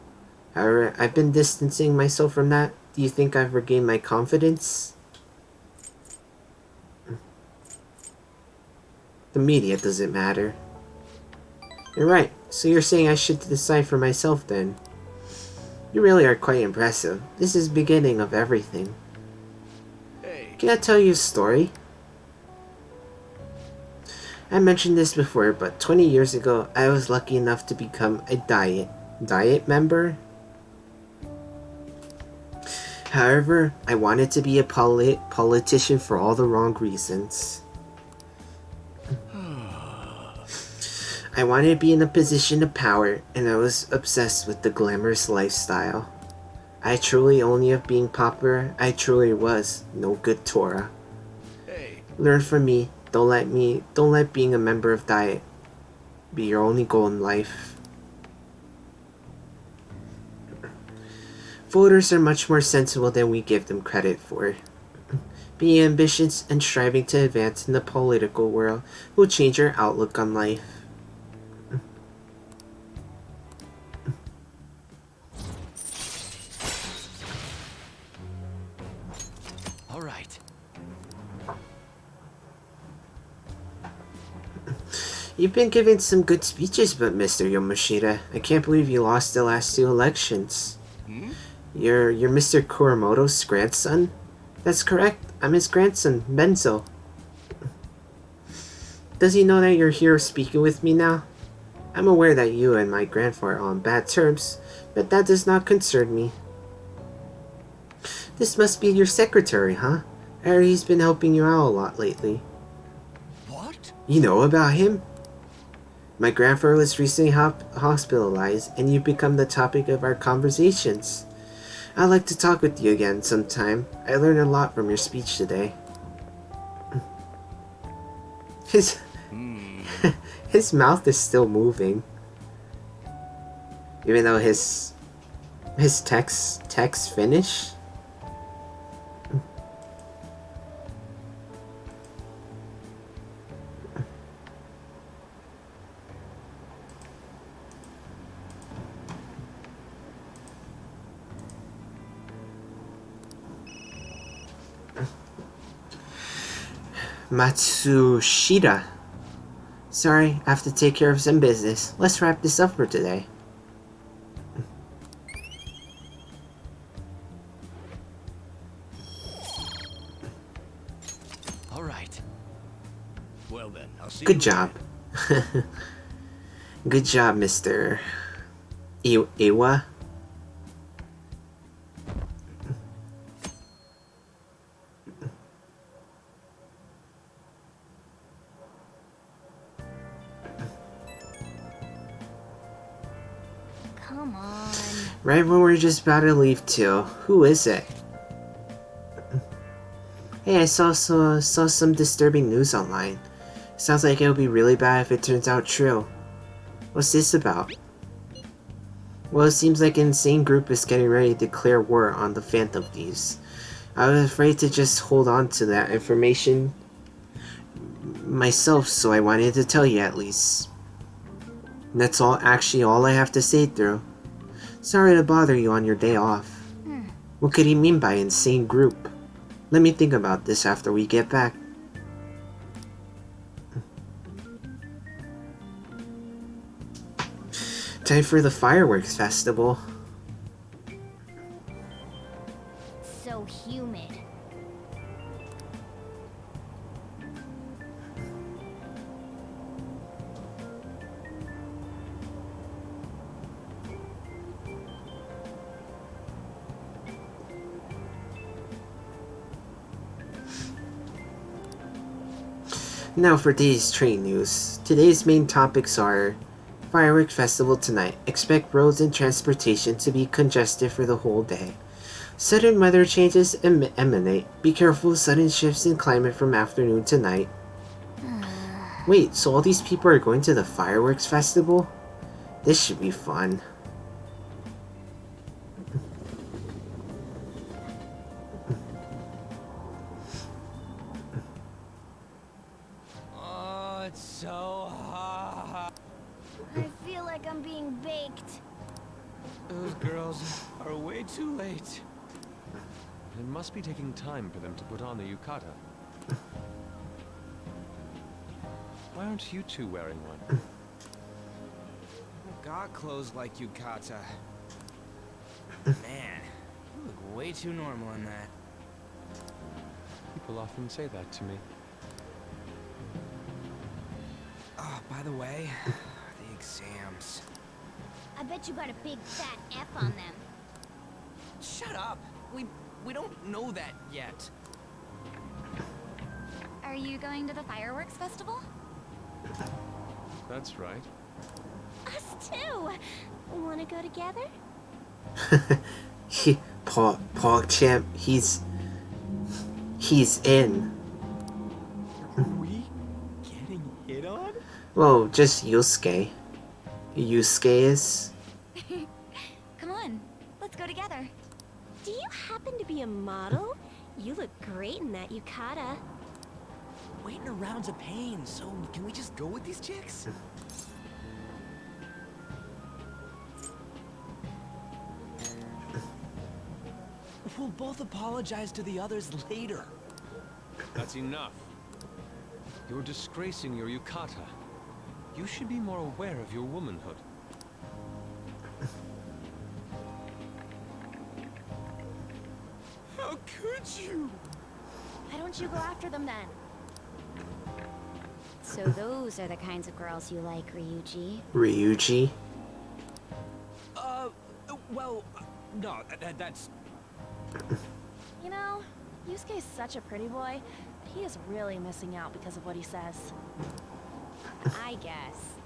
However, I've been distancing myself from that. Do you think I've regained my confidence? The media doesn't matter. You're right. So you're saying I should decide for myself then? You really are quite impressive. This is the beginning of everything. Can I tell you a story? I mentioned this before, but 20 years ago, I was lucky enough to become a diet member. However, I wanted to be a politician for all the wrong reasons. I wanted to be in a position of power, and I was obsessed with the glamorous lifestyle. I truly only of being popular, I truly was no good Torah. Learn from me. Don't let being a member of Diet be your only goal in life. Voters are much more sensible than we give them credit for. Being ambitious and striving to advance in the political world will change our outlook on life. All right. You've been giving some good speeches, but Mr. Yamashita, I can't believe you lost the last 2 elections. You're Mr. Kuramoto's grandson? That's correct. I'm his grandson, Benzo. Does he know that you're here speaking with me now? I'm aware that you and my grandfather are on bad terms, but that does not concern me. This must be your secretary, huh? I heard he's been helping you out a lot lately. What? You know about him? My grandfather was recently hospitalized, and you've become the topic of our conversations. I'd like to talk with you again sometime. I learned a lot from your speech today. His mouth is still moving, even though his text finished. Matsushita. Sorry, I have to take care of some business. Let's wrap this up for today. All right. Well then, I'll see Good you job. Good job, Mr. Iwa. Come on. Right when we're just about to leave too. Who is it? Hey, I saw some disturbing news online. Sounds like it'll be really bad if it turns out true. What's this about? Well, it seems like an insane group is getting ready to declare war on the Phantom Thieves. I was afraid to just hold on to that information myself, so I wanted to tell you at least. And that's all I have to say through. Sorry to bother you on your day off. What could he mean by insane group? Let me think about this after we get back. Time for the fireworks festival. So humid. Now for today's train news. Today's main topics are Fireworks Festival tonight. Expect roads and transportation to be congested for the whole day. Sudden weather changes emanate. Be careful of sudden shifts in climate from afternoon to night. Wait, so all these people are going to the Fireworks Festival? This should be fun. Oh, it's so hot. I feel like I'm being baked. Those girls are way too late. It must be taking time for them to put on the yukata. Why aren't you two wearing one? Got clothes like yukata. Man, you look way too normal in that. People often say that to me. Oh, by the way, the exams. I bet you got a big fat F on them. Shut up. We don't know that yet. Are you going to the fireworks festival? That's right. Us too. Wanna go together? Paul Champ, he's in. Are we getting hit on? Well, just Yusuke. Yusuke is. Come on, let's go together. Do you happen to be a model? You look great in that yukata. Waiting around's a pain, so can we just go with these chicks? We'll both apologize to the others later. That's enough. You're disgracing your yukata. You should be more aware of your womanhood. How could you? Why don't you go after them then? So those are the kinds of girls you like, Ryuji. Ryuji? Well, no, that's... You know, Yusuke's such a pretty boy, but he is really missing out because of what he says. I guess.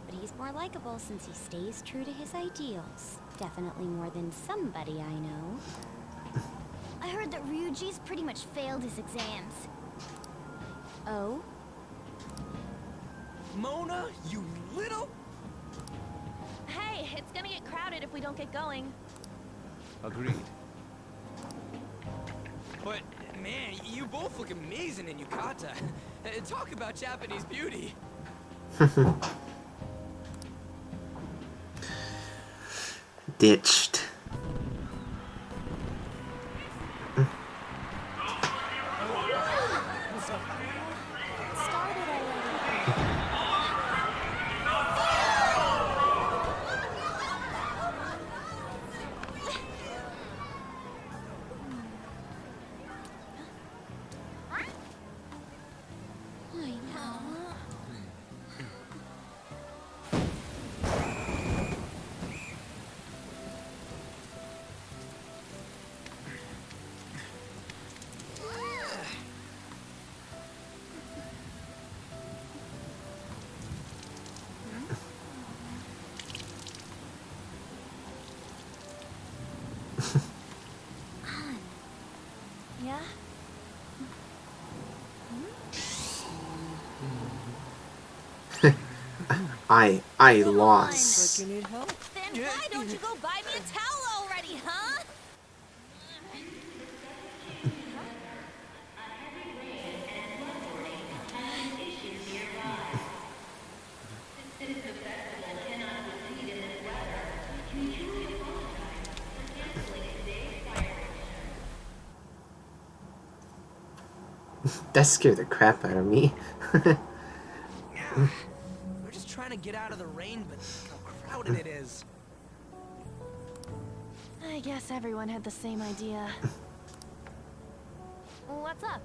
But he's more likable since he stays true to his ideals. Definitely more than somebody I know. I heard that Ryuji's pretty much failed his exams. Oh? Mona, you little... Hey, it's gonna get crowded if we don't get going. Agreed. But, man, you both look amazing in yukata. Talk about Japanese beauty. Ditched. I lost. Then why don't you go buy me a towel already, huh? That scared the crap out of me. Yeah, we're just trying to get out of the rain, but how crowded it is. I guess everyone had the same idea. What's up?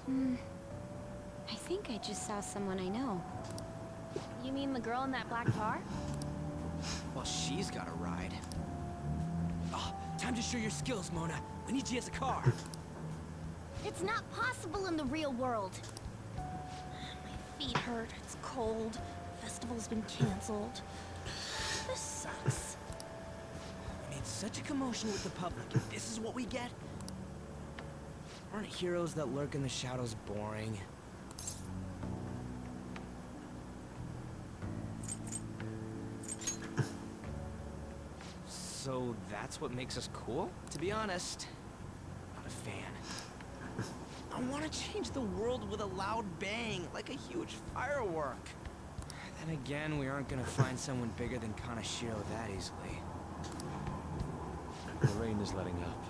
I think I just saw someone I know. You mean the girl in that black car? Well, she's got a ride. Oh, time to show your skills, Mona. We need you as a car. It's not possible in the real world. My feet hurt. It's cold. Festival's been canceled. This sucks. We made such a commotion with the public. This is what we get? Aren't heroes that lurk in the shadows boring? So that's what makes us cool? To be honest, not a fan. I want to change the world with a loud bang, like a huge firework. Then again, we aren't gonna find someone bigger than Kanashiro that easily. The rain is letting up.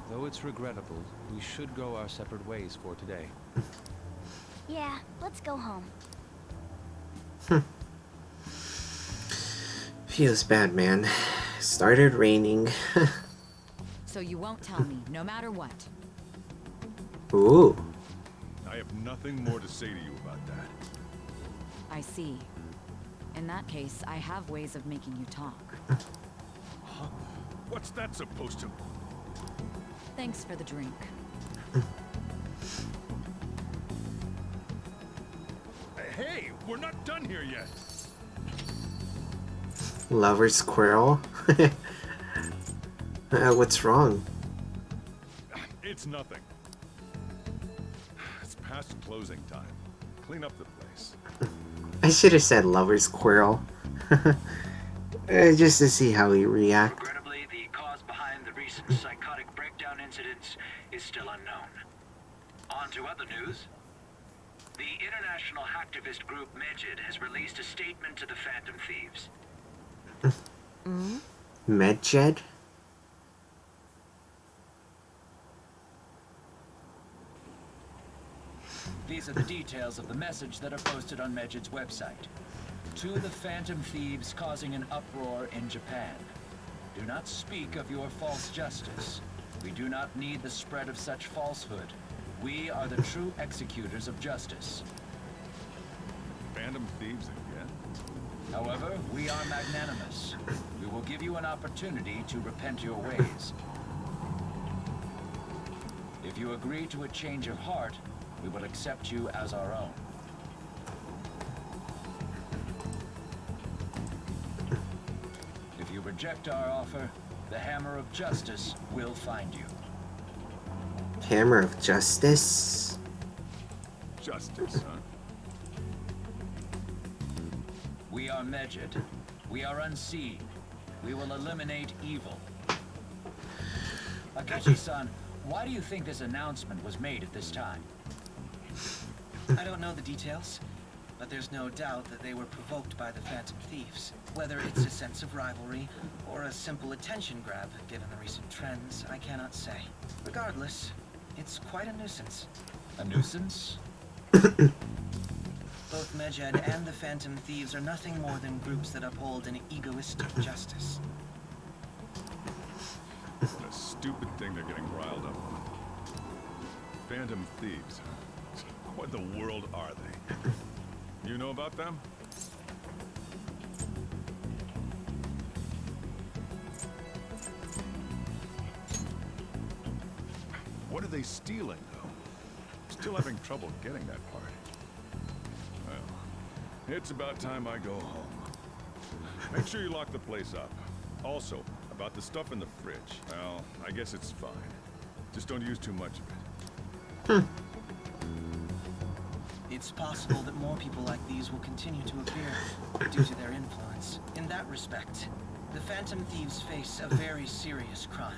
Though it's regrettable, we should go our separate ways for today. Yeah, let's go home. Feels bad, man. Started raining. So you won't tell me, no matter what. Ooh. I have nothing more to say to you about that. I see. In that case, I have ways of making you talk. Huh? What's that supposed to... Thanks for the drink. Hey, we're not done here yet. Lover squirrel? What's wrong? It's nothing. It's past closing time. Clean up the place. I should have said lover squirrel. Just to see how he reacts. Regrettably, the cause behind the recent psychotic breakdown incidents is still unknown. On to other news. The international hacktivist group Medjed has released a statement to the Phantom Thieves. Medjed? These are the details of the message that are posted on Medjed's website. To the Phantom Thieves causing an uproar in Japan. Do not speak of your false justice. We do not need the spread of such falsehood. We are the true executors of justice. Phantom Thieves again? However, we are magnanimous. We will give you an opportunity to repent your ways. If you agree to a change of heart, we will accept you as our own. If you reject our offer, the Hammer of Justice will find you. Hammer of Justice? Justice, huh? We are Medjed. We are unseen. We will eliminate evil. Akechi-san, why do you think this announcement was made at this time? I don't know the details, but there's no doubt that they were provoked by the Phantom Thieves. Whether it's a sense of rivalry or a simple attention grab, given the recent trends, I cannot say. Regardless, it's quite a nuisance. A nuisance? Both Medjed and the Phantom Thieves are nothing more than groups that uphold an egoistic justice. What a stupid thing they're getting riled up on. Phantom Thieves, huh? What in the world are they? You know about them? What are they stealing, though? Still having trouble getting that part. Well, it's about time I go home. Make sure you lock the place up. Also, about the stuff in the fridge. Well, I guess it's fine. Just don't use too much of it. It's possible that more people like these will continue to appear due to their influence. In that respect, the Phantom Thieves face a very serious crime.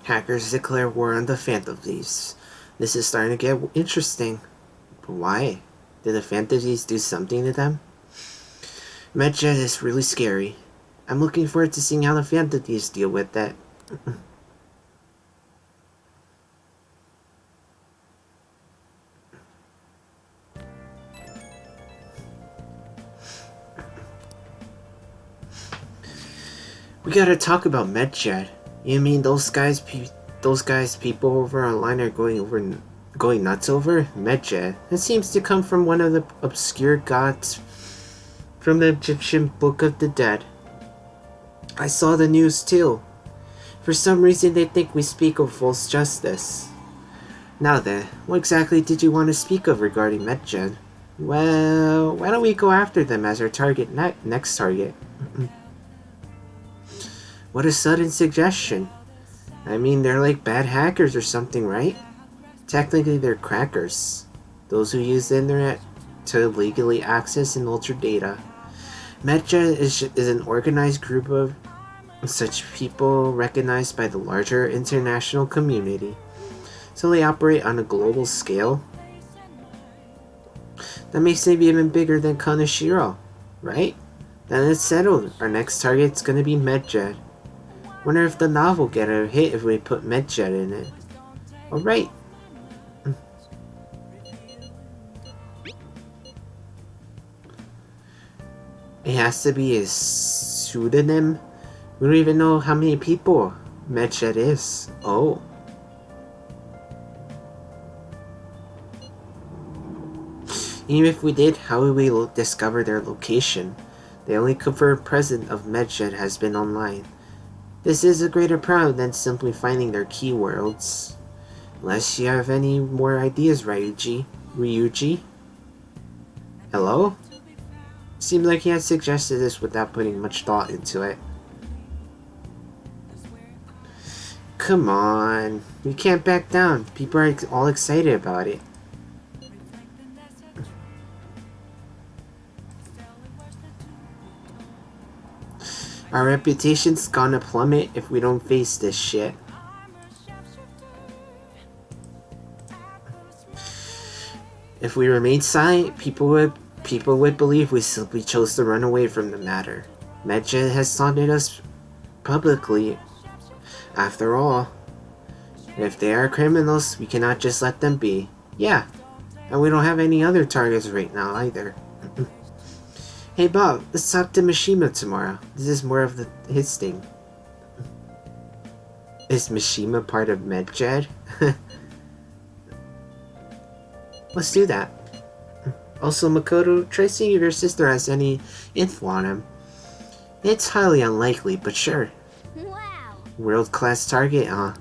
Hackers declare war on the Phantom Thieves. This is starting to get interesting. But why? Did the Phantom Thieves do something to them? Medjet is really scary. I'm looking forward to seeing how the Phantom Thieves deal with that. We gotta talk about Medjet. You mean those guys people over online are going nuts over? Medjet. It seems to come from one of the obscure gods from the Egyptian Book of the Dead. I saw the news too. For some reason they think we speak of false justice. Now then, what exactly did you want to speak of regarding Medjet? Well, why don't we go after them as our next target? What a sudden suggestion. I mean, they're like bad hackers or something, right? Technically, they're crackers. Those who use the internet to legally access and alter data. Medjet is an organized group of such people recognized by the larger international community. So they operate on a global scale. That makes them even bigger than Kaneshiro, right? Then it's settled. Our next target's gonna be Medjet. Wonder if the novel will get a hit if we put Medjet in it. Alright. It has to be a pseudonym? We don't even know how many people Medjet is. Oh. Even if we did, how would we discover their location? The only confirmed presence of Medjet has been online. This is a greater problem than simply finding their keywords. Unless you have any more ideas, Ryuji? Hello? Seems like he had suggested this without putting much thought into it. Come on. We can't back down. People are all excited about it. Our reputation's gonna plummet if we don't face this shit. If we remain silent, people would believe we simply chose to run away from the matter. Medjet has taunted us publicly. After all, if they are criminals, we cannot just let them be. Yeah, and we don't have any other targets right now either. Hey Bob, let's talk to Mishima tomorrow. This is more of his thing. Is Mishima part of Medjet? Let's do that. Also, Makoto, try seeing if your sister has any info on him. It's highly unlikely, but sure. Wow. World-class target, huh?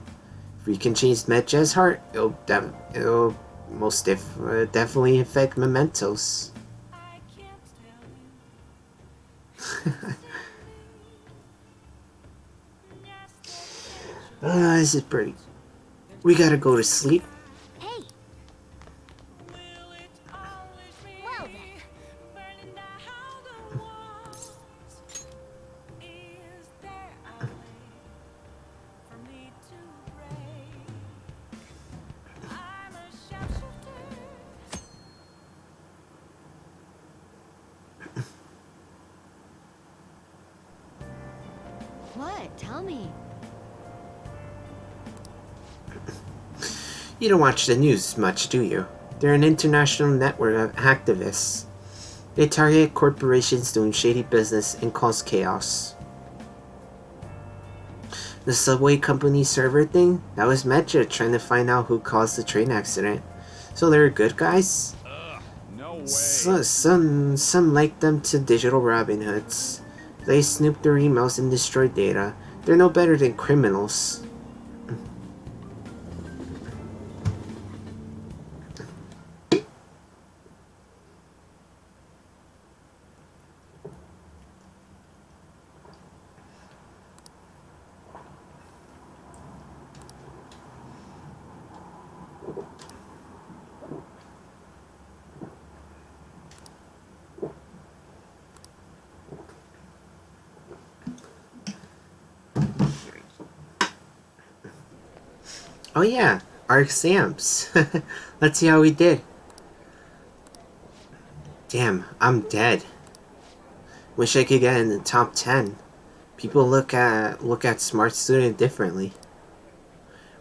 If we can change Medjet's heart, it'll most definitely affect Mementos. This is pretty. We gotta go to sleep. Hey. Well then. What? Tell me. You don't watch the news much, do you? They're an international network of activists. They target corporations doing shady business and cause chaos. The subway company server thing? That was Medjet trying to find out who caused the train accident. So they're good guys? No way. Some like them to digital Robin Hoods. They snoop their emails and destroy data. They're no better than criminals. Oh yeah, our exams. Let's see how we did. Damn, I'm dead. Wish I could get in the top 10. People look at smart student differently.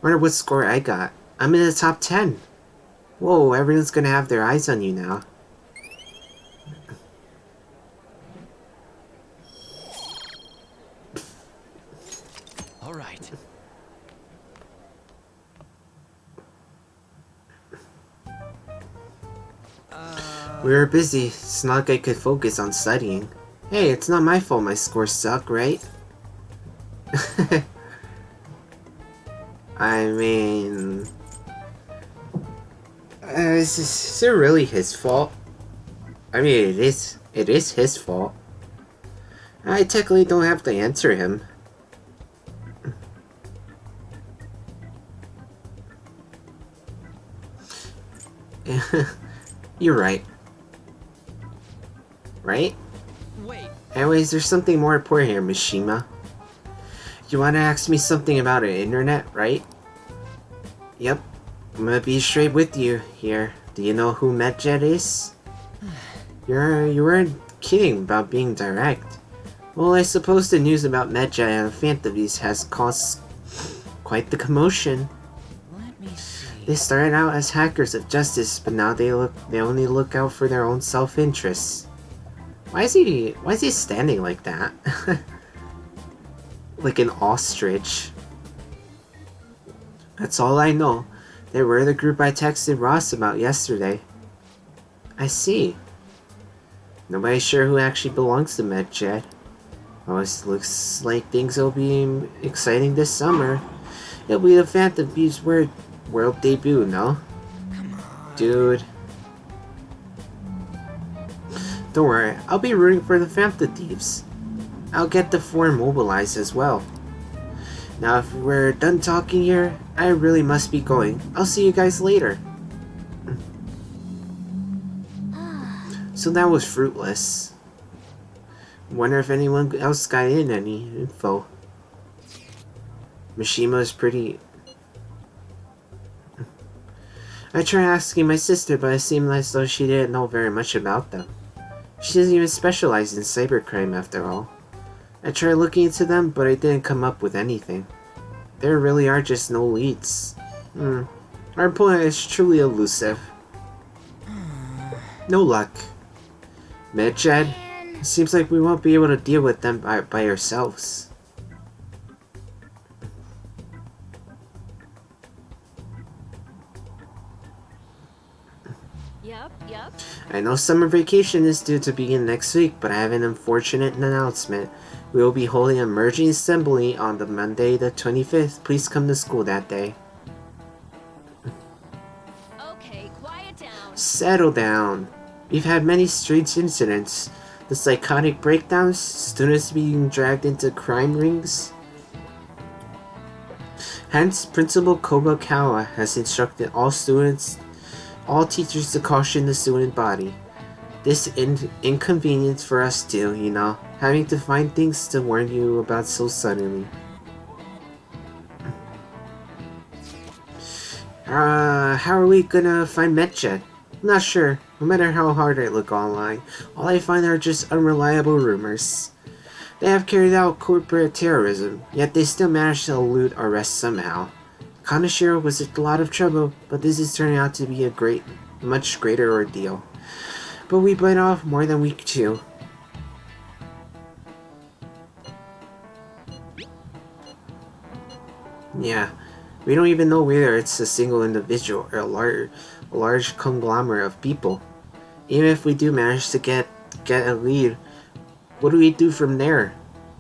Wonder what score I got. I'm in the top 10. Whoa, everyone's gonna have their eyes on you now. All right. We were busy. It's not like I could focus on studying. Hey, it's not my fault my scores suck, right? I mean... is it really his fault? I mean, it is his fault. I technically don't have to answer him. You're right. Right? Wait. Anyways, there's something more important here, Mishima. You want to ask me something about the internet, right? Yep. I'm gonna be straight with you here. Do you know who Medjet is? You weren't kidding about being direct. Well, I suppose the news about Medjet and Phantomies has caused quite the commotion. Let me see. They started out as hackers of justice, but now they only look out for their own self-interests. Why is he standing like that? Like an ostrich. That's all I know. They were the group I texted Ross about yesterday. I see. Nobody's sure who actually belongs to Medjet. Oh, it looks like things will be exciting this summer. It'll be the Phantom Thieves world debut, no? Come on. Dude. Don't worry, I'll be rooting for the Phantom Thieves. I'll get the 4 mobilized as well. Now if we're done talking here, I really must be going. I'll see you guys later. So that was fruitless. Wonder if anyone else got in any info. Mishima's pretty... I tried asking my sister, but it seemed as though she didn't know very much about them. She doesn't even specialize in cybercrime after all. I tried looking into them, but I didn't come up with anything. There really are just no leads. Our opponent is truly elusive. No luck. Medjet, it seems like we won't be able to deal with them by ourselves. Yep. I know summer vacation is due to begin next week, but I have an unfortunate announcement. We will be holding a merging assembly on the Monday the 25th. Please come to school that day. Okay, quiet down. Settle down. We've had many strange incidents. The psychotic breakdowns, students being dragged into crime rings. Hence, Principal Kobokawa has instructed all teachers to caution the student body. This inconvenience for us too, you know, having to find things to warn you about so suddenly. How are we gonna find Medjet? I'm not sure. No matter how hard I look online, all I find are just unreliable rumors. They have carried out corporate terrorism, yet they still managed to elude arrest somehow. Kanashiro was in a lot of trouble, but this is turning out to be a much greater ordeal. But we bite off more than we chew. Yeah, we don't even know whether it's a single individual or a large conglomerate of people. Even if we do manage to get a lead, what do we do from there?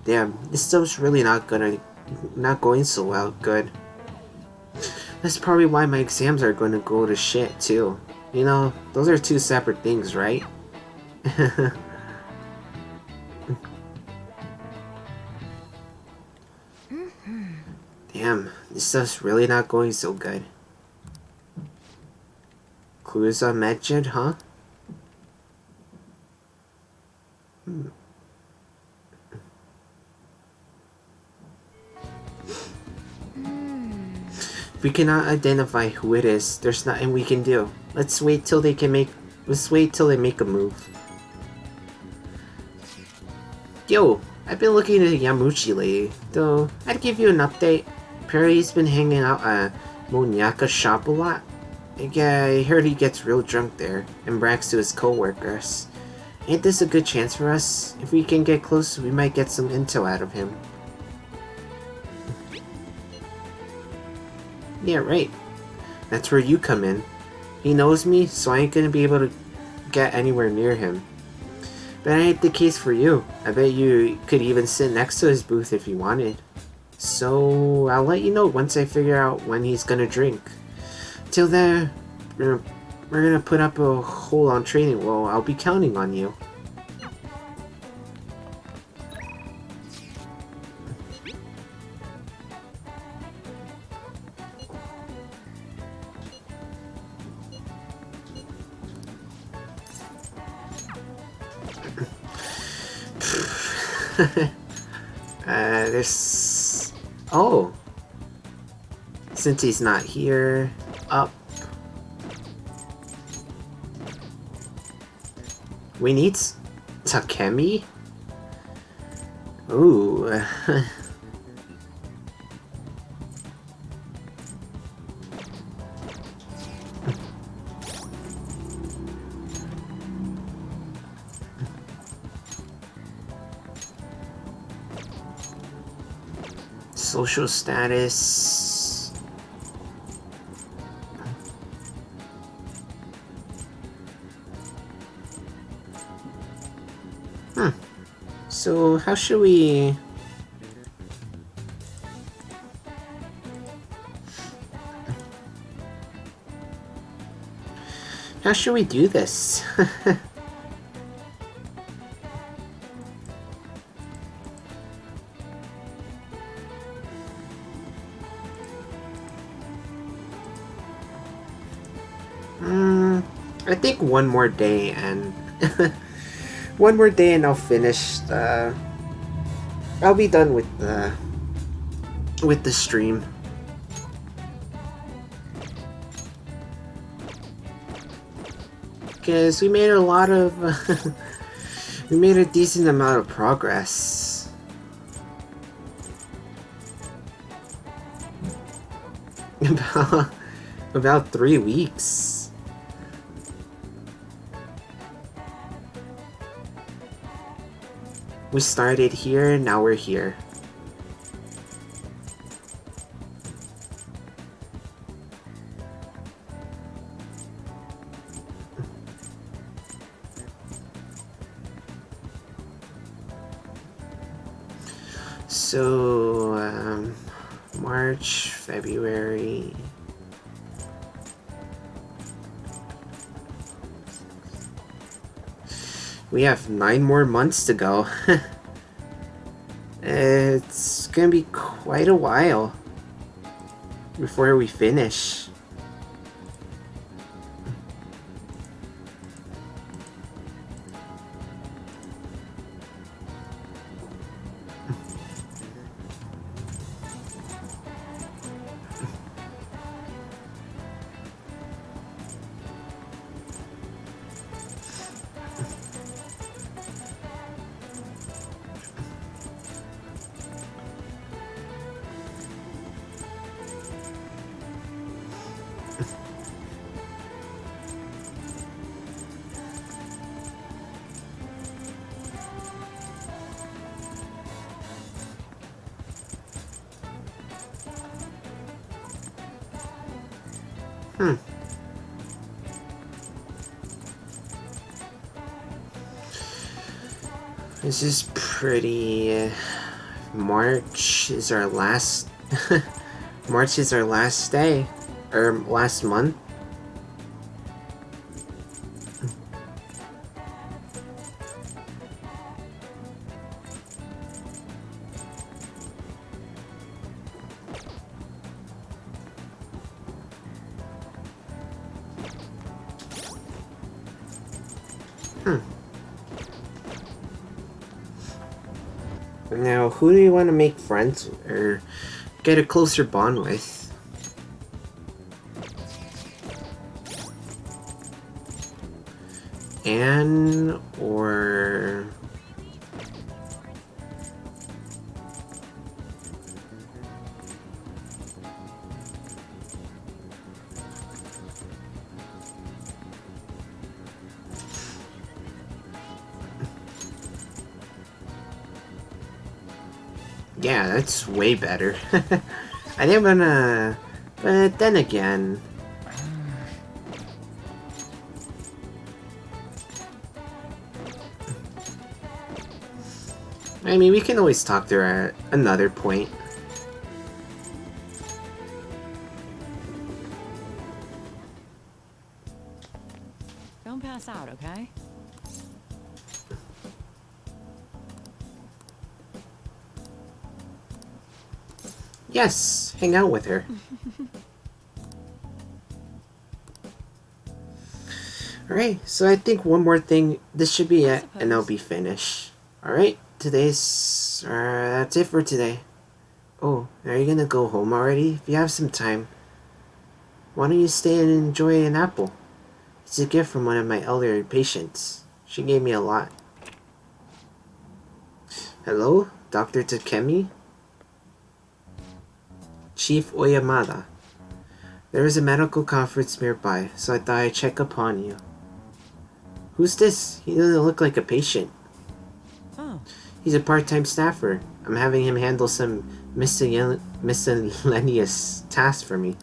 Damn, this stuff's really not going so well. Good. That's probably why my exams are going to go to shit too. You know, those are 2 separate things, right? Damn, this stuff's really not going so good. Clues on Medjet, huh? If we cannot identify who it is, there's nothing we can do. Let's wait till they make a move. Yo, I've been looking at Yamuchi lately, though I'd give you an update. Apparently he's been hanging out at Monyaka's shop a lot. Yeah, I heard he gets real drunk there and brags to his co-workers. Ain't this a good chance for us? If we can get close, we might get some intel out of him. Yeah, right. That's where you come in. He knows me, so I ain't gonna be able to get anywhere near him. But that ain't the case for you. I bet you could even sit next to his booth if you wanted. So, I'll let you know once I figure out when he's gonna drink. Till then, we're gonna put up a hold on training. Well, I'll be counting on you. There's... Oh! Since he's not here, up. We need Takemi? Ooh. Social status. So how should we... How should we do this? I think one more day and one more day and I'll finish. I'll be done with the stream. Because we made a lot of we made a decent amount of progress. About 3 weeks. We started here, now we're here. So, March, February... We have 9 more months to go. It's gonna be quite a while before we finish. This is pretty... March is our last... March is our last day. Or last month. Now, who do you want to make friends or get a closer bond with? Anne or... Yeah, that's way better. I didn't wanna... But then again... I mean, we can always talk to her at another point. Don't pass out, okay? Yes, hang out with her. Alright, so I think one more thing. This should be it, and I'll be finished. Alright, today's... that's it for today. Oh, are you gonna go home already? If you have some time, why don't you stay and enjoy an apple? It's a gift from one of my elderly patients. She gave me a lot. Hello, Dr. Takemi? Chief Oyamada. There is a medical conference nearby, so I thought I'd check upon you. Who's this? He doesn't look like a patient. Oh. He's a part-time staffer. I'm having him handle some miscellaneous tasks for me.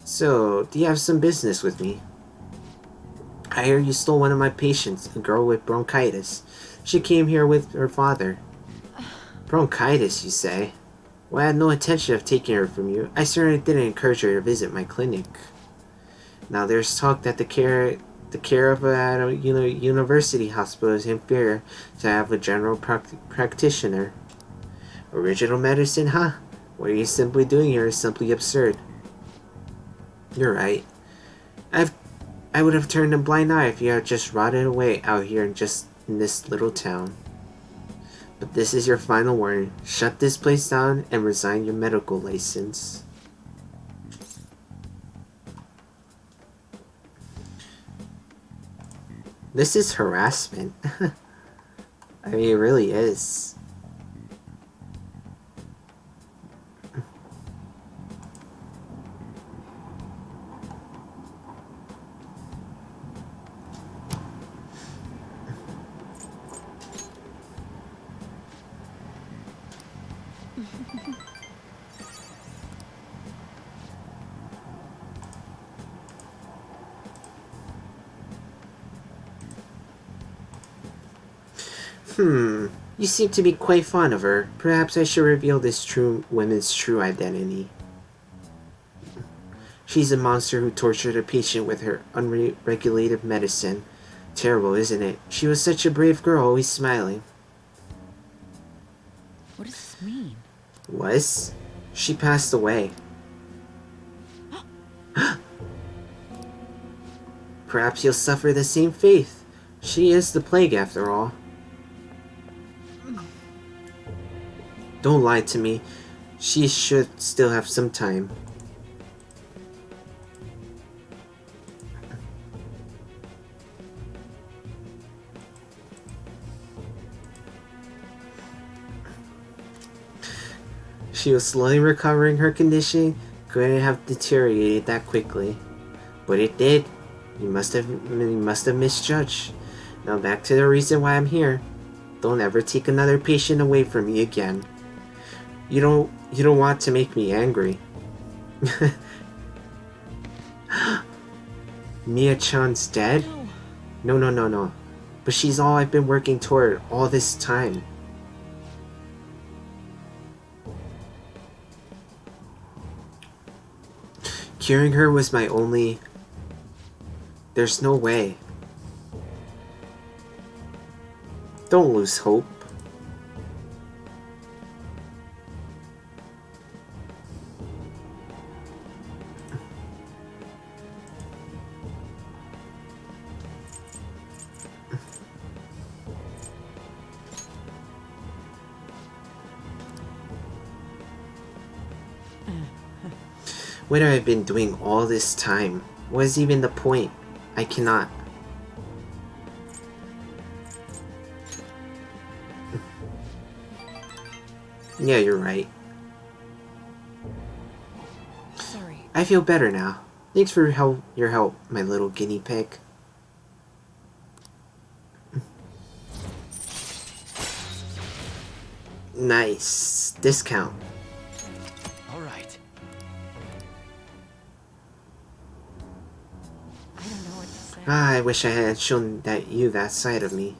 So, do you have some business with me? I hear you stole one of my patients, a girl with bronchitis. She came here with her father. Bronchitis, you say? Well, I had no intention of taking her from you. I certainly didn't encourage her to visit my clinic. Now, there's talk that the care of a university hospital is inferior to have a general practitioner. Original medicine, huh? What you're simply doing here is simply absurd. You're right. I would have turned a blind eye if you had just rotted away out here in this little town. But this is your final warning. Shut this place down and resign your medical license. This is harassment. I mean, it really is. You seem to be quite fond of her. Perhaps I should reveal this woman's true identity. She's a monster who tortured a patient with her unregulated medicine. Terrible, isn't it? She was such a brave girl, always smiling. What does this mean? Was? She passed away. Perhaps you'll suffer the same fate. She is the plague after all. Don't lie to me. She should still have some time. She was slowly recovering her condition. Couldn't have deteriorated that quickly. But it did. You must have misjudged. Now back to the reason why I'm here. Don't ever take another patient away from me again. You don't want to make me angry. Mia-chan's dead? No. But she's all I've been working toward all this time. Curing her was my only... There's no way. Don't lose hope. What have I been doing all this time? What is even the point? I cannot. Yeah, you're right. Sorry. I feel better now. Thanks for your help, my little guinea pig. Nice. Discount. All right. I don't know what to say. Ah, I wish I had shown you that side of me.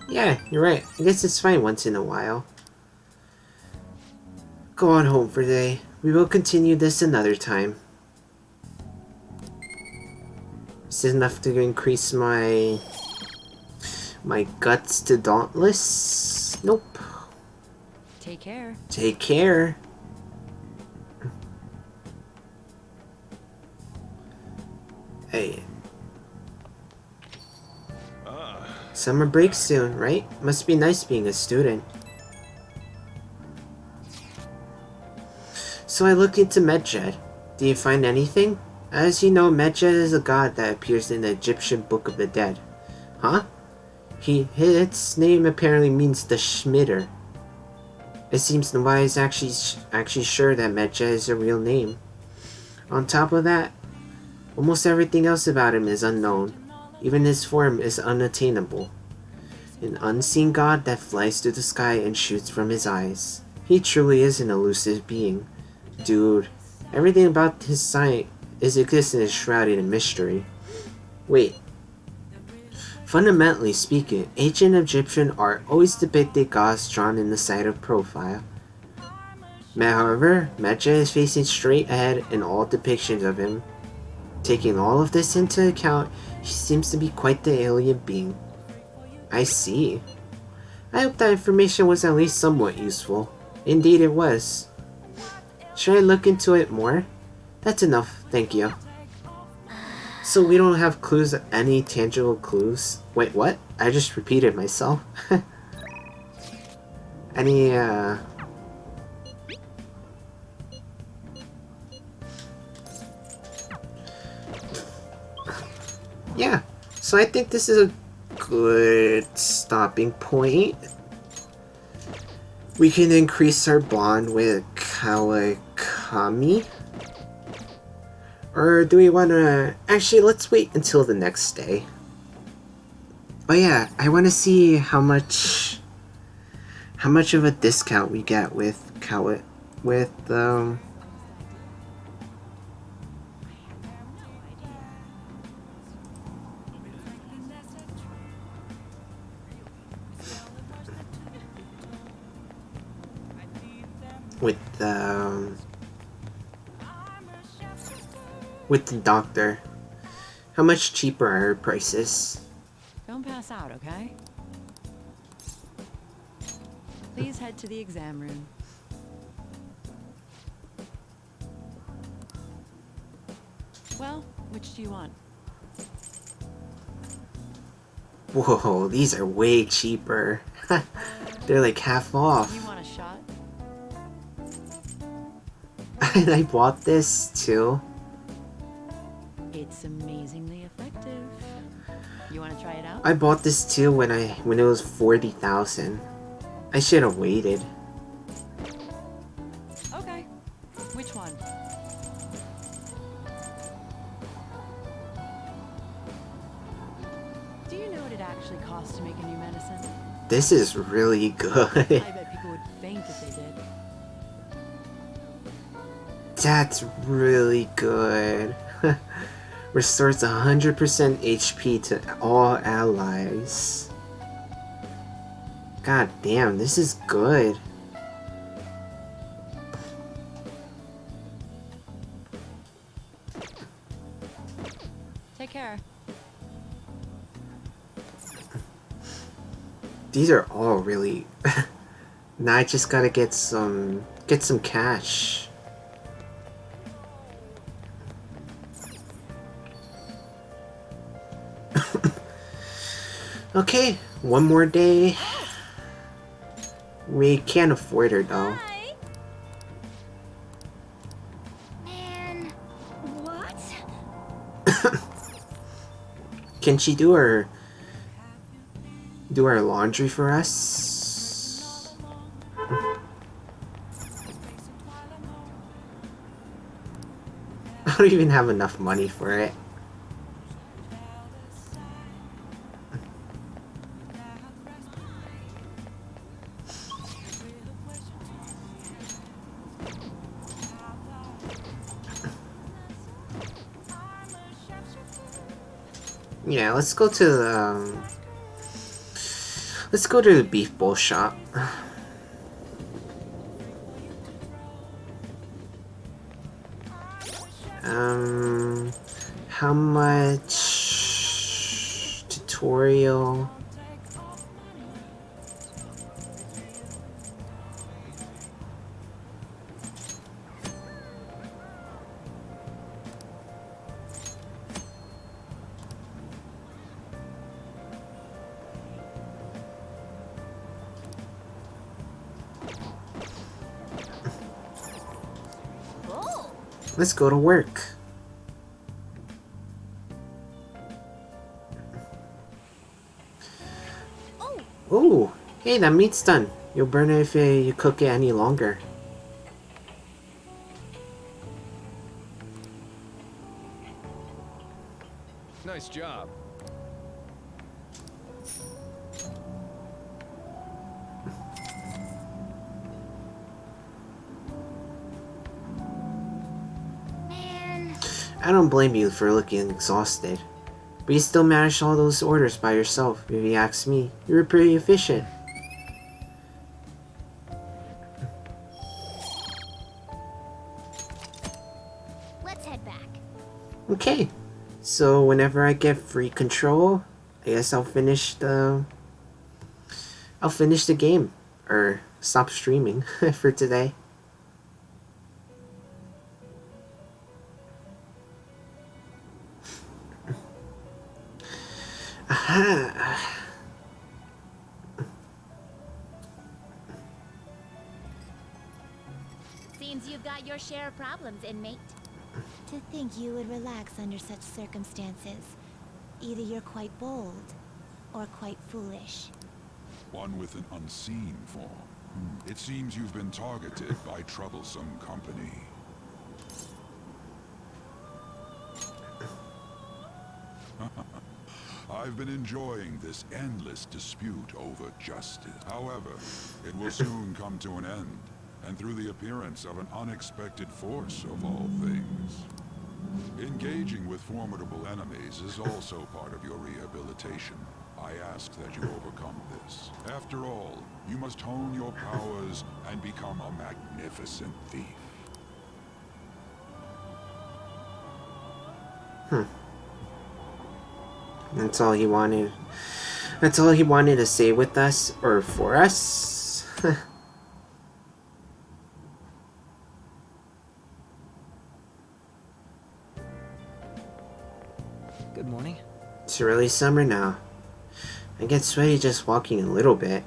Yeah, you're right. I guess it's fine once in a while. Go on home for today. We will continue this another time. Is this enough to increase my guts to dauntless? Nope. Take care. Take care. Hey. Summer break soon, right? Must be nice being a student. So I looked into Medjed. Do you find anything? As you know, Medjed is a god that appears in the Egyptian Book of the Dead. Huh? Its name apparently means the Schmitter. It seems nobody is actually sure that Medjed is a real name. On top of that, almost everything else about him is unknown. Even his form is unattainable. An unseen god that flies through the sky and shoots from his eyes. He truly is an elusive being. Dude, everything about his existence is shrouded in mystery. Wait. Fundamentally speaking, ancient Egyptian art always depicted gods drawn in the side of profile. However, Medjed is facing straight ahead in all depictions of him. Taking all of this into account, he seems to be quite the alien being. I see. I hope that information was at least somewhat useful. Indeed it was. Should I look into it more? That's enough, thank you. So we don't have clues, any tangible clues? Wait, what? I just repeated myself. Any, yeah, so I think this is a good stopping point. We can increase our bond with Kawakami. Or do we want to... Actually, let's wait until the next day. Oh yeah, I want to see how much of a discount we get with with the doctor. How much cheaper are her prices? Don't pass out, okay? Please head to the exam room. Well, which do you want? Whoa, these are way cheaper. They're like half off. You want a shot? And I bought this too. It's amazingly effective. You want to try it out? I bought this too when it was 40,000. I should have waited. Okay. Which one? Do you know what it actually costs to make a new medicine? This is really good. I bet people would faint if they did. That's really good. Restores 100% HP to all allies. God damn, this is good. Take care. These are all really... Now I just gotta get some cash. Okay, one more day. We can't afford her though. Man, what? Can she do her do our laundry for us. I don't even have enough money for it. Yeah, let's go to the let's go to the beef bowl shop. How much tutorial? Let's go to work. Oh, hey, that meat's done. You'll burn it if you cook it any longer. Nice job. I don't blame you for looking exhausted. But you still managed all those orders by yourself, if you ask me. You were pretty efficient. Let's head back. Okay. So whenever I get free control, I guess I'll finish the game. Or stop streaming for today. Aha. Seems you've got your share of problems, inmate. To think you would relax under such circumstances. Either you're quite bold, or quite foolish. One with an unseen form. It seems you've been targeted by troublesome company. I've been enjoying this endless dispute over justice. However, it will soon come to an end, and through the appearance of an unexpected force of all things. Engaging with formidable enemies is also part of your rehabilitation. I ask that you overcome this. After all, you must hone your powers and become a magnificent thief. That's all he wanted. That's all he wanted to say with us, or for us. Good morning. It's early summer now. I get sweaty just walking a little bit.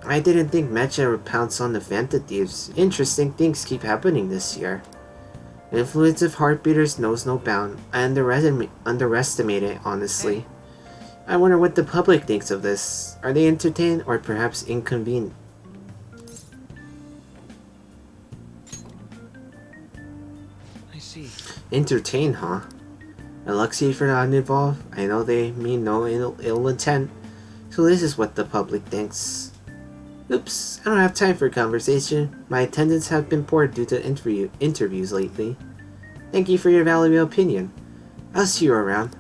I didn't think Mecha would pounce on the Phantom Thieves. Interesting things keep happening this year. The influence of Heartbeaters knows no bound. I underestimate it, honestly. I wonder what the public thinks of this. Are they entertained or perhaps inconvened? I see. Entertained, huh? Alexei for not involved. I know they mean no ill intent. So this is what the public thinks. Oops, I don't have time for conversation. My attendance have been poor due to interviews lately. Thank you for your valuable opinion. I'll see you around.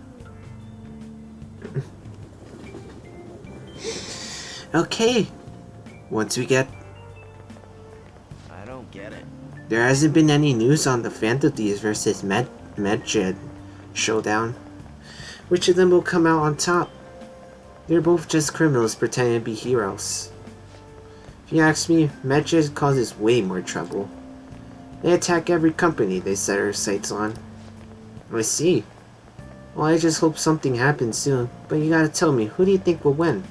Okay. Once we get... I don't get it. There hasn't been any news on the Phantom Thieves versus Medjed showdown. Which of them will come out on top? They're both just criminals pretending to be heroes. If you ask me, Medjed causes way more trouble. They attack every company they set their sights on. I see. Well, I just hope something happens soon, but you gotta tell me, who do you think will win?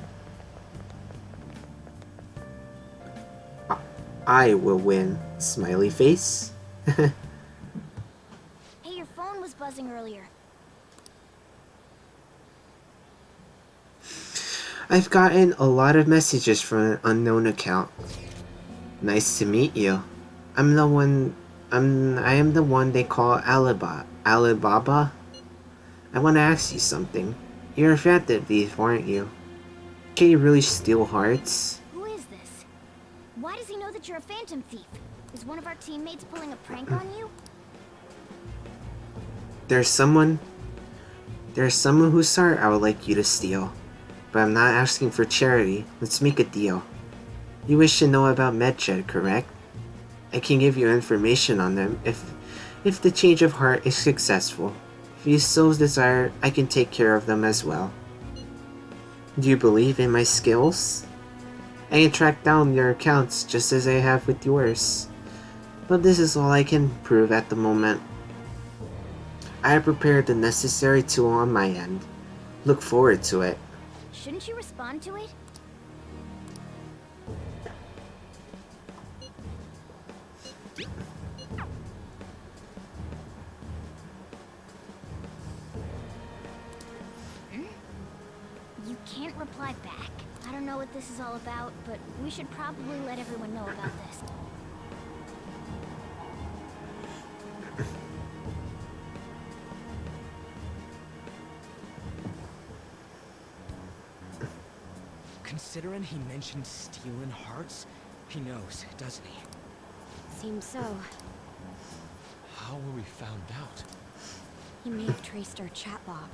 I will win. Smiley face. Hey, your phone was buzzing earlier. I've gotten a lot of messages from an unknown account. Nice to meet you. I'm the one... I am the one they call Alibaba? I want to ask you something. You're a phantom thief, aren't you? Can you really steal hearts? Who is this? Why does he know that you're a phantom thief? Is one of our teammates pulling a prank on you? There's someone whose heart I would like you to steal. But I'm not asking for charity. Let's make a deal. You wish to know about Medjed, correct? I can give you information on them if the change of heart is successful. If you so desire, I can take care of them as well. Do you believe in my skills? I can track down your accounts just as I have with yours. But this is all I can prove at the moment. I have prepared the necessary tool on my end. Look forward to it. Shouldn't you respond to it? You can't reply back. I don't know what this is all about, but we should probably let everyone know about this. Considering he mentioned stealing hearts, he knows, doesn't he? Seems so. How were we found out? He may have traced our chat log.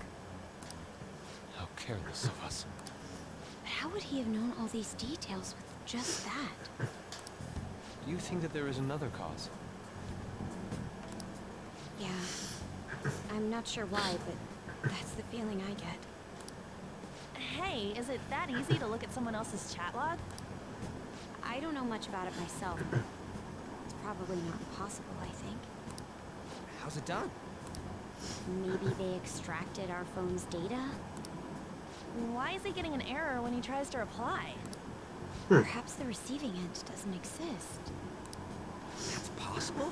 How careless of us. But how would he have known all these details with just that? Do you think that there is another cause? Yeah. I'm not sure why, but that's the feeling I get. Hey, is it that easy to look at someone else's chat log? I don't know much about it myself, but it's probably not possible, I think. How's it done? Maybe they extracted our phone's data? Why is he getting an error when he tries to reply? Perhaps the receiving end doesn't exist. That's possible?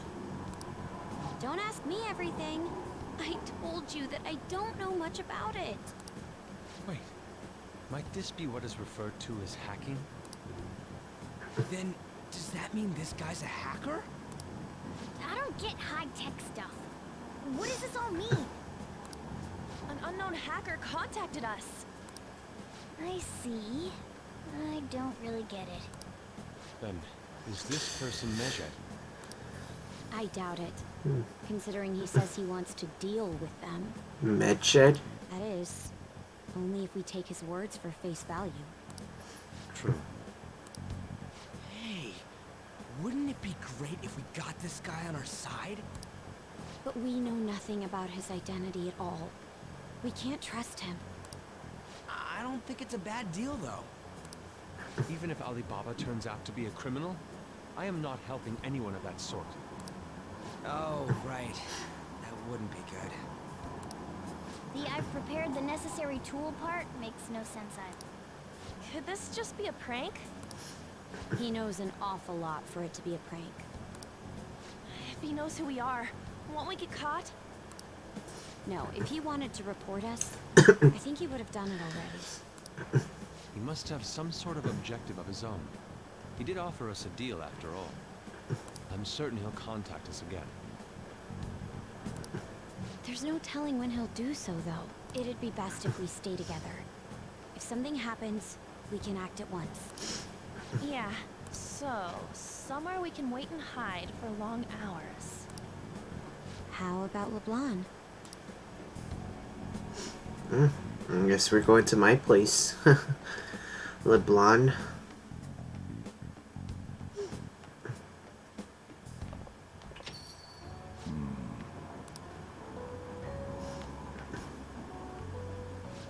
Don't ask me everything. I told you that I don't know much about it. Wait, might this be what is referred to as hacking? Then, does that mean this guy's a hacker? I don't get high-tech stuff. What does this all mean? An unknown hacker contacted us. I see. I don't really get it. Then, is this person Medjed? I doubt it. Considering he says he wants to deal with them. Medjed? That is, only if we take his words for face value. True. Hey, wouldn't it be great if we got this guy on our side? But we know nothing about his identity at all. We can't trust him. I don't think it's a bad deal, though. Even if Alibaba turns out to be a criminal, I am not helping anyone of that sort. Oh, right. That wouldn't be good. The I've prepared the necessary tool part makes no sense either. Could this just be a prank? He knows an awful lot for it to be a prank. If he knows who we are, won't we get caught? No, if he wanted to report us, I think he would have done it already. He must have some sort of objective of his own. He did offer us a deal after all. I'm certain he'll contact us again. There's no telling when he'll do so, though. It'd be best if we stay together. If something happens, we can act at once. Yeah, so somewhere we can wait and hide for long hours. How about LeBlanc? I guess we're going to my place. LeBlanc.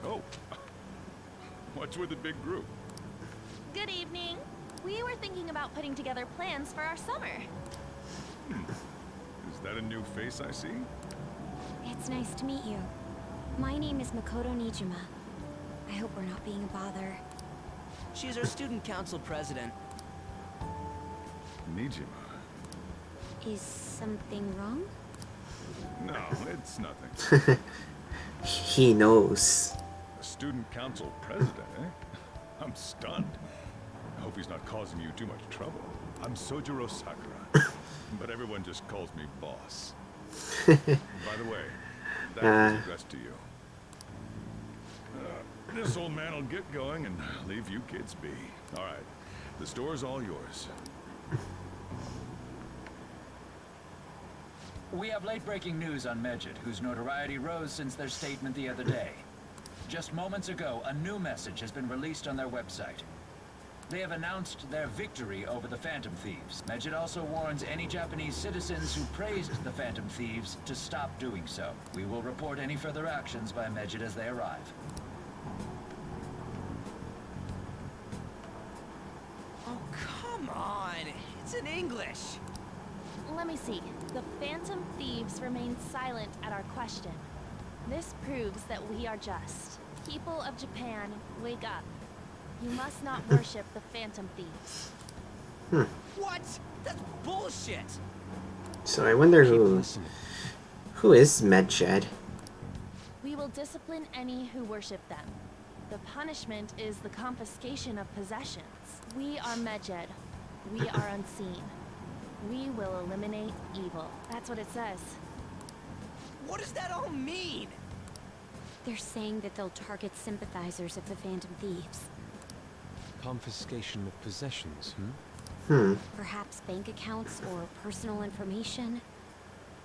Oh, what's with the big group? Good evening. We were thinking about putting together plans for our summer. Is that a new face I see? It's nice to meet you. My name is Makoto Nijima. I hope we're not being a bother. She's our student council president. Nijima? Is something wrong? No, it's nothing. He knows. A student council president, eh? I'm stunned. I hope he's not causing you too much trouble. I'm Sojiro Sakura, but everyone just calls me boss. By the way, that was addressed to you. This old man will get going and leave you kids be. All right, the store's all yours. We have late-breaking news on Medjed, whose notoriety rose since their statement the other day. Just moments ago, a new message has been released on their website. They have announced their victory over the Phantom Thieves. Medjed also warns any Japanese citizens who praised the Phantom Thieves to stop doing so. We will report any further actions by Medjed as they arrive. Oh, come on! It's in English! Let me see. The Phantom Thieves remain silent at our question. This proves that we are just. People of Japan, wake up. You must not worship the Phantom Thieves. What? That's bullshit! So I wonder who is Medjed? We will discipline any who worship them. The punishment is the confiscation of possessions. We are Medjed. We are unseen. We will eliminate evil. That's what it says. What does that all mean? They're saying that they'll target sympathizers of the Phantom Thieves. Confiscation of possessions, Perhaps bank accounts or personal information.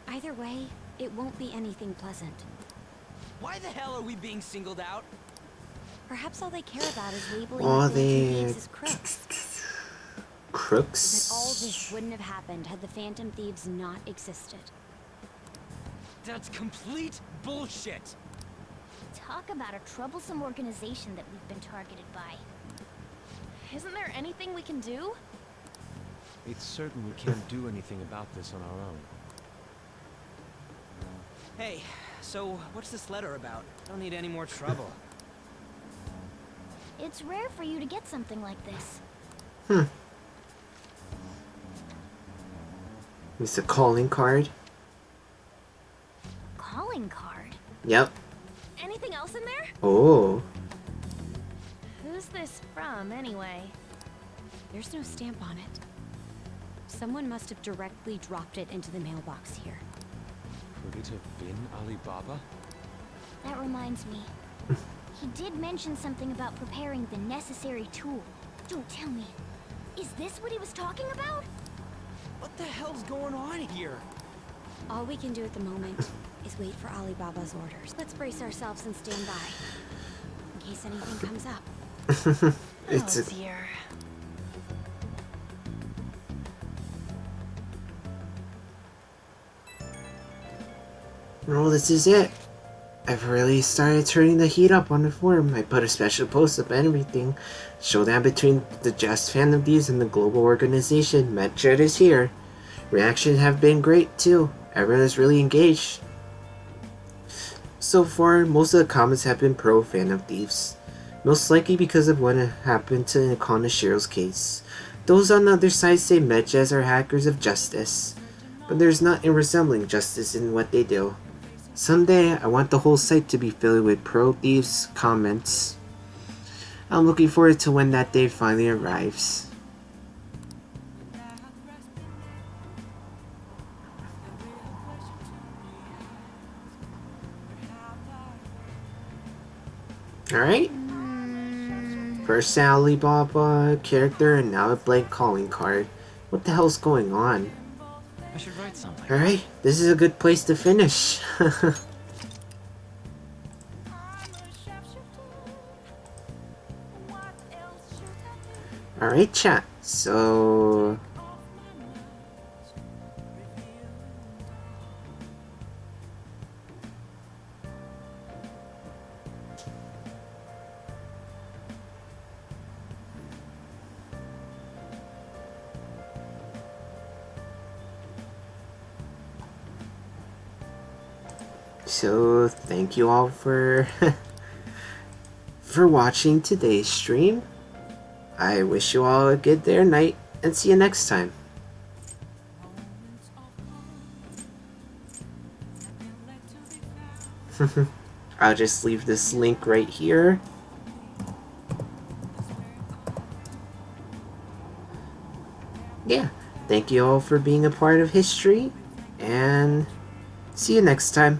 Either way, it won't be anything pleasant. Why the hell are we being singled out? Perhaps all they care about is labeling All the Phantom they- Thieves as crooks. Crooks? But all this wouldn't have happened had the Phantom Thieves not existed. That's complete bullshit! Talk about a troublesome organization that we've been targeted by. Isn't there anything we can do? It's certain we can't do anything about this on our own. Hey, so what's this letter about? Don't need any more trouble. It's rare for you to get something like this. It's a calling card. Calling card? Yep. Anything else in there? Oh. Who's this from, anyway? There's no stamp on it. Someone must have directly dropped it into the mailbox here. Could it have been Alibaba? That reminds me. He did mention something about preparing the necessary tool. Don't tell me. Is this what he was talking about? What the hell's going on here? All we can do at the moment is wait for Alibaba's orders. Let's brace ourselves and stand by, in case anything comes up. It's oh dear. Well, this is it. I've really started turning the heat up on the forum. I put a special post up and everything. Showdown between the Just Phantom Thieves and the global organization. Medjed is here. Reactions have been great too. Everyone is really engaged. So far, most of the comments have been pro Phantom Thieves. Most likely because of what happened to Konoshiro's case. Those on the other side say Medjed are hackers of justice. But there's nothing resembling justice in what they do. Someday, I want the whole site to be filled with pro-thieves comments. I'm looking forward to when that day finally arrives. Alright. First Alibaba character and now a blank calling card. What the hell's going on? I should write something. Alright, this is a good place to finish. Alright, chat. So... So, thank you all for for watching today's stream. I wish you all a good day or night, and see you next time. I'll just leave this link right here. Thank you all for being a part of history, and see you next time.